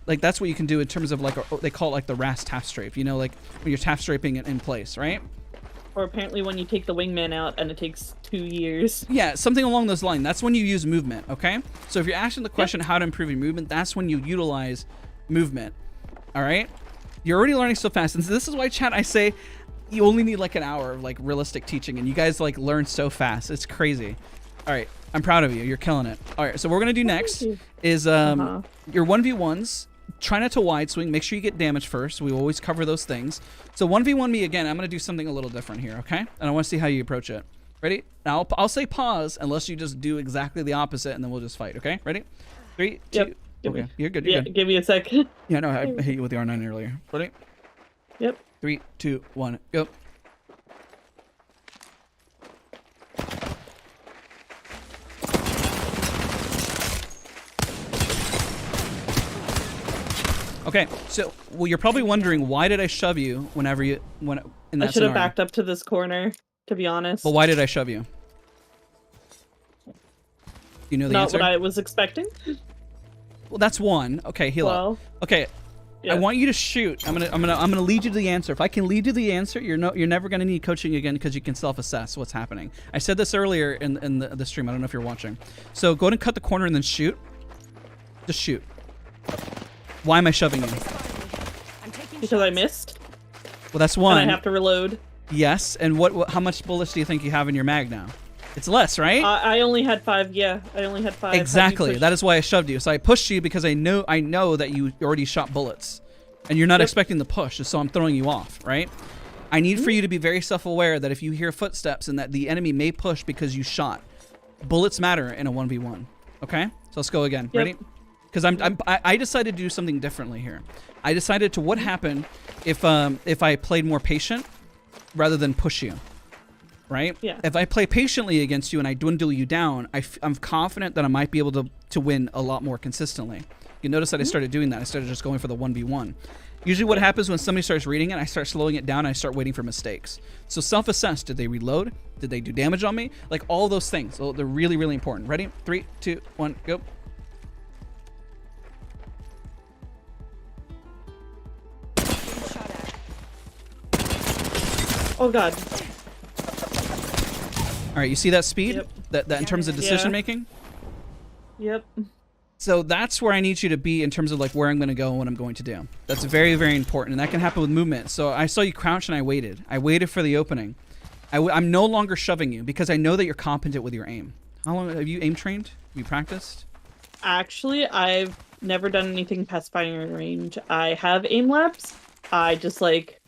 Like that's what you can do in terms of like they call it like the RAS taff strafe, you know, like when you're taff strafing it in place, right? Or apparently when you take the wingman out and it takes 2 years. Yeah, something along those lines. That's when you use movement, okay? So if you're asking the question how to improve your movement, that's when you utilize movement. All right? You're already learning so fast. And so this is why, chat, I say you only need like an hour of like realistic teaching, and you guys like learn so fast. It's crazy. All right, I'm proud of you. You're killing it. All right, so what we're gonna do next is your 1v1s. Try not to wide swing. Make sure you get damage first. We always cover those things. So 1v1 me again. I'm going to do something a little different here, okay? And I want to see how you approach it. Ready? Now, I'll say pause unless you just do exactly the opposite, and then we'll just fight, okay? Ready? 3, 2... Okay, you're good, you're good. Give me a sec. Yeah, no, I hit you with the R9 earlier. Ready? Yep. 3, 2, 1, go. Okay, so you're probably wondering why did I shove you in that I should have backed up to this corner, to be honest. Well, why did I shove you? You know the answer? Not what I was expecting. Well, that's one. Okay, heal up. Okay, I want you to shoot. I'm gonna lead you to the answer. If I can lead you to the answer, you're never gonna need coaching again because you can self-assess what's happening. I said this earlier in the stream. I don't know if you're watching. So go ahead and cut the corner and then shoot. Just shoot. Why am I shoving you? They spotted me. I'm taking Because I shots. missed, Well, that's and one. I have to reload. Yes, and what? How much bullets do you think you have in your mag now? It's less, right? I only had 5. Yeah, I only had 5. Had you Exactly. pushed- That is why I shoved you. So I pushed you because I know that you already shot bullets, and you're not Yep. expecting the push, so I'm throwing you off, right? I need for you to be very self-aware that if you hear footsteps and that the enemy may push because you shot, bullets matter in a 1v1. Okay, so let's go again. Yep. Ready? Because I decided to do something differently here. I decided to what happened if I played more patient rather than push you. Right? Yeah. If I play patiently against you and I dwindle you down, I'm confident that I might be able to win a lot more consistently. You notice that I started doing that. I started just going for the 1v1. Usually what happens when somebody starts reading it, I start slowing it down and I start waiting for mistakes. So self-assess. Did they reload? Did they do damage on me? Like all those things. So they're really, really important. Ready? 3, 2, 1, go. Getting shot at. Oh god. All right, you see that speed? Yep. That in terms of decision making? Yep. So that's where I need you to be in terms of like where I'm going to go and what I'm going to do. That's very, very important, and that can happen with movement. So I saw you crouch and I waited. I waited for the opening. I'm no longer shoving you because I know that you're competent with your aim. How long have you aim trained? Have you practiced? Actually, I've never done anything past firing range. I have aim labs. I just like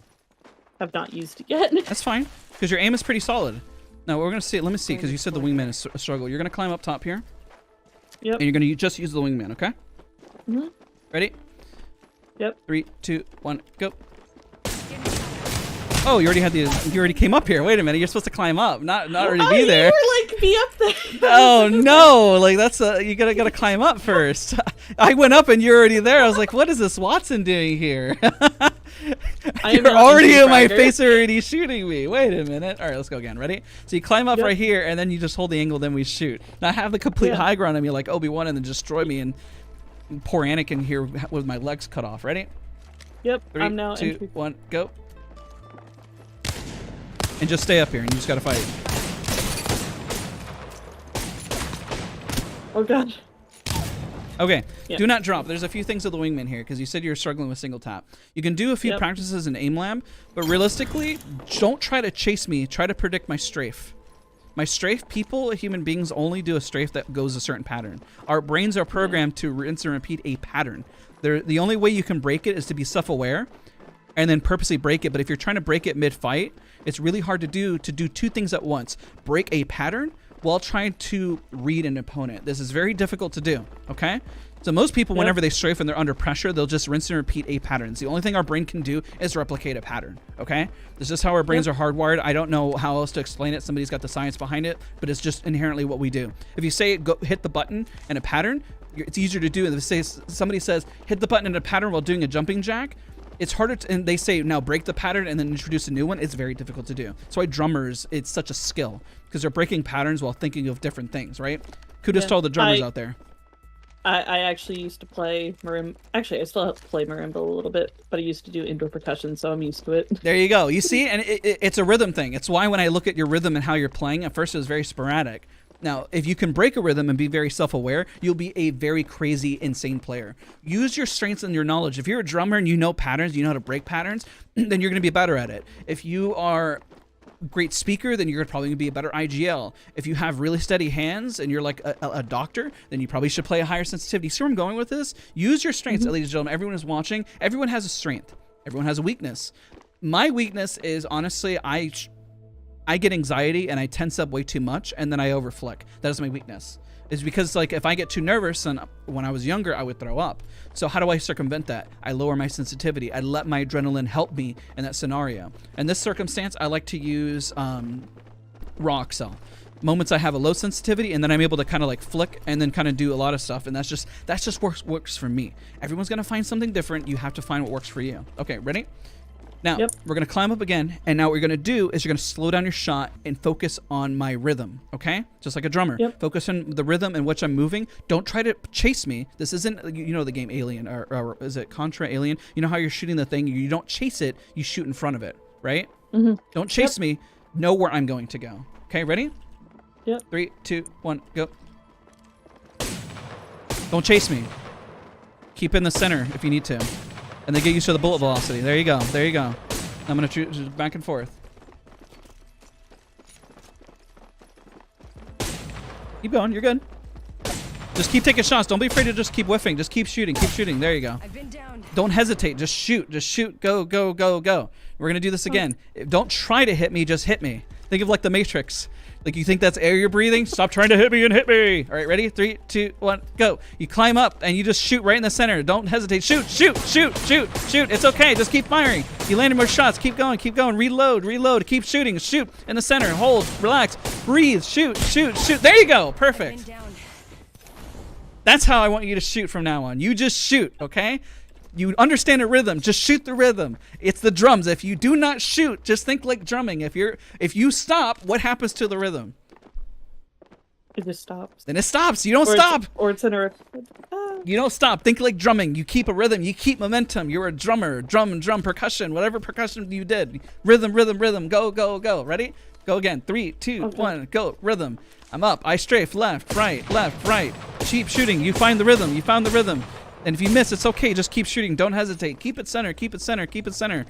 have not used it yet. That's fine because your aim is pretty solid. Now we're going to see. Let me see because you said the wingman is a struggle. You're going to climb up top here. Yep. And you're going to just use the wingman, okay? Mhm. Ready? Yep. 3, 2, 1, go. Oh, you already came up here. Wait a minute, you're supposed to climb up, not already be there. You were like, be up there. Oh no, like that's you gotta climb up first. I went up and you're already there. I was like, what is this Wattson doing here? I am You're not already into in my Fragger. face, already shooting me. Wait a minute. All right, let's go again. Ready? So you climb up Yep. right here, and then you just hold the angle, then we shoot. Now I have the complete Yeah. high ground on me, like Obi-Wan, and then destroy me, and poor Anakin here with my legs cut off. Ready? Yep. 3, I'm now 2, entry. 1, go. And just stay up here, and you just gotta fight. Oh god. Okay, Yeah. do not drop. There's a few things with the wingman here because you said you're struggling with single tap. You can do a few Yep. practices in aim lab, but realistically, don't try to chase me. Try to predict my strafe. My strafe, people, human beings, only do a strafe that goes a certain pattern. Our brains are programmed to rinse and repeat a pattern. The only way you can break it is to be self-aware and then purposely break it. But if you're trying to break it mid-fight, it's really hard to do two things at once. Break a pattern while trying to read an opponent. This is very difficult to do, okay? So most people, Yep. whenever they strafe and they're under pressure, they'll just rinse and repeat a pattern. It's the only thing our brain can do is replicate a pattern, okay? This is how our brains are hardwired. I don't know how else to explain it. Somebody's got the science behind it, but it's just inherently what we do. If you say go, hit the button and a pattern, it's easier to do. And if somebody says hit the button and a pattern while doing a jumping jack, it's harder to, and they say now break the pattern and then introduce a new one. It's very difficult to do. That's why drummers, it's such a skill because they're breaking patterns while thinking of different things, right? Kudos to all the drummers out there. I actually used to play marimba. Actually, I still have to play marimba a little bit, but I used to do indoor percussion, so I'm used to it. There you go. You see, and it's a rhythm thing. It's why when I look at your rhythm and how you're playing, at first it was very sporadic. Now, if you can break a rhythm and be very self-aware, you'll be a very crazy, insane player. Use your strengths and your knowledge. If you're a drummer and you know patterns, you know how to break patterns, then you're going to be better at it. If you are a great speaker, then you're probably going to be a better IGL. If you have really steady hands and you're like a doctor, then you probably should play a higher sensitivity. See where I'm going with this? Use your strengths, ladies and gentlemen. Everyone is watching. Everyone has a strength. Everyone has a weakness. My weakness is, honestly, I get anxiety and I tense up way too much and then I overflick. That is my weakness. It's because like if I get too nervous, and when I was younger I would throw up. So how do I circumvent that? I lower my sensitivity. I let my adrenaline help me in that scenario. In this circumstance, I like to use raw Excel. Moments I have a low sensitivity and then I'm able to kind of like flick and then kind of do a lot of stuff, and that's just works for me. Everyone's gonna find something different. You have to find what works for you. Okay, ready? Now, we're going to climb up again, and now what you're going to do is you're going to slow down your shot and focus on my rhythm, okay? Just like a drummer. Focus on the rhythm in which I'm moving. Don't try to chase me. This isn't, you know the game Alien, or is it Contra Alien? You know how you're shooting the thing? You don't chase it, you shoot in front of it, right? Don't chase me. Know where I'm going to go. Okay, ready? 3, 2, 1, go. Don't chase me. Keep in the center if you need to. And then get used to the bullet velocity. There you go. There you go. I'm going to shoot back and forth. Keep going. You're good. Just keep taking shots. Don't be afraid to just keep whiffing. Just keep shooting. Keep shooting. There you go. I've been downed. Don't hesitate. Just shoot. Just shoot. Go, go, go, go. We're going to do this again. Don't try to hit me. Just hit me. Think of like the Matrix. Like you think that's air you're breathing? Stop trying to hit me and hit me. All right, ready? 3, 2, 1, go. You climb up and you just shoot right in the center. Don't hesitate. Shoot, shoot, shoot, shoot, shoot. It's okay. Just keep firing. You landed more shots. Keep going, keep going. Reload, reload. Keep shooting. Shoot in the center. Hold, relax, breathe, shoot, shoot, shoot. There you go. I've Perfect. been downed. That's how I want you to shoot from now on. You just shoot, okay? You understand a rhythm. Just shoot the rhythm. It's the drums. If you do not shoot, just think like drumming. If you stop, what happens to the rhythm? It just stops. Then it stops. You don't Or stop. Or it's in a. You don't stop. Think like drumming. You keep a rhythm. You keep momentum. You're a drummer. Drum, percussion. Whatever percussion you did. Rhythm, rhythm, rhythm. Go, go, go. Ready? Go again. 3, 2, Okay. 1. Go. Rhythm. I'm up. I strafe. Left, right. Keep shooting. You find the rhythm. You found the rhythm. And if you miss, it's okay. Just keep shooting. Don't hesitate. Keep it center. Keep it center. Keep it center.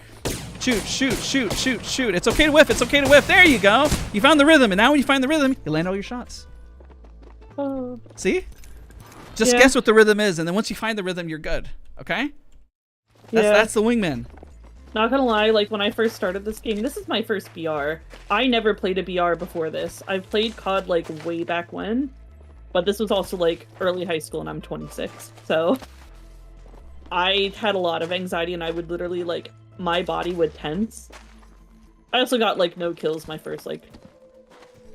Shoot, shoot, shoot, shoot, shoot. It's okay to whiff. It's okay to whiff. There you go. You found the rhythm. And now when you find the rhythm, you land all your shots. Oh. See? Just Yeah. guess what the rhythm is, and then once you find the rhythm, you're good. Okay? That's the wingman. Not gonna lie, like when I first started this game, this is my first BR. I never played a BR before this. I've played COD like way back when, but this was also like early high school and I'm 26. So I had a lot of anxiety and I would literally like, my body would tense. I also got like no kills my first like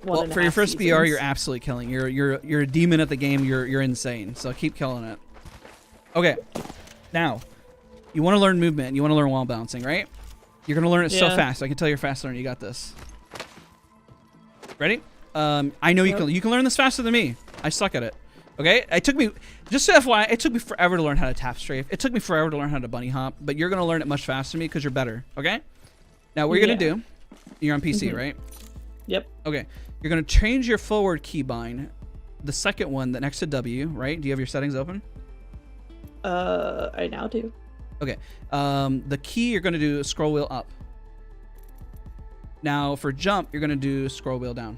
Well, for your first BR, you're absolutely killing. You're a demon at the game. You're insane. So keep killing it. Okay. Now, you want to learn movement. You want to learn wall bouncing, right? You're gonna learn it so fast. I can tell you're fast learner. You got this. Ready? I know you can learn this faster than me. I suck at it. Okay? It took me, just so FYI, it took me forever to learn how to tap strafe. It took me forever to learn how to bunny hop, but you're gonna learn it much faster than me because you're better. Okay? Now, what you're gonna do? You're on PC, right? Yep. Okay. You're going to change your forward keybind, the second one, the next to W, right? Do you have your settings open? I now do. Okay. The key you're going to do scroll wheel up. Now for jump, you're going to do scroll wheel down.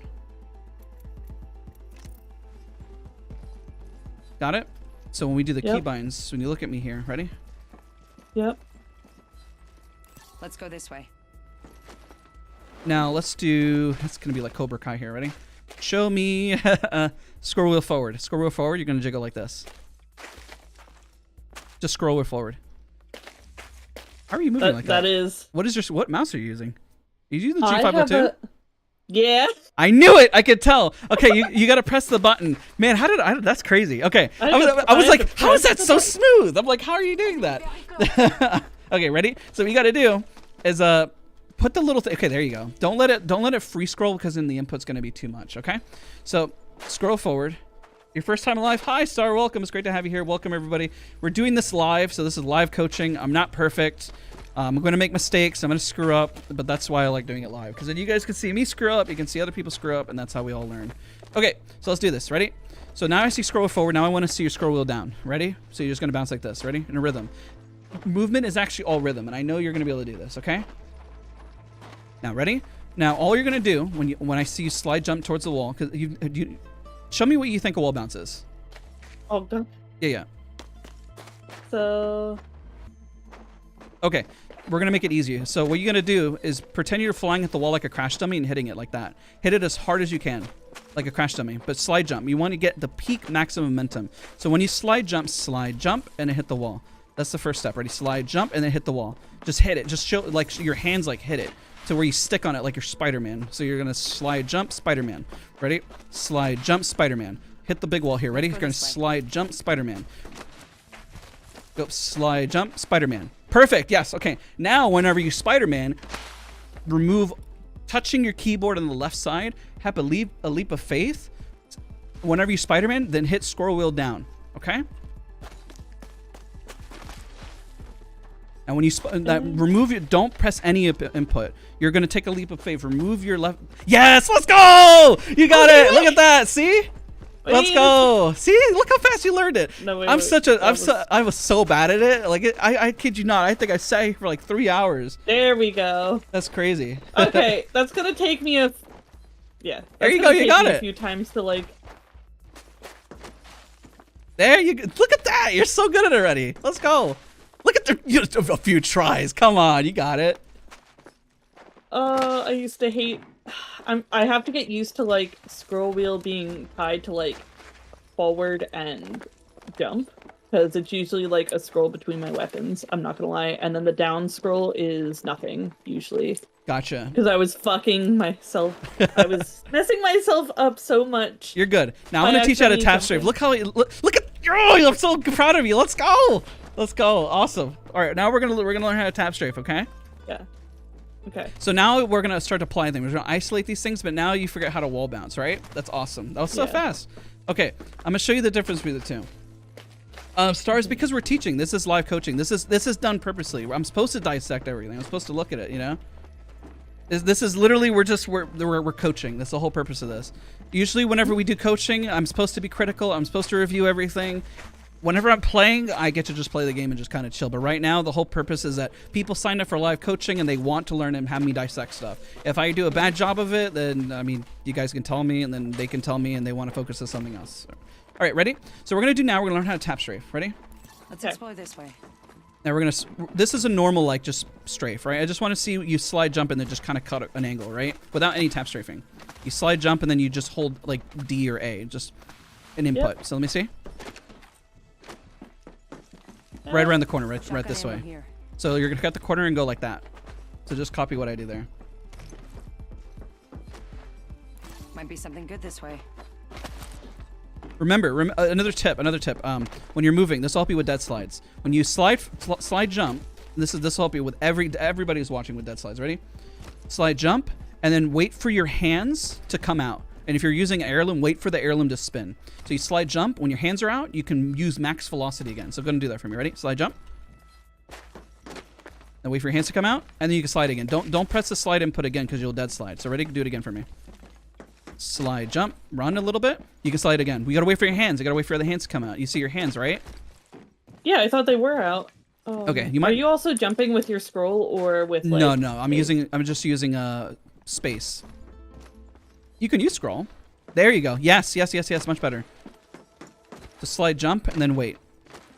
Got it? So when we do the keybinds, when you look at me here, ready? Yep. Let's go this way. Now let's do, it's going to be like Cobra Kai here. Ready? Show me scroll wheel forward. Scroll wheel forward. You're going to jiggle like this. Just scroll wheel forward. How are you moving like that? That is. What mouse are you using? Are you using the G502? Yeah. I knew it. I could tell. Okay, you got to press the button. Man, how did I? That's crazy. Okay, I was like, how is that so smooth? I'm like, how are you doing that? Okay, ready? So what you got to do is put the little okay, there you go. Don't let it free scroll because then the input's going to be too much, okay? So, scroll forward. Your first time live. Hi, Star. Welcome. It's great to have you here. Welcome, everybody. We're doing this live, so this is live coaching. I'm not perfect. I'm going to make mistakes. I'm going to screw up, but that's why I like doing it live because then you guys can see me screw up, you can see other people screw up, and that's how we all learn. Okay, so let's do this. Ready? So now I see scroll forward. Now I want to see your scroll wheel down. Ready? So you're just going to bounce like this. Ready? In a rhythm. Movement is actually all rhythm, and I know you're going to be able to do this, okay? Now, ready? Now, all you're gonna do when I see you slide jump towards the wall, because you show me what you think a wall bounce is. Oh, God. Yeah. So. Okay, we're gonna make it easier. So what you're gonna do is pretend you're flying at the wall like a crash dummy and hitting it like that. Hit it as hard as you can, like a crash dummy. But slide jump. You want to get the peak maximum momentum. So when you slide jump, and then hit the wall. That's the first step. Ready? Slide jump and then hit the wall. Just hit it. Just show like your hands like hit it. To where you stick on it like you're Spider-Man. So you're gonna slide, jump, Spider-Man. Ready? Slide, jump, Spider-Man. Hit the big wall here. Ready? You're gonna slide, jump, Spider-Man. Go, slide, jump, Spider-Man. Perfect. Yes. Okay. Now, whenever you Spider-Man, remove touching your keyboard on the left side. Have a leap of faith. Whenever you Spider-Man, then hit scroll wheel down. Okay. And when you remove your, don't press any input. You're gonna take a leap of faith. Remove your left. Yes, let's go! You got it. Look at that. See? Let's go. See, look how fast you learned it. No, wait, I was so bad at it. Like, I kid you not. I think I sat here for like 3 hours. There we go. That's crazy. Okay, that's gonna take me a... Yeah. There you go, you got it. A few times to, like... There you go. Look at that. You're so good at it already. Let's go. Look at a few tries. Come on, you got it. I used to hate... I have to get used to, like, scroll wheel being tied to, like, forward and jump. Because it's usually, like, a scroll between my weapons, I'm not gonna lie. And then the down scroll is nothing, usually. Gotcha. Because I was fucking myself... I was messing myself up so much. You're good. Now I'm gonna teach you how to tap strafe. Look how... Look at... Oh, I'm so proud of you. Let's go. Let's go. Awesome. All right, now we're gonna learn how to tap strafe, okay? Yeah. Okay. So now we're gonna start applying things. We're gonna isolate these things, but now you forget how to wall bounce, right? That's awesome. That was so fast. Okay, I'm gonna show you the difference between the two. Stars, because we're teaching. This is live coaching. This is done purposely. I'm supposed to dissect everything. I'm supposed to look at it. You know. This is literally we're coaching. That's the whole purpose of this. Usually, whenever we do coaching, I'm supposed to be critical. I'm supposed to review everything. Whenever I'm playing, I get to just play the game and just kind of chill. But right now, the whole purpose is that people sign up for live coaching and they want to learn and have me dissect stuff. If I do a bad job of it, then, I mean, you guys can tell me and then they can tell me and they want to focus on something else. All right, ready? So we're going to do now, we're going to learn how to tap strafe. Ready? Let's explore this way. Now we're going to, this is a normal, like, just strafe, right? I just want to see you slide jump and then just kind of cut an angle, right? Without any tap strafing. You slide jump and then you just hold, like, D or A, just an input. Yep. So let me see. Right around the corner, right this way. Here. So you're gonna cut the corner and go like that. So just copy what I do there. Might be something good this way. Remember, another tip. When you're moving, this will help you with dead slides. When you slide jump, this will help you with everybody who's watching with dead slides. Ready? Slide jump, and then wait for your hands to come out. And if you're using an heirloom, wait for the heirloom to spin. So you slide jump. When your hands are out, you can use max velocity again. So go ahead and do that for me. Ready? Slide jump. Then wait for your hands to come out, and then you can slide again. Don't press the slide input again because you'll dead slide. So ready? Do it again for me. Slide jump. Run a little bit. You can slide again. We gotta wait for your hands. You gotta wait for the hands to come out. You see your hands, right? Yeah, I thought they were out. Okay. Are you also jumping with your scroll or with? Like, no. I'm just using space. You can use scroll. There you go. Yes. Much better. So slide jump and then wait.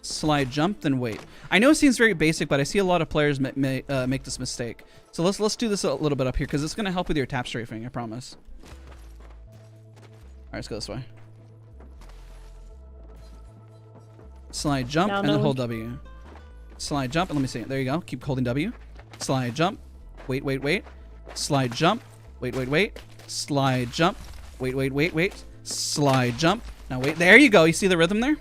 Slide jump then wait. I know it seems very basic, but I see a lot of players make this mistake. So let's do this a little bit up here because it's gonna help with your tap strafing. I promise. All right, let's go this way. Slide jump and then hold W. Slide jump and let me see it. There you go. Keep holding W. Slide jump. Wait. Slide jump. Wait. Slide jump. Wait. Slide jump. Now wait. There you go. You see the rhythm there?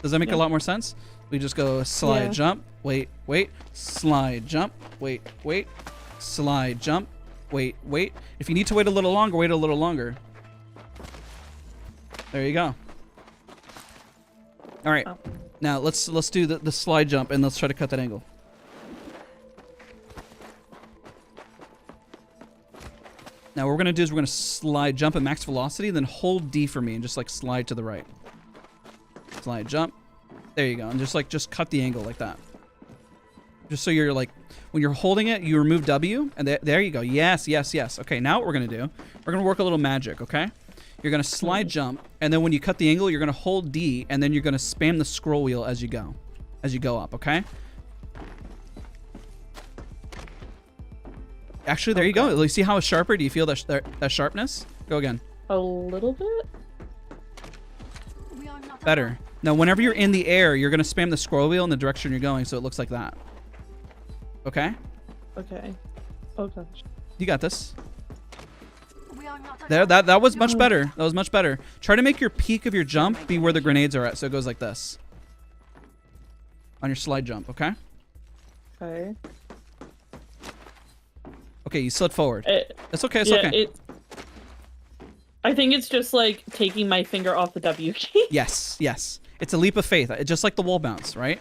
Does that make a lot more sense? We just go slide jump. Wait. Slide jump. Wait. Slide jump. Wait. If you need to wait a little longer, wait a little longer. There you go. All right. Now let's do the slide jump and let's try to cut that angle. Now what we're gonna do is we're gonna slide jump at max velocity, then hold D for me and just like slide to the right. Slide jump. There you go. And just cut the angle like that. Just so you're like, when you're holding it, you remove W and there you go. Yes. Okay, now what we're gonna do, we're gonna work a little magic, okay? You're gonna slide jump, and then when you cut the angle, you're gonna hold D, and then you're gonna spam the scroll wheel as you go up, okay? Actually, there you go. You see how it's sharper? Do you feel that sharpness? Go again. A little bit? Better. Now, whenever you're in the air, you're gonna spam the scroll wheel in the direction you're going, so it looks like that. Okay? Okay. Oh gosh. You got this. There, that was much better. That was much better. Try to make your peak of your jump be where the grenades are at, so it goes like this. On your slide jump, okay? Okay. Okay, you slid forward. It's okay, it's okay. I think it's just like taking my finger off the W key. Yes. It's a leap of faith. It's just like the wall bounce, right?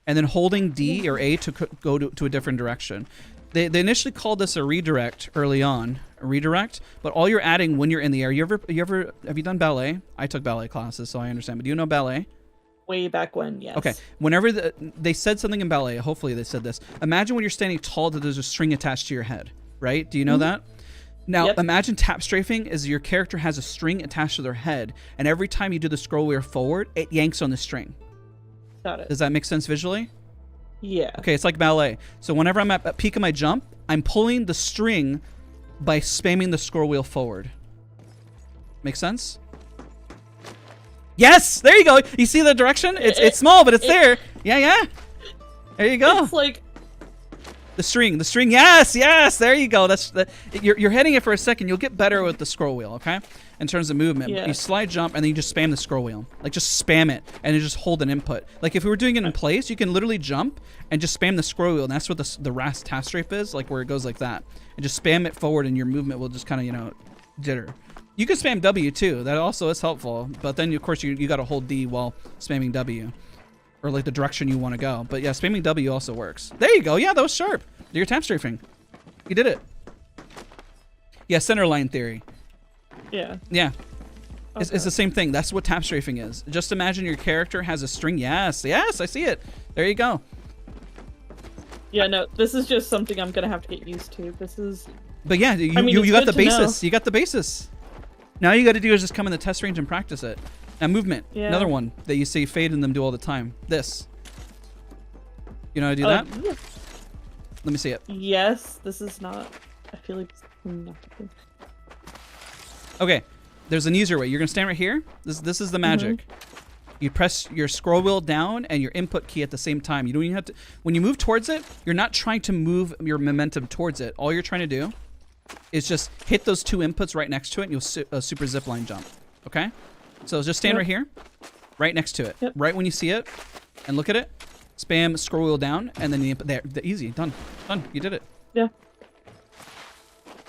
And then holding D or A to go to a different direction. They initially called this a redirect early on, a redirect, but all you're adding when you're in the air, you ever have you done ballet? I took ballet classes, so I understand. But do you know ballet? Way back when, yes. Okay. Whenever they said something in ballet, hopefully they said this. Imagine when you're standing tall that there's a string attached to your head, right? Do you know that? Now, imagine tap strafing is your character has a string attached to their head, and every time you do the scroll wheel forward, it yanks on the string. Got it. Does that make sense visually? Yeah. Okay, it's like ballet. So whenever I'm at peak of my jump, I'm pulling the string by spamming the scroll wheel forward. Make sense? Yes! There you go! You see the direction? It's small, but it's there. Yeah. There you go. It's like... The string, yes, there you go. That's you're hitting it for a second. You'll get better with the scroll wheel, okay? In terms of movement, you slide jump and then you just spam the scroll wheel. Like just spam it and you just hold an input. Like if we were doing it in place, you can literally jump and just spam the scroll wheel, and that's what the RAS tap strafe is, like where it goes like that, and just spam it forward, and your movement will just kind of jitter. You can spam W too. That also is helpful, but then of course you got to hold D while spamming W. Or like the direction you want to go. But yeah, spamming W also works. There you go. Yeah, that was sharp. You're tap strafing. You did it. Yeah, center line theory. Yeah. Yeah. Okay. It's the same thing. That's what tap strafing is. Just imagine your character has a string. Yes, I see it. There you go. Yeah, no, this is just something I'm going to have to get used to. This is... But yeah, you got the basis. You got the basis. Now you got to do is just come in the test range and practice it. Now movement, another one that you see Fade and them do all the time. This. You know how to do that? Yeah. Let me see it. Yes, this is not... I feel like... Okay, there's an easier way. You're going to stand right here. This is the magic. You press your scroll wheel down and your input key at the same time. You don't even have to... When you move towards it, you're not trying to move your momentum towards it. All you're trying to do is just hit those two inputs right next to it, and you'll super zipline jump. Okay? So just stand right here, right next to it, right when you see it, and look at it. Spam scroll wheel down, and then there. Easy, done. You did it. Yeah.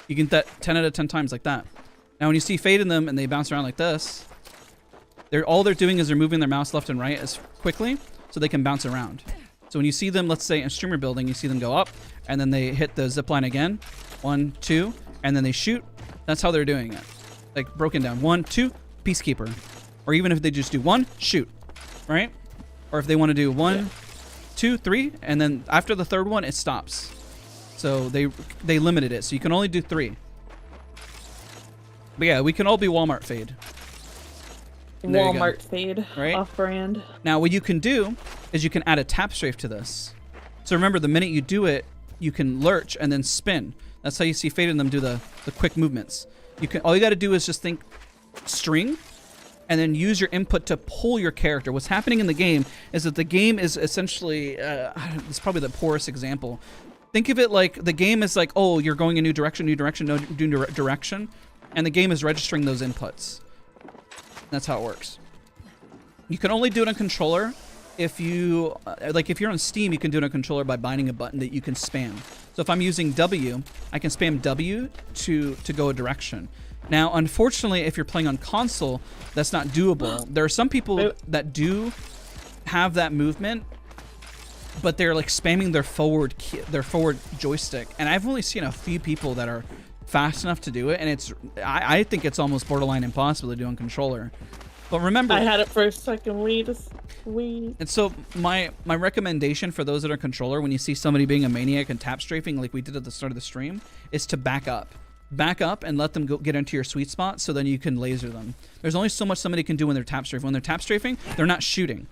You can get that 10 out of 10 times like that. Now when you see Fade in them and they bounce around like this, all they're doing is they're moving their mouse left and right as quickly so they can bounce around. So when you see them, let's say in streamer building, you see them go up, and then they hit the zip line again, 1, 2, and then they shoot. That's how they're doing it, like broken down. 1, 2. Peacekeeper. Or even if they just do 1, shoot, right? Or if they want to do 1, 2, 3, and then after the third one it stops. So they limited it, so you can only do 3. But yeah, we can all be Walmart Fade. Walmart Fade, right? Off-brand. Now what you can do is you can add a tap strafe to this. So remember, the minute you do it, you can lurch and then spin. That's how you see Fade in them do the quick movements. All you got to do is just think string, and then use your input to pull your character. What's happening in the game is that the game is essentially, it's probably the poorest example. Think of it like the game is like, oh, you're going a new direction, no direction, and the game is registering those inputs. That's how it works. You can only do it on controller if you, if you're on Steam, you can do it on controller by binding a button that you can spam. So if I'm using W, I can spam W to go a direction. Now, unfortunately, if you're playing on console, that's not doable. There are some people that do have that movement, but they're like spamming their forward joystick. And I've only seen a few people that are fast enough to do it, and I think it's almost borderline impossible to do on controller. But remember, I had it for a second. And so my recommendation for those that are controller, when you see somebody being a maniac and tap strafing like we did at the start of the stream, is to back up and let them get into your sweet spot, so then you can laser them. There's only so much somebody can do when they're tap strafing. When they're tap strafing, they're not shooting.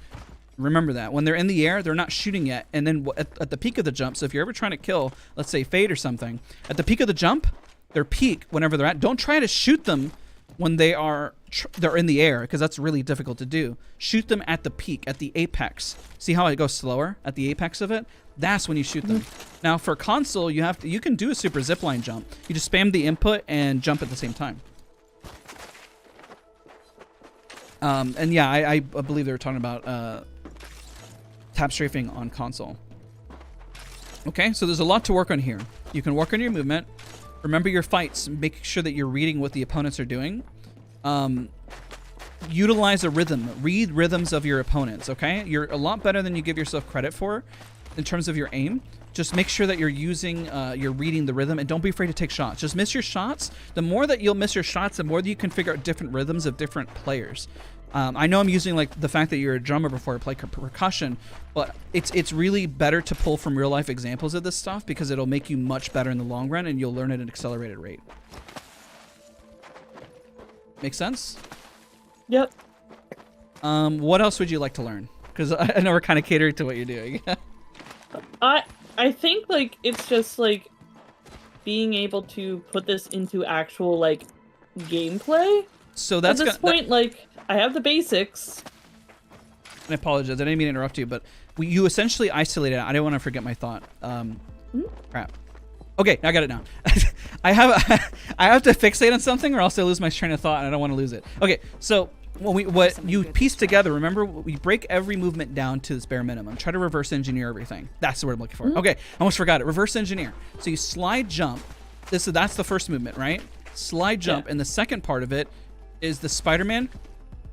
Remember that. When they're in the air, they're not shooting yet. And then at the peak of the jump, so if you're ever trying to kill, let's say Fade or something, at the peak of the jump, their peak, whenever they're at, don't try to shoot them when they're in the air, because that's really difficult to do. Shoot them at the peak, at the apex. See how it goes slower at the apex of it? That's when you shoot them. Now for console, you can do a super zipline jump. You just spam the input and jump at the same time. And yeah, I believe they were talking about tap strafing on console. Okay, so there's a lot to work on here. You can work on your movement. Remember your fights. Make sure that you're reading what the opponents are doing. Utilize a rhythm. Read rhythms of your opponents, okay? You're a lot better than you give yourself credit for in terms of your aim. just make sure that you're you're reading the rhythm, and don't be afraid to take shots. Just miss your shots. The more that you'll miss your shots, the more that you can figure out different rhythms of different players. I know I'm using like the fact that you're a drummer before I play percussion, but it's really better to pull from real life examples of this stuff because it'll make you much better in the long run, and you'll learn at an accelerated rate. Make sense? Yep. What else would you like to learn? Because I know we're kind of catering to what you're doing. I think like it's just like being able to put this into actual like gameplay. So that's at this point, like I have the basics. I apologize. I didn't mean to interrupt you, but you essentially isolated it. I didn't want to forget my thought. Crap. Okay, I got it now. I have to fixate on something, or else I lose my train of thought, and I don't want to lose it. Okay, so what you piece together, remember, we break every movement down to its bare minimum. Try to reverse engineer everything. That's the word I'm looking for. Okay, I almost forgot it. Reverse engineer. So you slide jump. That's the first movement, right? Slide jump, and the second part of it is the Spider-Man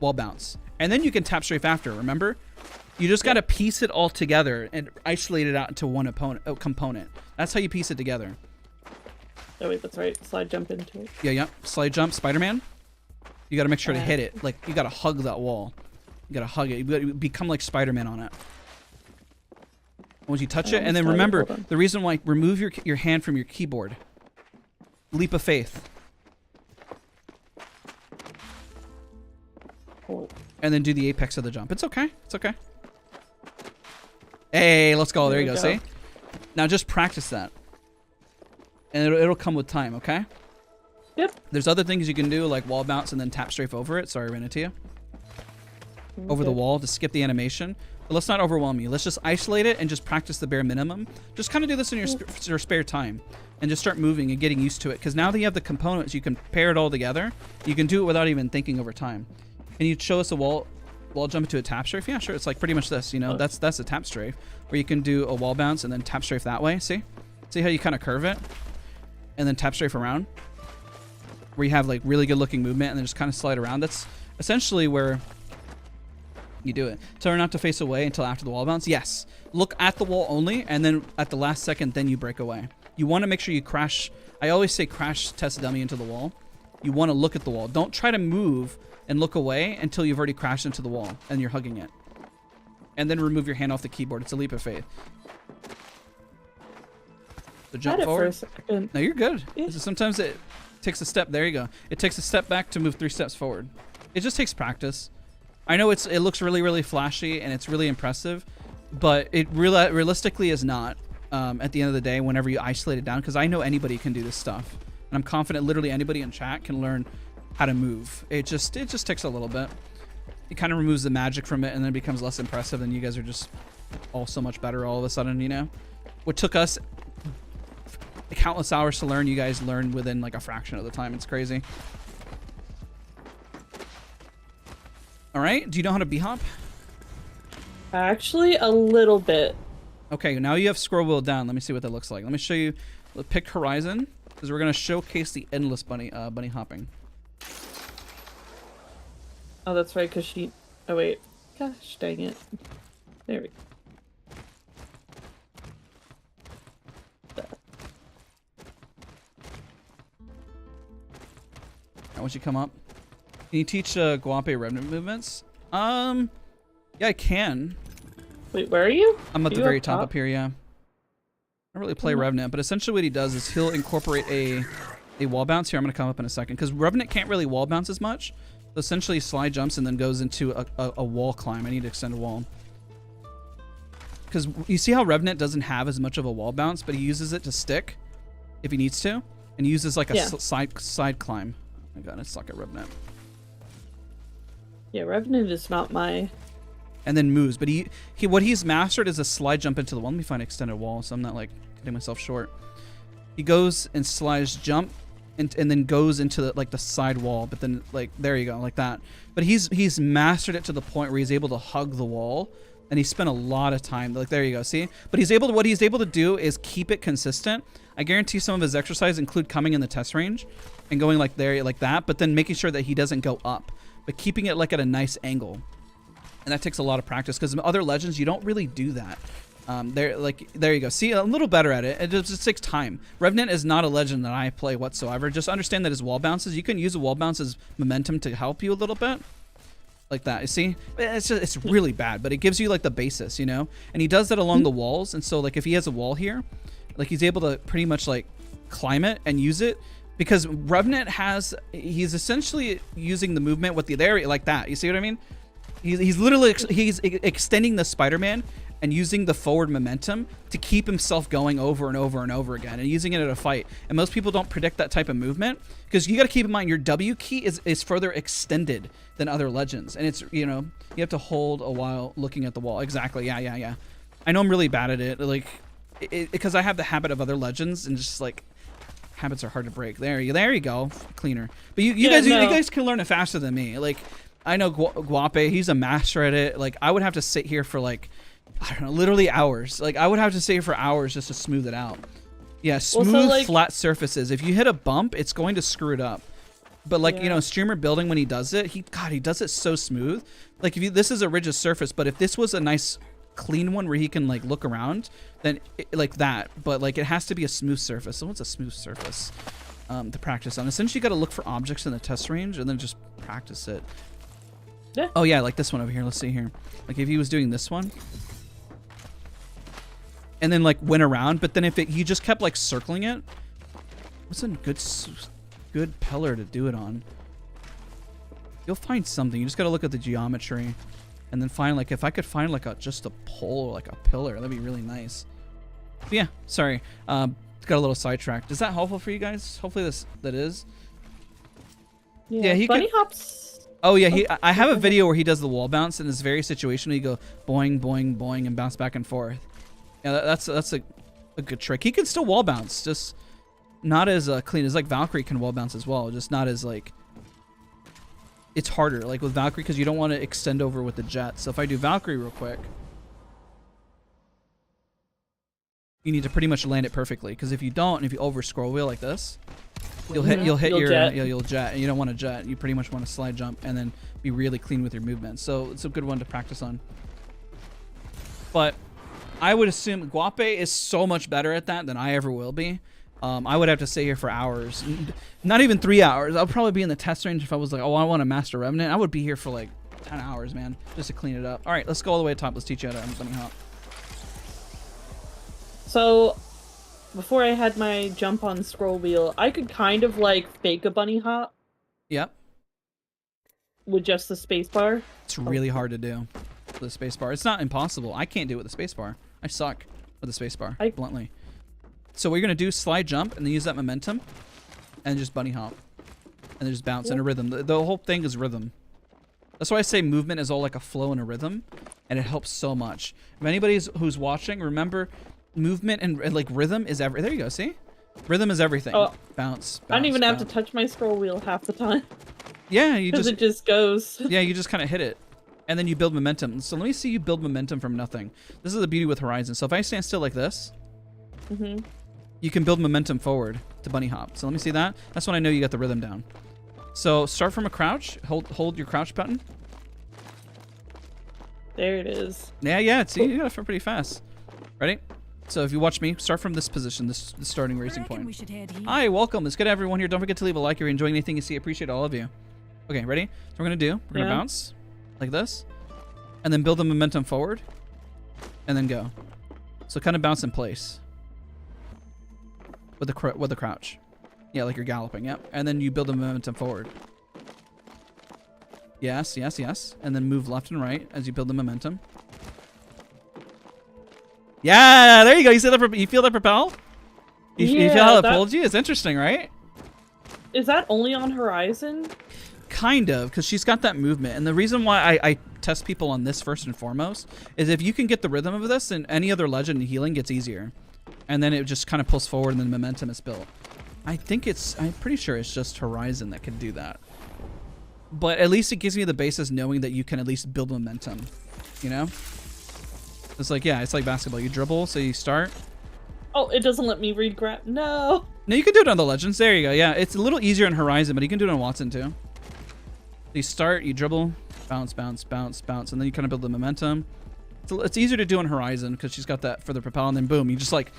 wall bounce. And then you can tap strafe after, remember? You just got to piece it all together and isolate it out into one component. That's how you piece it together. Oh wait, that's right. Slide jump into it. Yeah. Slide jump, Spider-Man. You got to make sure to hit it. Like, you got to hug that wall. You got to hug it. You got to become like Spider-Man on it. Once you touch it, and then remember, the reason why, remove your hand from your keyboard. Leap of faith. And then do the apex of the jump. It's okay. It's okay. Hey, let's go. There you go. See? Now just practice that. And it'll come with time, okay? Yep. There's other things you can do, like wall bounce and then tap strafe over it. Sorry, I ran into you. Over the wall to skip the animation. But let's not overwhelm you. Let's just isolate it and just practice the bare minimum. Just kind of do this in your spare time. And just start moving and getting used to it. Because now that you have the components, you can pair it all together. You can do it without even thinking over time. Can you show us a wall jump into a tap strafe? Yeah, sure. It's like pretty much this, you know. That's a tap strafe. Where you can do a wall bounce and then tap strafe that way. See how you kind of curve it? And then tap strafe around. Where you have like really good looking movement and then just kind of slide around. That's essentially where you do it. Tell her not to face away until after the wall bounce. Yes. Look at the wall only, and then at the last second, then you break away. You want to make sure you crash. I always say crash test dummy into the wall. You want to look at the wall. Don't try to move and look away until you've already crashed into the wall and you're hugging it. And then remove your hand off the keyboard. It's a leap of faith. So jump forward. No, you're good. Yeah. Sometimes it takes a step. There you go. It takes a step back to move 3 steps forward. It just takes practice. I know it looks really, really flashy and it's really impressive, but it realistically is not at the end of the day whenever you isolate it down, because I know anybody can do this stuff. And I'm confident literally anybody in chat can learn how to move. It just takes a little bit. It kind of removes the magic from it, and then it becomes less impressive, and you guys are just all so much better all of a sudden, you know? What took us countless hours to learn, you guys learn within like a fraction of the time. It's crazy. All right, do you know how to b-hop? Actually, a little bit. Okay, now you have scroll wheel down. Let me see what that looks like. Let me show you. Pick Horizon, because we're going to showcase the endless bunny hopping. Oh, that's right, because she... Oh, wait. Gosh, dang it. There we go. Now, once you come up, can you teach Guape Revenant movements? Yeah, I can. Wait, where are you? I'm at the very top up here, yeah. I don't really play Revenant, but essentially what he does is he'll incorporate a wall bounce. Here, I'm going to come up in a second, because Revenant can't really wall bounce as much. So essentially slide jumps and then goes into a wall climb. I need to extend a wall. Because you see how Revenant doesn't have as much of a wall bounce, but he uses it to stick if he needs to. And uses like a side climb. Oh my god, I suck at Revenant. Yeah, Revenant is not my... And then moves, but what he's mastered is a slide jump into the wall. Let me find an extended wall so I'm not like cutting myself short. He goes and slides jump and then goes into the side wall, but then like there you go, like that. But he's mastered it to the point where he's able to hug the wall, and he spent a lot of time. Like there you go, see? But what he's able to do is keep it consistent. I guarantee some of his exercises include coming in the test range and going like there, like that, but then making sure that he doesn't go up, but keeping it like at a nice angle. And that takes a lot of practice, because in other legends, you don't really do that. There you go. See, a little better at it. It just takes time. Revenant is not a legend that I play whatsoever. Just understand that his wall bounces. You can use a wall bounce as momentum to help you a little bit. Like that, you see? It's really bad, but it gives you like the basis, you know? And he does that along the walls, and so like if he has a wall here, like he's able to pretty much like climb it and use it, because Revenant he's essentially using the movement with the area like that. You see what I mean? He's literally extending the Spider-Man and using the forward momentum to keep himself going over and over and over again, and using it at a fight. And most people don't predict that type of movement, because you got to keep in mind your W key is further extended than other legends, and it's, you know, you have to hold a while looking at the wall. Exactly. Yeah. I know I'm really bad at it, like because I have the habit of other legends, and just like habits are hard to break. There you go, cleaner. But you guys can learn it faster than me. Like I know Guape, he's a master at it. Like I would have to sit here for like, I don't know, literally hours. Like I would have to sit here for hours just to smooth it out. Yeah, smooth flat surfaces. If you hit a bump, it's going to screw it up. But like, you know, streamer building, when he does it, he does it so smooth. Like this is a rigid surface, but if this was a nice clean one where he can like look around, then like that. But like it has to be a smooth surface. So what's a smooth surface to practice on? Essentially, you got to look for objects in the test range and then just practice it. Yeah. Oh yeah, like this one over here. Let's see here. Like if he was doing this one, and then like went around, but then if he just kept like circling it, what's a good pillar to do it on? You'll find something. You just got to look at the geometry, and then find like, if I could find like just a pole or like a pillar, that'd be really nice. But yeah, sorry, got a little sidetracked. Is that helpful for you guys? Hopefully that is. Yeah, he bunny hops. Oh yeah, I have a video where he does the wall bounce in this very situation. Where you go boing, boing, boing, and bounce back and forth. Yeah, that's a good trick. He can still wall bounce, just not as clean as like Valkyrie can wall bounce as well. Just not as like, it's harder like with Valkyrie, because you don't want to extend over with the jet. So if I do Valkyrie real quick, you need to pretty much land it perfectly, because if you don't, and if you over scroll wheel like this, you'll hit your jet. You'll jet, and you don't want to jet. You pretty much want to slide jump and then be really clean with your movement. So it's a good one to practice on. But I would assume Guape is so much better at that than I ever will be. I would have to stay here for hours, not even 3 hours. I'll probably be in the test range if I was like, oh, I want to master Revenant. I would be here for like 10 hours, man, just to clean it up. All right, let's go all the way to the top. Let's teach you how to bunny hop. So before I had my jump on scroll wheel, I could kind of like fake a bunny hop. Yep. With just the space bar. It's really hard to do with the space bar. It's not impossible. I can't do it with the space bar. I suck with the space bar, bluntly. So what you're going to do is slide jump and then use that momentum and just bunny hop. And then just bounce in a rhythm. The whole thing is rhythm. That's why I say movement is all like a flow and a rhythm, and it helps so much. If anybody who's watching, remember movement and like rhythm is there you go, see? Rhythm is everything. Oh, bounce, I don't even have to touch my scroll wheel half the time. Yeah, you just... it just goes. Yeah, you just kind of hit it. And then you build momentum. So let me see you build momentum from nothing. This is the beauty with Horizon. So if I stand still like this, you can build momentum forward to bunny hop. So let me see that. That's when I know you got the rhythm down. So start from a crouch. Hold your crouch button. There it is. Yeah. See, you got it pretty fast. Ready? So if you watch me, start from this position, this starting racing point. Hi, welcome. It's good to have everyone here. Don't forget to leave a like if you're enjoying anything you see. I appreciate all of you. Okay, ready? So we're gonna bounce like this, and then build the momentum forward, and then go. So kind of bounce in place with the crouch. Yeah, like you're galloping. Yep. And then you build the momentum forward. Yes. And then move left and right as you build the momentum. Yeah, there you go. You see that? You feel that propel? You feel how it pulled you? It's interesting, right? Is that only on Horizon? Kind of, because she's got that movement. And the reason why I test people on this first and foremost is if you can get the rhythm of this, and any other legend in healing gets easier. And then it just kind of pulls forward and then momentum is built. I'm pretty sure it's just Horizon that can do that. But at least it gives me the basis knowing that you can at least build momentum, you know? It's like, yeah, it's like basketball. You dribble, so you start. Oh, it doesn't let me read grab. No. No, you can do it on the Legends. There you go. Yeah, it's a little easier on Horizon, but you can do it on Wattson too. You start, you dribble, bounce, bounce, bounce, bounce, and then you kind of build the momentum. So it's easier to do on Horizon because she's got that for the propel, and then boom, you just like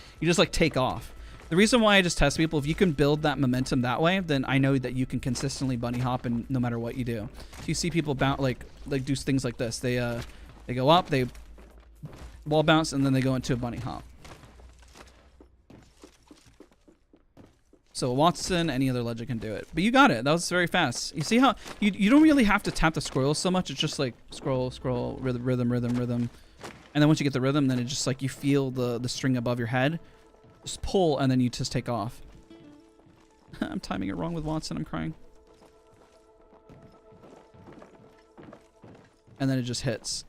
take off. The reason why I just test people, if you can build that momentum that way, then I know that you can consistently bunny hop, and no matter what you do. If you see people bounce like do things like this, they go up, they wall bounce, and then they go into a bunny hop. So Wattson, any other legend can do it. But you got it. That was very fast. You see how you don't really have to tap the scroll so much. It's just like scroll, scroll, rhythm. And then once you get the rhythm, then it just like you feel the string above your head. Just pull, and then you just take off. I'm timing it wrong with Wattson. I'm crying. And then it just hits.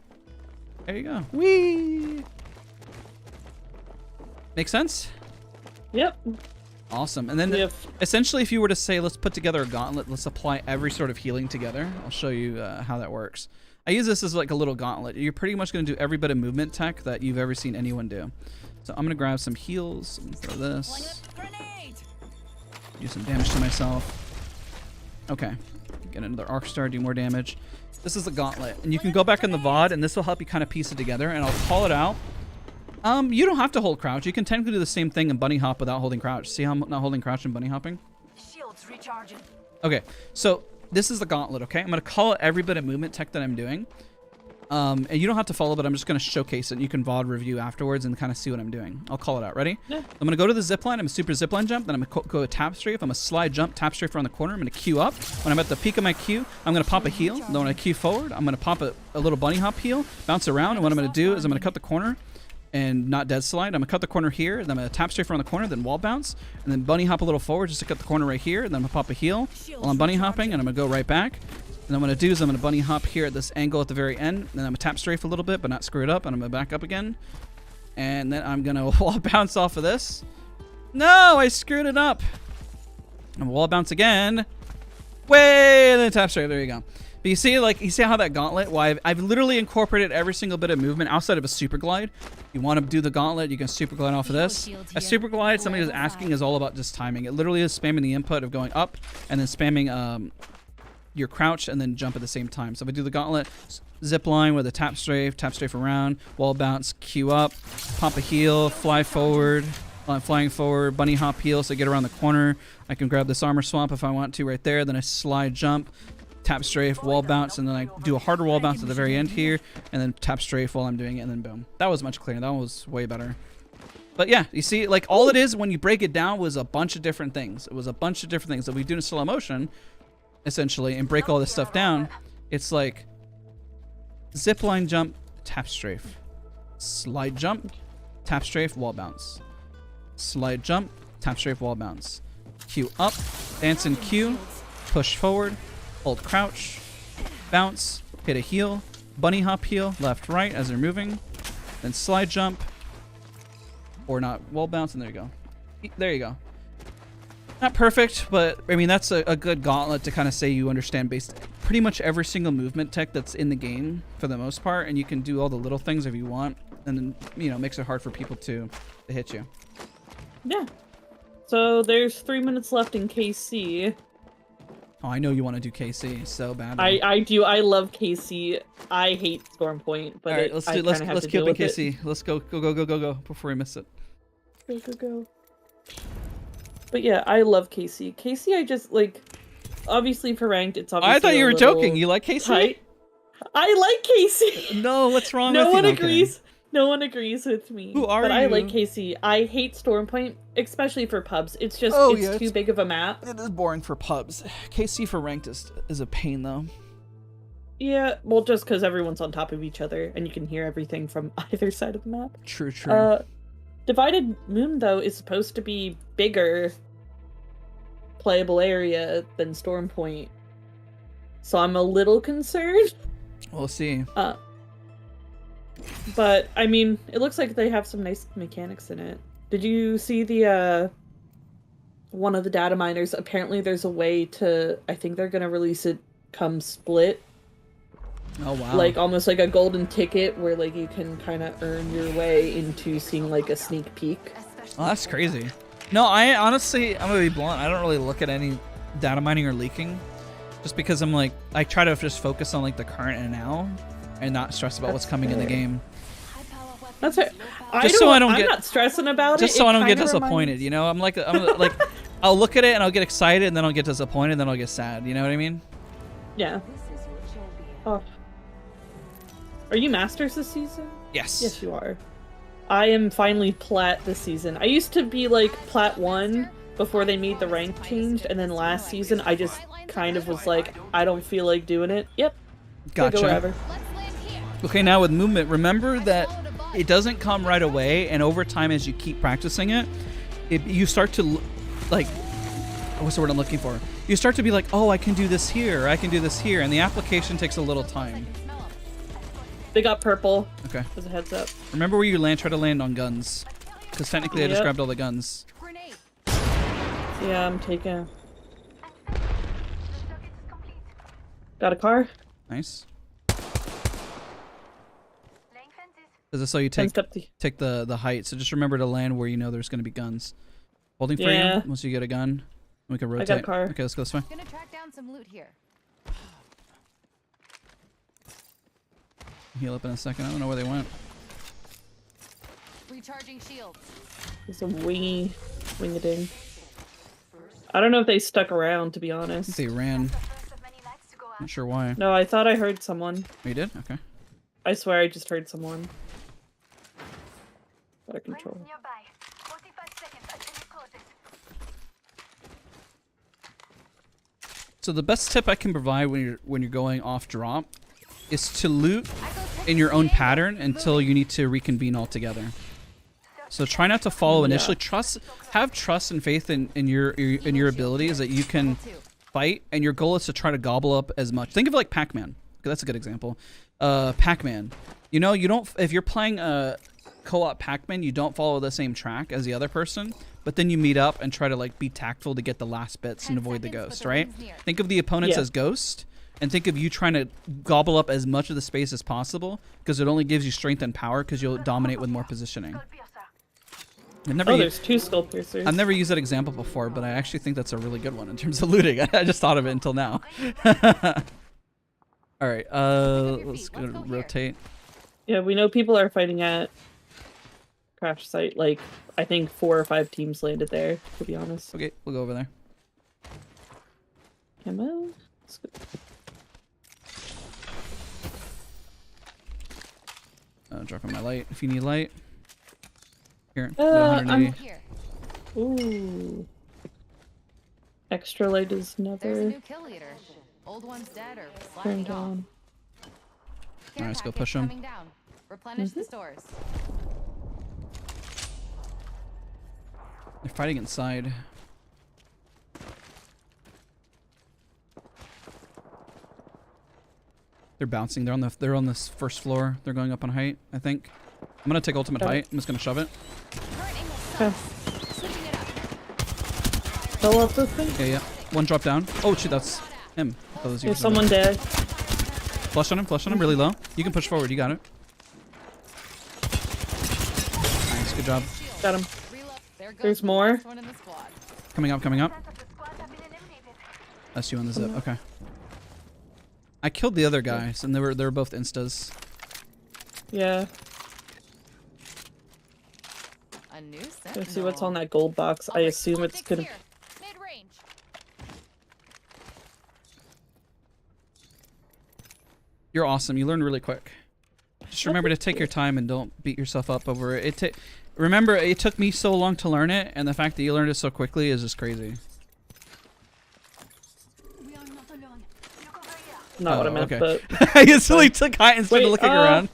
There you go. Whee! Make sense? Yep. Awesome. And then essentially, if you were to say, let's put together a gauntlet, let's apply every sort of healing together. I'll show you how that works. I use this as like a little gauntlet. You're pretty much going to do every bit of movement tech that you've ever seen anyone do. So I'm going to grab some heals. I'm going to throw this. Do some damage to myself. Okay. Get another arc star, do more damage. This is a gauntlet. And you can go back in the VOD, and this will help you kind of piece it together. And I'll call it out. You don't have to hold crouch. You can technically do the same thing and bunny hop without holding crouch. See how I'm not holding crouch and bunny hopping? Shields recharging. Okay, so this is the gauntlet, okay? I'm going to call it every bit of movement tech that I'm doing. And you don't have to follow, but I'm just going to showcase it. You can VOD review afterwards and kind of see what I'm doing. I'll call it out. Ready? Yeah. I'm going to go to the zip line. I'm a super zip line jump. Then I'm going to go a tap strafe. I'm going to slide jump, tap strafe around the corner. I'm going to queue up. When I'm at the peak of my queue, I'm going to pop a heal. Then when I queue forward, I'm going to pop a little bunny hop heal, bounce around. And what I'm going to do is I'm going to cut the corner and not dead slide. I'm going to cut the corner here. Then I'm going to tap strafe around the corner, then wall bounce. And then bunny hop a little forward just to cut the corner right here. Then I'm going to pop a heal while I'm bunny hopping. And I'm going to go right back. And then what I'm going to do is I'm going to bunny hop here at this angle at the very end. And then I'm going to tap strafe a little bit, but not screw it up. And I'm going to back up again. And then I'm going to wall bounce off of this. No, I screwed it up. And wall bounce again. Way, and then tap strafe. There you go. But you see how that gauntlet, why I've literally incorporated every single bit of movement outside of a super glide. You want to do the gauntlet, you can super glide off of this. A super glide, somebody was asking, is all about just timing. It literally is spamming the input of going up and then spamming your crouch and then jump at the same time. So if I do the gauntlet, zip line with a tap strafe around, wall bounce, queue up, pop a heal, fly forward. While I'm flying forward, bunny hop heal, so I get around the corner. I can grab this armor swamp if I want to right there. Then I slide jump, tap strafe, wall bounce, and then I do a harder wall bounce at the very end here, and then tap strafe while I'm doing it, and then boom. That was much clearer. That was way better. But yeah, you see, like all it is when you break it down was a bunch of different things. It was a bunch of different things that we do in slow motion, essentially, and break all this stuff down. It's like zip line jump, tap strafe, slide jump, tap strafe, wall bounce, slide jump, tap strafe, wall bounce, queue up, dance and queue, push forward, hold crouch, bounce, hit a heal, bunny hop heal, left, right as they're moving, then slide jump, or not, wall bounce, and there you go. There you go. Not perfect, but I mean, that's a good gauntlet to kind of say you understand pretty much every single movement tech that's in the game for the most part, and you can do all the little things if you want, and then, you know, makes it hard for people to hit you. Yeah. So there's 3 minutes left in KC. Oh, I know you want to do KC so bad. I do. I love KC. I hate Stormpoint, but all right, let's queue up in KC. Let's go before we miss it. Go. But yeah, I love KC. KC, I just like. Obviously, for ranked, it's obviously. I thought you were joking. You like KC? Tight. I like KC. No, what's wrong with you? No one agrees. No one agrees with me. Who are but you? I like KC. I hate Stormpoint, especially for pubs. It's just it's too big of a map. It is boring for pubs. KC for ranked is a pain though. Yeah, well, just because everyone's on top of each other and you can hear everything from either side of the map. True. Divided Moon though is supposed to be bigger playable area than Stormpoint, so I'm a little concerned. We'll see. But I mean, it looks like they have some nice mechanics in it. Did you see the one of the data miners? Apparently there's a way to, I think they're gonna release it come split. Oh wow. Like almost like a golden ticket where like you can kind of earn your way into seeing like a sneak peek. Oh, that's crazy. No, I honestly, I'm gonna be blunt, I don't really look at any data mining or leaking, just because I'm like, I try to just focus on like the current and now and not stress about what's coming in the game. That's it. Just so I don't I'm get- not stressing about Just it. so It I don't get kinda disappointed, you know? I'm like I'll look at it and I'll get excited and then I'll get disappointed and then I'll get sad. You know what I mean? Yeah. Oh. Are you masters this season? Yes. Yes, you are. I am finally plat this season. I used to be like plat 1 before they made the rank changed, and then last season I just kind of was like, I don't feel like doing it. Yep. Gotcha. Go wherever. Okay, now with movement, remember that it doesn't come right away, and over time as you keep practicing it, you start to, like, what's the word I'm looking for? You start to be like, oh, I can do this here, I can do this here, and the application takes a little time. They got purple. Okay. As a heads up. Remember where you try to land on guns. Because technically I just grabbed all the guns. Yeah, I'm taking. Got a car. Nice. Is this so you take the height? So just remember to land where you know there's going to be guns. Holding for you once you get a gun. We can rotate. I got a car. Okay, let's go this way. Gonna track down some loot here. Heal up in a second. I don't know where they went. Recharging shields. There's a wing-a-ding. I don't know if they stuck around, to be honest. They ran. Not sure why. No, I thought I heard someone. Oh, you did? Okay. I swear I just heard someone. Out of control. So the best tip I can provide when you're going off drop is to loot in your own pattern until you need to reconvene all together. So try not to follow initially. Have trust and faith in your abilities that you can fight, and your goal is to try to gobble up as much. Think of it like Pac-Man. Okay, that's a good example. Pac-Man. You know, you don't if you're playing a co-op Pac-Man, you don't follow the same track as the other person, but then you meet up and try to like be tactful to get the last bits and avoid the ghost, right? Think of the opponents as ghost, and think of you trying to gobble up as much of the space as possible, because it only gives you strength and power because you'll dominate with more positioning. There's 2 skull piercers. I've never used that example before, but I actually think that's a really good one in terms of looting. I just thought of it until now. All right, let's go rotate. Yeah, we know people are fighting at crash site. Like, I think 4 or 5 teams landed there, to be honest. Okay, we'll go over there. Camo? Dropping my light if you need light. Here, I'm here. Ooh. Extra light is There's a never new kill leader. Old one's dead or turned sliding off. on. Care let's go package push 'em. coming down. Replenish the stores. They're fighting inside. They're bouncing. They're on this first floor. They're going up on height, I think. I'm gonna take ultimate height. I'm just gonna shove it. Okay. Go up this thing? Yeah, yeah. One drop down. Oh shoot, that's him. I thought it was you. There's someone dead. Flush on him, really low. You can push forward, you got it. Nice, good job. Got him. There's more. Coming up. That's you on the zip, okay. I killed the other guys, and they were both instas. Yeah. A new Let's see what's on that gold box. I assume it's gonna. Mid-range. You're awesome. You learned really quick. Just remember to take your time and don't beat yourself up over it. Remember, it took me so long to learn it, and the fact that you learned it so quickly is just crazy. Not what I meant, okay. but I instantly took height instead of looking around.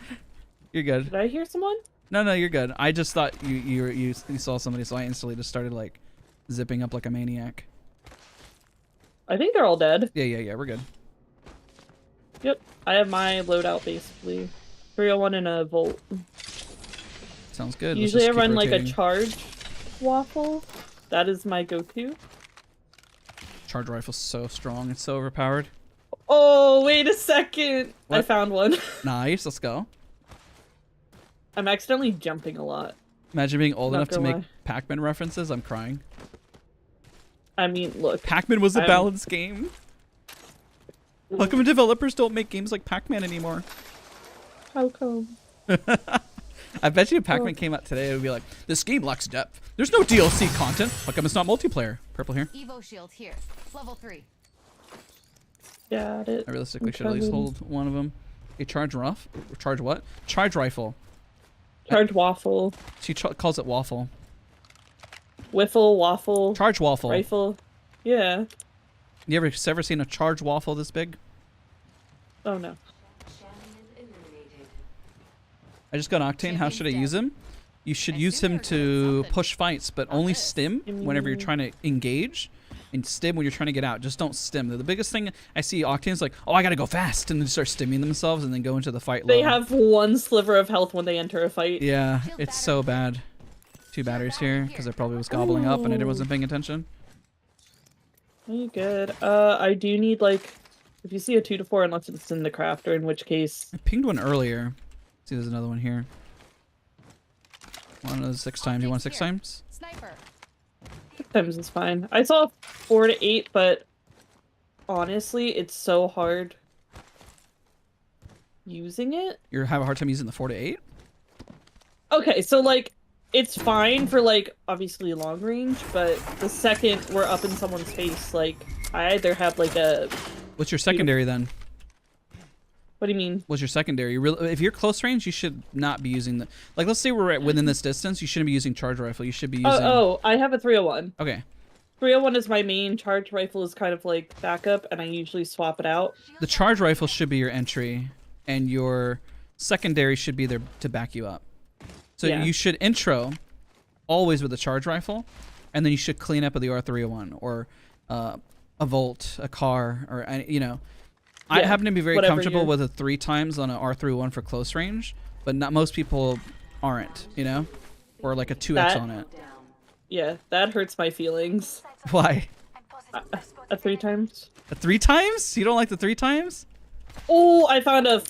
You're good. Did I hear someone? No, you're good. I just thought you saw somebody, so I instantly just started like zipping up like a maniac. I think they're all dead. Yeah, we're good. Yep, I have my loadout basically. 301 and a volt. Sounds good. Usually I run like a charge waffle. That is my go-to. Charge rifle's so strong. It's so overpowered. Oh, wait a second. What? I found one. Nice. Let's go. I'm accidentally jumping a lot. Imagine being old Not enough to gonna make lie. Pac-Man references. I'm crying. I mean, look. Pac-Man was a balanced game. How come developers don't make games like Pac-Man anymore? How come? I bet you if Pac-Man came out today, it would be like, this game lacks depth. There's no DLC content. How come it's not multiplayer? Purple here. Evo shield here. Level 3. Got it. I realistically should at least hold one of them. A charge rough? Charge what? Charge rifle. Charge waffle. She calls it waffle. Wiffle, waffle. Charge waffle. Rifle. Yeah. You ever seen a charge waffle this big? Oh no. I just got Octane. How should I use him? You should use him to push fights, but only stim whenever you're trying to engage, and stim when you're trying to get out. Just don't stim. The biggest thing I see Octane's like, oh, I gotta go fast, and then start stimming themselves and then go into the fight. They have one sliver of health when they enter a fight. Yeah, it's so bad. 2 batteries here because I probably was gobbling up and I wasn't paying attention. You good? I do need like, if you see a 2 to 4, unless it's in the crafter, in which case. I pinged one earlier. See, there's another one here. One of those 6 times. You want 6 times? Sniper. 6 times is fine. I saw 4 to 8, but honestly, it's so hard using it. You have a hard time using the 4 to 8? Okay, so like, it's fine for like, obviously long range, but the second we're up in someone's face, like, I either have like a... What's your secondary then? What do you mean? What's your secondary? If you're close range, you should not be using the... Like, let's say we're within this distance, you shouldn't be using charge rifle. You should be using... Oh, I have a 301. Okay. 301 is my main. Charge rifle is kind of like backup, and I usually swap it out. The charge rifle should be your entry, and your secondary should be there to back you up. So Yeah. you should intro always with a charge rifle, and then you should clean up with the R301 or a Volt, a car, or you know. I Yeah, happen to be very whatever comfortable you're- with a 3 times on an R301 for close range, but not most people aren't, you know, or like a 2x That- on it. Yeah, that hurts my feelings. Why? A 3 times? A 3 times? You don't like the 3 times? Oh, I found a...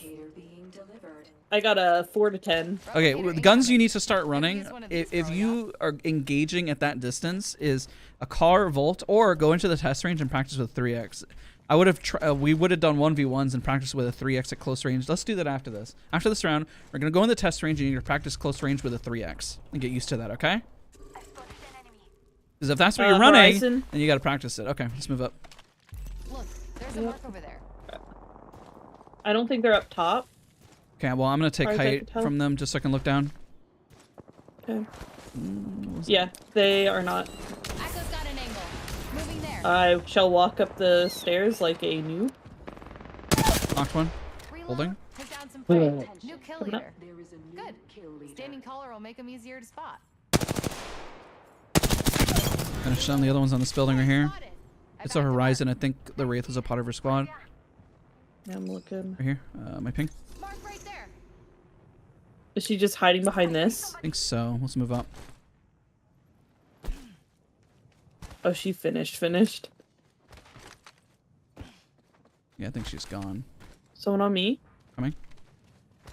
I got a 4 to 10. Okay, the guns you need to start running, if you are engaging at that distance, is a car, Volt, or go into the test range and practice with 3x. I would have we would have done 1v1s and practice with a 3x at close range. Let's do that after this. After this round, we're going to go in the test range and you're going to practice close range with a 3x and get used to that, okay? Because if that's what you're running, Horizon. then you got to practice it. Okay, let's move up. Look, there's a mark over there. I don't think they're up top. Okay, well, I'm going to take Far as I height can tell. from them just so I can look down. Okay. Yeah, they are not. Echo's got an angle. Moving there. I shall walk up the stairs like a noob. Knocked one. Reload. Holding. Take down some prey. New kill Coming up. leader. Good. Standing collar will make them easier to spot. Finish down the other ones on this building right here. Spotted. I It's got a the Horizon. I think the Wraith was a part of her squad. Yeah, I'm looking. Right here. My ping. mark right there. Is she just hiding behind this? I think so. Let's move up. Oh, she finished. Yeah, I think she's gone. Someone on me? Coming.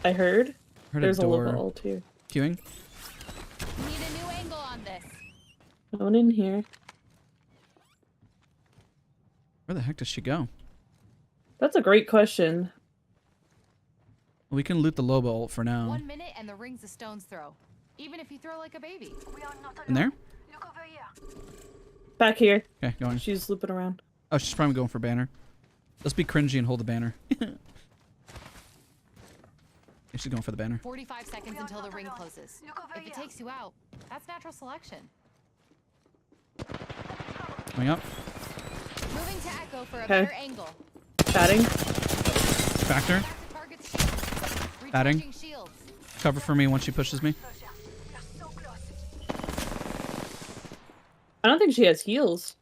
I heard. Heard There's a a door. local ult here. Queuing. Need a new angle on this. No one in here. Where the heck does she go? That's a great question. We can loot the Loba ult for now. 1 minute and the ring's a stone's throw. Even if you throw like a baby. In there? Back here. Okay, going. She's looping around. Oh, she's probably going for banner. Let's be cringy and hold the banner. Yeah, she's going for the banner. 45 seconds until the ring closes. If it takes you out, that's natural selection. Coming up. Moving to Echo for a Okay. better angle. Chatting. Factor. Back to target's shield. Batting. Recharging shields. Cover for me once she pushes me. I don't think she has heals.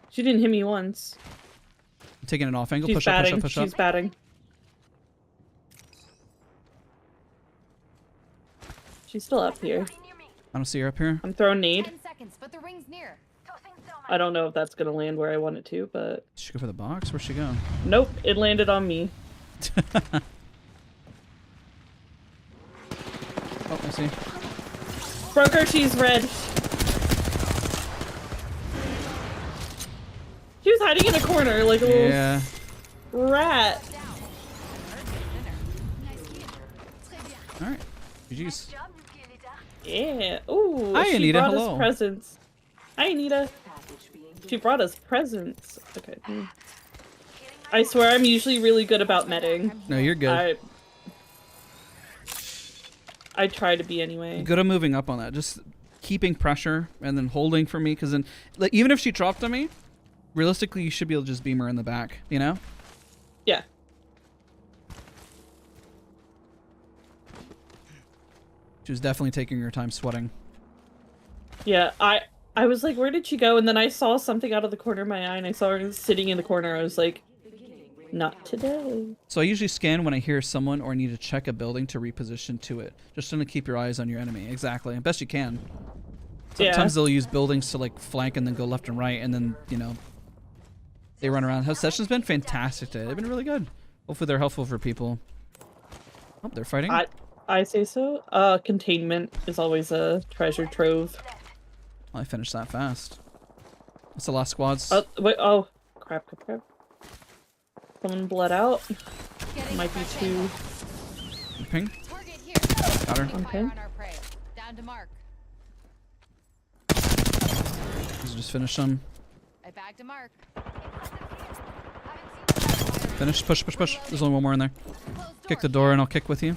She didn't hit me once. I'm taking it off angle. She's Push up, batting. push up, push up. She's batting. She's still up here. I don't see her up here. I'm throwing nade. 10 seconds, but the ring's near. I don't know if that's gonna land where I want it to, but Did she go for the box? Where'd she go? nope, it landed on me. Oh, I see. Broke her, she's red. She was hiding in a corner like a little Yeah. rat. Alright. GG's. Yeah. Ooh, Hi, she Anita, brought hello. us presents. Hi, Anita. She brought us presents. Okay. I swear I'm usually really good about meting. No, you're good. I try to be anyway. Good at moving up on that. Just keeping pressure and then holding for me, because then, like, even if she dropped on me, realistically, you should be able to just beam her in the back, you know? Yeah. She was definitely taking her time sweating. Yeah, I was like, where did she go? And then I saw something out of the corner of my eye, and I saw her sitting in the corner. I was like, not today. So I usually scan when I hear someone or need to check a building to reposition to it. Just to keep your eyes on your enemy. Exactly. Best you can. Sometimes they'll use buildings to like flank and then go left and right, and then, you know, they run around. How session's been fantastic today. They've been really good. Hopefully they're helpful for people. Oh, they're fighting. I say so. Containment is always a treasure trove. Well, I finished that fast. That's the last squads. Wait, oh, crap. Someone bled out. Might be two. Ping. Target here. Got her. Okay. On our prey. Down to mark. Just finish them. I bagged a mark. Finish. Push. There's only one more in there. Kick the door and I'll kick with you.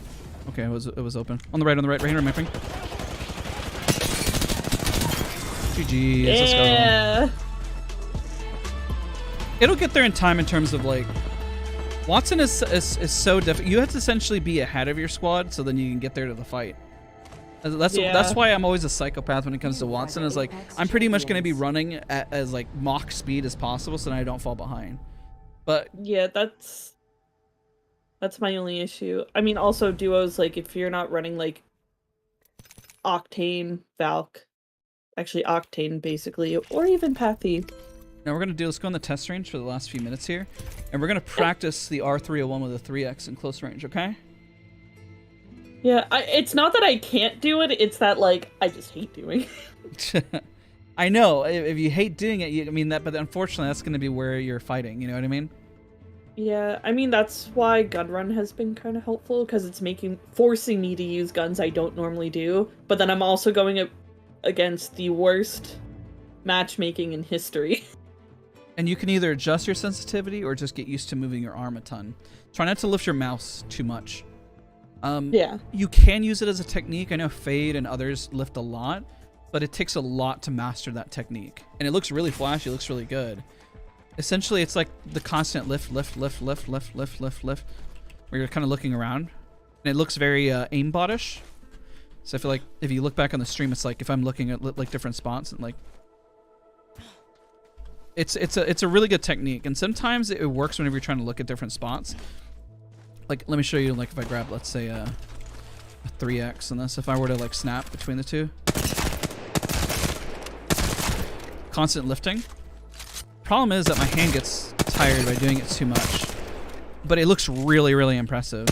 Okay, it was open. On the right, right here, my ping. GG. Let's go. Yeah. It'll get there in time in terms of like, Wattson is so difficult. You have to essentially be ahead of your squad so then you can get there to the fight. That's why I'm always a psychopath when it comes to Wattson. Is like, I'm pretty much going to be running at as like mock speed as possible so that I don't fall behind. But yeah, that's my only issue. I mean, also duos, like if you're not running like Octane, Valk, actually Octane basically, or even Pathy. now we're gonna let's go on the test range for the last few minutes here, and we're gonna practice the R301 with a 3x in close range. Okay? Yeah, it's not that I can't do it. It's that like I just hate doing it. I know if you hate doing it, I mean that, but unfortunately that's gonna be where you're fighting. You know what I mean? Yeah, I mean that's why gun run has been kind of helpful, because it's forcing me to use guns I don't normally do. But then I'm also going up against the worst matchmaking in history. And you can either adjust your sensitivity or just get used to moving your arm a ton. Try not to lift your mouse too much. Yeah. You can use it as a technique. I know Fade and others lift a lot, but it takes a lot to master that technique. And it looks really flashy. It looks really good. Essentially, it's like the constant lift, where you're kind of looking around. And it looks very aimbot-ish. So I feel like if you look back on the stream, it's like if I'm looking at like different spots and like, it's a really good technique. And sometimes it works whenever you're trying to look at different spots. Like, let me show you, like if I grab, let's say a 3x on this, if I were to like snap between the two. Constant lifting. Problem is that my hand gets tired by doing it too much, but it looks really, really impressive.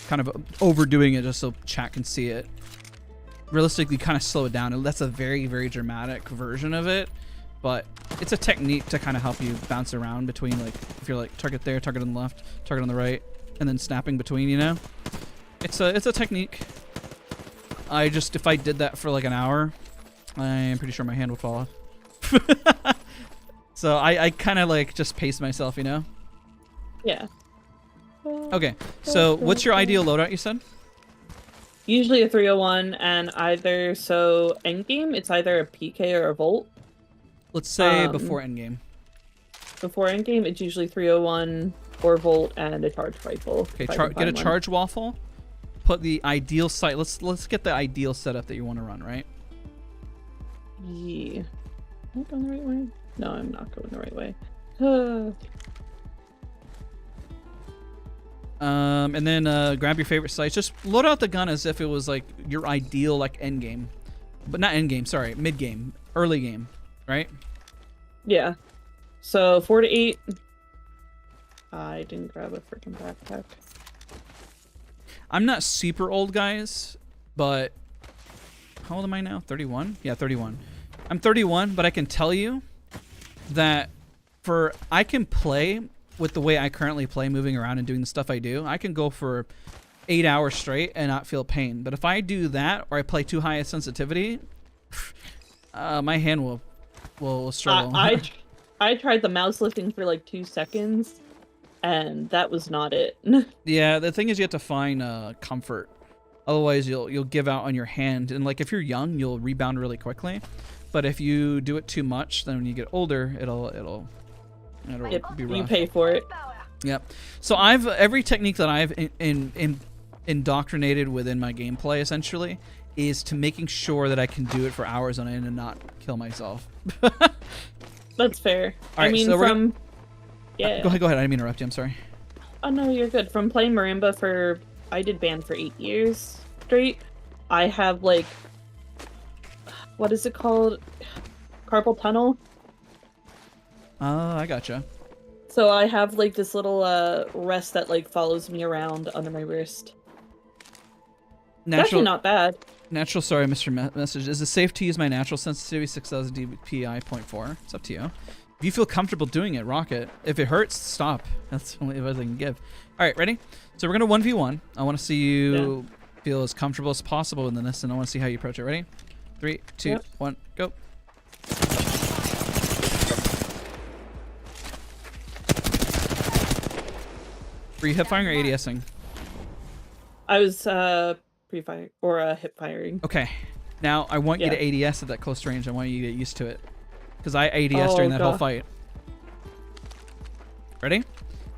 Kind of overdoing it just so chat can see it. Realistically, kind of slow it down. That's a very, very dramatic version of it, but it's a technique to kind of help you bounce around between, like, if you're like target there, target on the left, target on the right, and then snapping between, you know? It's a technique. If I did that for like an hour, I'm pretty sure my hand would fall off. So I kind of like just pace myself, you know? Yeah. Okay, so what's your ideal loadout, you said? Usually a 301, and endgame, it's either a PK or a Volt. Let's say before endgame. Before endgame, it's usually 301 or Volt and a charge rifle. Okay, get a charge waffle. Put the ideal sight. Let's get the ideal setup that you want to run, right? Yeah. Am I going the right way? No, I'm not going the right way. And then grab your favorite sights. Just load out the gun as if it was like your ideal like end game, but not end game. Sorry, mid game, early game, right? Yeah. So 4 to 8. I didn't grab a freaking backpack. I'm not super old, guys, but how old am I now? 31? Yeah, 31. I'm 31, but I can tell you that I can play with the way I currently play, moving around and doing the stuff I do, I can go for 8 hours straight and not feel pain. But if I do that or I play too high a sensitivity, my hand will struggle. I tried the mouse lifting for like 2 seconds, and that was not it. Yeah, the thing is you have to find comfort. Otherwise, you'll give out on your hand, and like if you're young, you'll rebound really quickly. But if you do it too much, then when you get older, it'll be rough. You pay for it. Yep. So every technique that I've indoctrinated within my gameplay essentially is to making sure that I can do it for hours on end and not kill myself. That's fair. All right, I mean, so yeah. Go ahead. I didn't mean to interrupt you. I'm sorry. Oh no, you're good. From playing marimba I did band for 8 years straight. I have like, what is it called? Carpal tunnel. I gotcha. So I have like this little rest that like follows me around under my wrist. It's actually not bad. Natural, sorry, Mr. Message. Is it safe to use my natural sensitivity 6000 dpi 0.4? It's up to you. If you feel comfortable doing it, rock it. If it hurts, stop. That's the only advice I can give. All right, ready? So we're going to 1v1. I want to see you feel as comfortable as possible in this, and I want to see how you approach it. Ready? 3, 2, 1, go. Were you hip firing or ADSing? I was pre-fire or hip firing. Okay. Now I want you to ADS at that close range. I want you to get used to it. Because I ADS during that whole fight. Ready?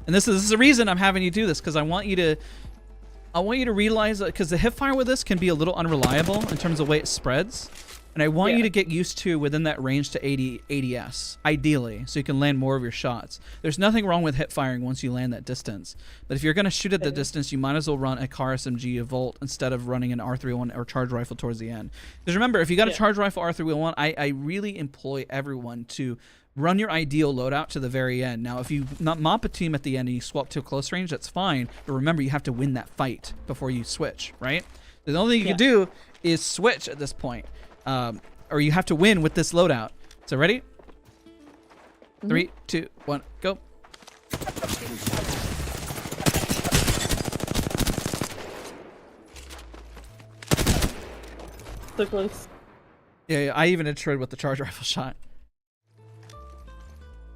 And this is the reason I'm having you do this, because I want you to realize that, because the hip fire with this can be a little unreliable in terms of the way it spreads. And I want you to get used to within that range to 80 ADS, ideally, so you can land more of your shots. There's nothing wrong with hip firing once you land that distance. But if you're going to shoot at the distance, you might as well run a car SMG, a Volt, instead of running an R301 or charge rifle towards the end. Because remember, if you got a charge rifle R301, I really employ everyone to run your ideal loadout to the very end. Now, if you mop a team at the end and you swap to a close range, that's fine. But remember, you have to win that fight before you switch, right? The only thing you can do is switch at this point. Or you have to win with this loadout. So ready? 3, 2, 1, go. So close. Yeah, I even tried with the charge rifle shot.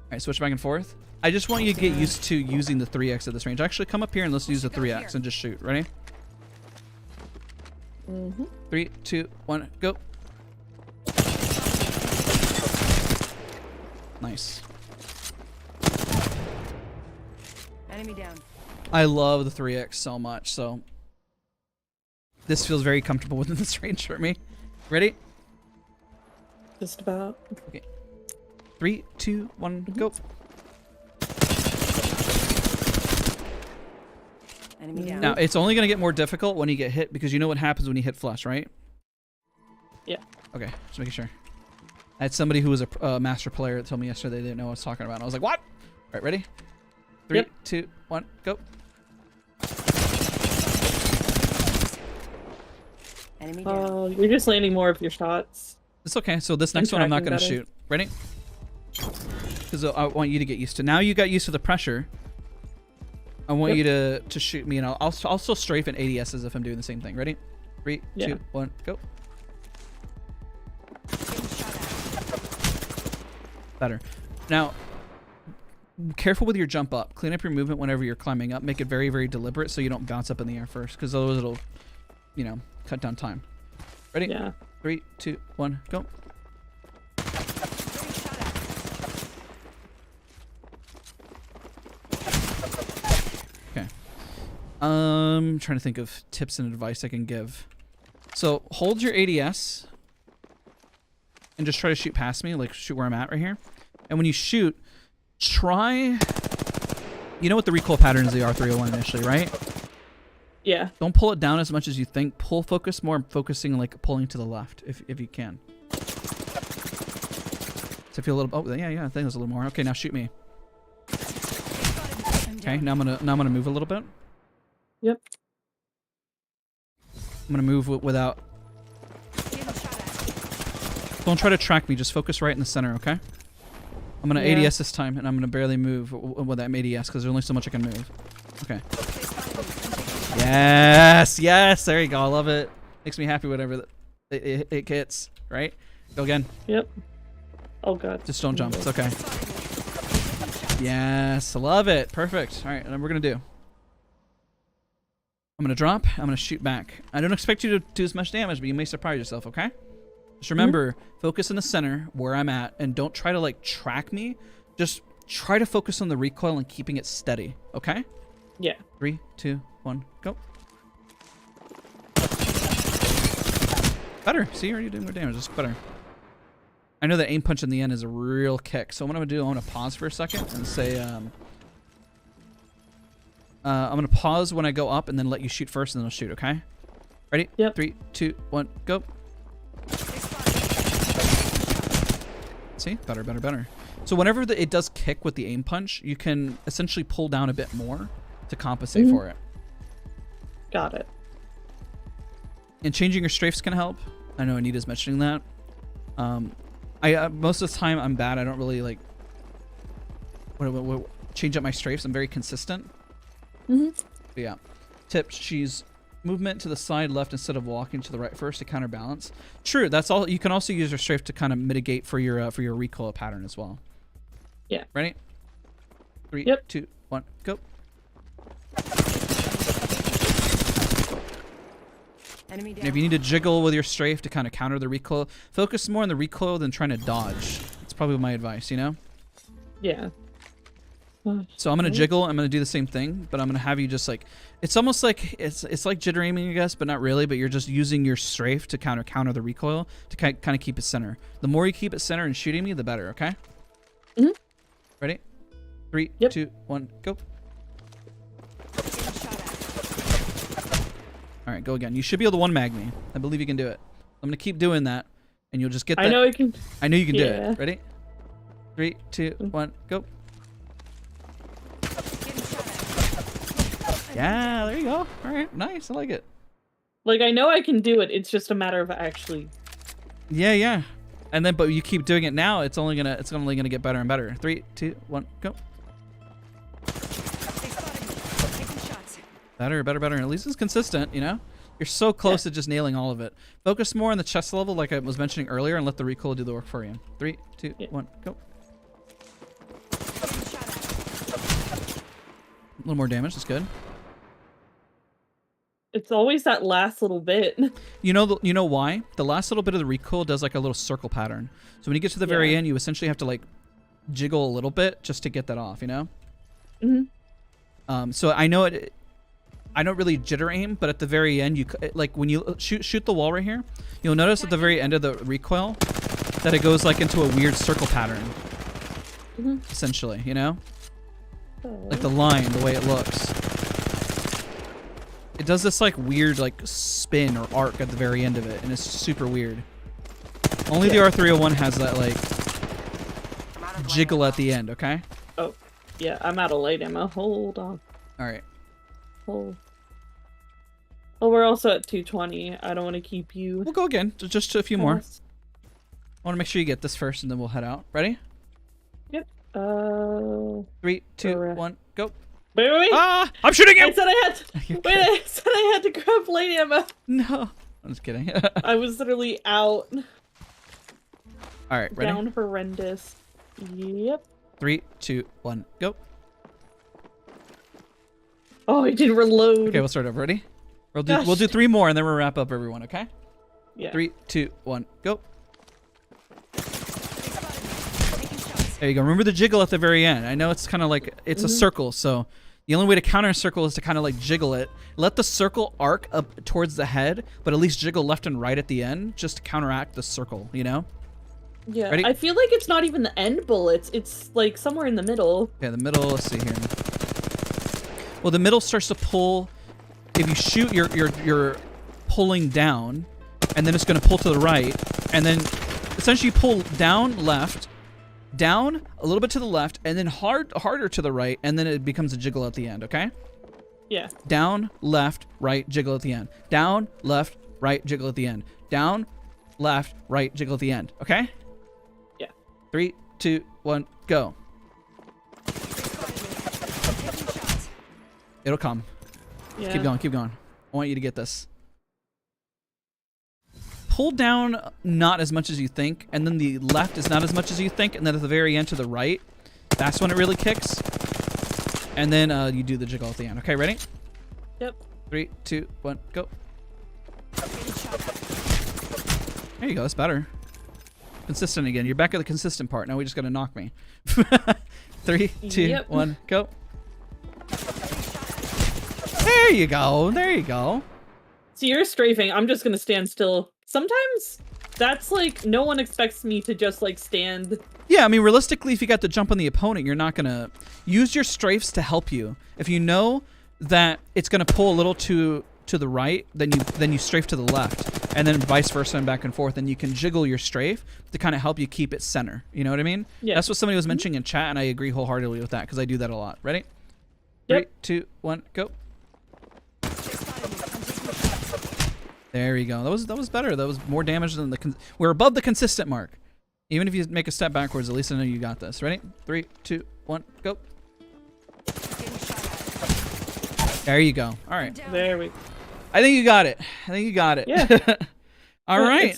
Alright, switch back and forth. I just want you to get used to using the 3x at this range. Actually, come up here and let's use the 3x and just shoot. Ready? 3, 2, 1, go. Nice. Enemy down. I love the 3x so much, so this feels very comfortable within this range for me. Ready? Just about. Okay. 3, 2, 1, go. Enemy down. Now, it's only going to get more difficult when you get hit, because you know what happens when you hit flush, right? Yeah. Okay, just making sure. I had somebody who was a master player that told me yesterday they didn't know what I was talking about. I was like, what? All right, ready? 3, 2, 1, go. Enemy down. Oh, you're just landing more of your shots. It's okay. So this next one I'm not going to shoot. Ready? Because I want you to get used to. Now you got used to the pressure. I want you to shoot me, and I'll still strafe and ADS as if I'm doing the same thing. Ready? 3, 2, 1, go. Better. Now, careful with your jump up. Clean up your movement whenever you're climbing up. Make it very, very deliberate so you don't bounce up in the air first, because otherwise it'll, you know, cut down time. Ready? Yeah. 3, 2, 1, go. Okay. Trying to think of tips and advice I can give. So hold your ADS and just try to shoot past me, like shoot where I'm at right here. And when you shoot, try... You know what the recoil pattern is, the R301 initially, right? Yeah. Don't pull it down as much as you think. Pull focus more, focusing like pulling to the left, if you can. So feel a little... Oh, yeah, I think there's a little more. Okay, now shoot me. Okay, now I'm gonna move a little bit. Yep. I'm gonna move without... Don't try to track me, just focus right in the center, okay? I'm gonna Yeah. ADS this time, and I'm gonna barely move with that ADS because there's only so much I can move. Okay. Yes, yes. There you go. I love it. Makes me happy whenever it hits. Right. Go again. Yep. Oh god. Just don't jump. It's okay. Yes, I love it. Perfect. All right, and then we're gonna do. I'm gonna drop. I'm gonna shoot back. I don't expect you to do as much damage, but you may surprise yourself. Okay. Just remember, focus in the center where I'm at, and don't try to like track me. Just try to focus on the recoil and keeping it steady. Okay. Yeah. 3, 2, 1, go. Better. See, you're already doing more damage. It's better. I know that aim punch in the end is a real kick. So what I'm gonna do, I'm gonna pause for a second and say, I'm gonna pause when I go up and then let you shoot first, and then I'll shoot. Okay? Ready? Yep. 3, 2, 1, go. See? Better, better, better. So whenever it does kick with the aim punch, you can essentially pull down a bit more to compensate for it. Got it. And changing your strafes can help. I know Anita's mentioning that. I most of the time I'm bad. I don't really like change up my strafes. I'm very consistent. But yeah. Tip: she's movement to the side left instead of walking to the right first to counterbalance. True. That's all. You can also use your strafe to kind of mitigate for your recoil pattern as well. Yeah. Ready? 3, 2, 1, go. Enemy down. And if you need to jiggle with your strafe to kind of counter the recoil, focus more on the recoil than trying to dodge. That's probably my advice, you know? Yeah. So I'm going to jiggle. I'm going to do the same thing, but I'm going to have you just like, it's almost like, it's like jitter aiming, I guess, but not really, but you're just using your strafe to counter the recoil to kind of keep it center. The more you keep it center and shooting me, the better, okay? Ready? 3, 2, 1, go. All right, go again. You should be able to one mag me. I believe you can do it. I'm gonna keep doing that, and you'll just get that. I know I can. I know you can do it. Ready? 3, 2, 1, go. Yeah, there you go. All right, nice. I like it. Like, I know I can do it. It's just a matter of actually. Yeah, yeah. And then, but you keep doing it now. It's only gonna get better and better. 3, 2, 1, go. Better, better, better. At least it's consistent, you know? You're so close to just nailing all of it. Focus more on the chest level, like I was mentioning earlier, and let the recoil do the work for you. 3, 2, 1, go. A little more damage. That's good. It's always that last little bit. You know why? The last little bit of the recoil does like a little circle pattern. So when you get to the very end, you essentially have to like jiggle a little bit just to get that off, you know? So I know it. I don't really jitter aim, but at the very end, you like when you shoot the wall right here, you'll notice at the very end of the recoil that it goes like into a weird circle pattern. Essentially, you know, like the line, the way it looks. It does this like weird like spin or arc at the very end of it, and it's super weird. Only the R301 has that like jiggle at the end. Okay. Oh, yeah. I'm out of light ammo. Hold on. All right. Oh, we're also at 220. I don't want to keep you. We'll go again. Just a few more. I want to make sure you get this first, and then we'll head out. Ready? Yep. 3, 2, 1, go. Wait. Ah! I'm shooting him! I said I had to. Wait, I said I had to grab light ammo. No. I'm just kidding. I was literally out. All right, ready? Down horrendous. Yep. 3, 2, 1, go. Oh, I didn't reload. Okay, we'll start over. Ready? We'll do 3 more, and then we'll wrap up everyone. Okay? Yeah. 3, 2, 1, go. There you go. Remember the jiggle at the very end. I know it's kind of like it's a circle, so the only way to counter a circle is to kind of like jiggle it. Let the circle arc up towards the head, but at least jiggle left and right at the end just to counteract the circle, you know? Yeah. Ready? I feel like it's not even the end bullets. It's like somewhere in the middle. Okay, the middle. Let's see here. Well, the middle starts to pull. If you shoot, you're pulling down, and then it's going to pull to the right, and then essentially you pull down, left, down a little bit to the left, and then harder to the right, and then it becomes a jiggle at the end. Okay? Yeah. Down, left, right, jiggle at the end. Down, left, right, jiggle at the end. Down, left, right, jiggle at the end. Okay? Yeah. 3, 2, 1, go. It'll come. Yeah. Keep going, keep going. I want you to get this. Pull down not as much as you think, and then the left is not as much as you think, and then at the very end to the right, that's when it really kicks. And then you do the jiggle at the end. Okay, ready? Yep. 3, 2, 1, go. There you go, that's better. Consistent again. You're back at the consistent part. Now we just gotta knock me. 3, 2, 1, go. There you go. There you go. So you're strafing. I'm just gonna stand still. Sometimes that's like no one expects me to just like stand. Yeah, I mean, realistically, if you got the jump on the opponent, you're not gonna use your strafes to help you. If you know that it's gonna pull a little to the right, then you strafe to the left, and then vice versa and back and forth, and you can jiggle your strafe to kind of help you keep it center. You know what I mean? Yeah. That's what somebody was mentioning in chat, and I agree wholeheartedly with that because I do that a lot. Ready? Yep. 3, 2, 1, go. There you go. That was better. That was more damage than we're above the consistent mark. Even if you make a step backwards, at least I know you got this. Ready? 3, 2, 1, go. There you go. All right. There we. I think you got it. I think you got it. Yeah. All right.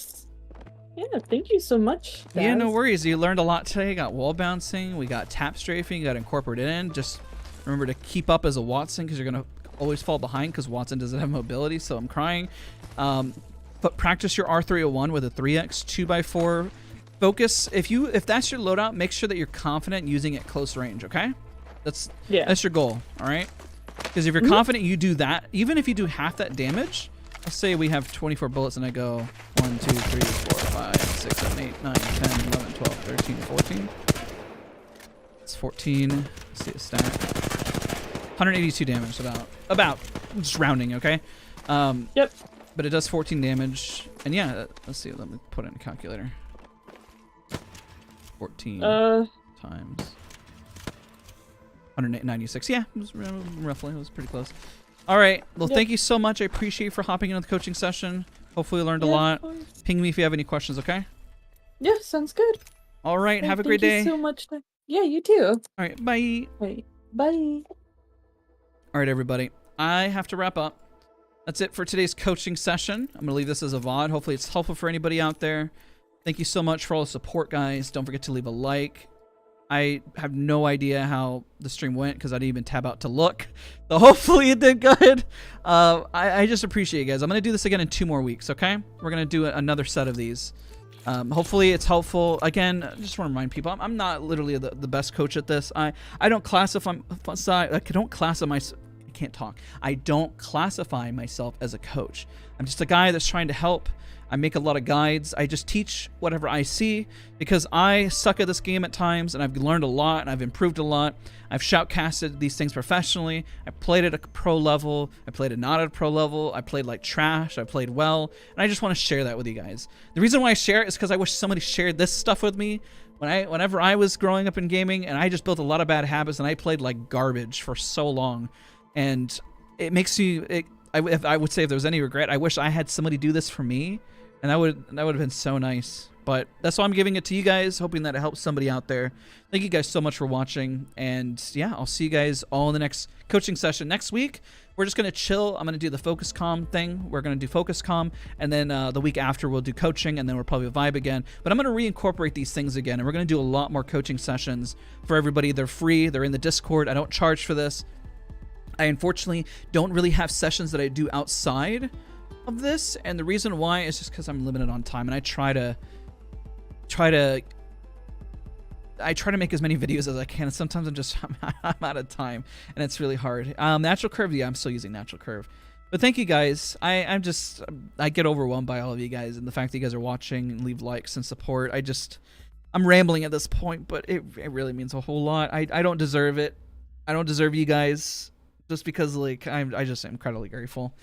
Yeah. Thank you so much. Yeah, no Daz. worries. You learned a lot today. You got wall bouncing. We got tap strafing. You got to incorporate it in. Just remember to keep up as a Wattson because you're gonna always fall behind because Wattson doesn't have mobility. So I'm crying. But practice your R301 with a 3x 2x4. Focus. If that's your loadout, make sure that you're confident using it close range. Okay. That's your goal. All right. Because if you're confident you do that, even if you do half that damage, let's say we have 24 bullets and I go 1, 2, 3, 4, 5, 6, 7, 8, 9, 10, 11, 12, 13, 14. It's 14. Let's see a stack. 182 damage about. Just rounding, okay? Yep. But it does 14 damage. And yeah, let's see. Let me put it in a calculator. 14 times 196. Yeah, it was roughly. It was pretty close. All right. Well, thank you so much. I appreciate you for hopping into the coaching session. Hopefully you learned a lot. Ping me if you have any questions, okay? Yeah, sounds good. All right. Have a great day. Thank you so much. Yeah, you too. All right. Bye. Bye. All right, everybody. I have to wrap up. That's it for today's coaching session. I'm going to leave this as a VOD. Hopefully it's helpful for anybody out there. Thank you so much for all the support, guys. Don't forget to leave a like. I have no idea how the stream went because I didn't even tab out to look. So hopefully it did good. I just appreciate you guys. I'm going to do this again in 2 more weeks, okay? We're going to do another set of these. Hopefully it's helpful. Again, I just want to remind people, I'm not literally the best coach at this. I don't classify I don't classify myself as a coach. I'm just a guy that's trying to help. I make a lot of guides. I just teach whatever I see because I suck at this game at times and I've learned a lot and I've improved a lot. I've shoutcasted these things professionally. I played at a pro level. I played it not at a pro level. I played like trash. I played well. And I just want to share that with you guys. The reason why I share it is because I wish somebody shared this stuff with me whenever I was growing up in gaming, and I just built a lot of bad habits and I played like garbage for so long. And it makes you, I would say if there was any regret, I wish I had somebody do this for me. And that would have been so nice. But that's why I'm giving it to you guys, hoping that it helps somebody out there. Thank you guys so much for watching. And yeah, I'll see you guys all in the next coaching session next week. We're just going to chill. I'm going to do the focus comm thing. We're going to do focus comm. And then the week after we'll do coaching, and then we'll probably vibe again. But I'm going to reincorporate these things again. And we're going to do a lot more coaching sessions for everybody. They're free. They're in the Discord. I don't charge for this. I unfortunately don't really have sessions that I do outside of this, and the reason why is just because I'm limited on time, and I try to make as many videos as I can, and sometimes I'm out of time, and it's really hard. Natural curve, yeah, I'm still using natural curve. But thank you guys. I get overwhelmed by all of you guys and the fact that you guys are watching and leave likes and support. I'm rambling at this point, but it really means a whole lot. I don't deserve it. I don't deserve you guys just because like I just am incredibly grateful.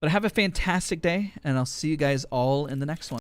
But have a fantastic day, and I'll see you guys all in the next one.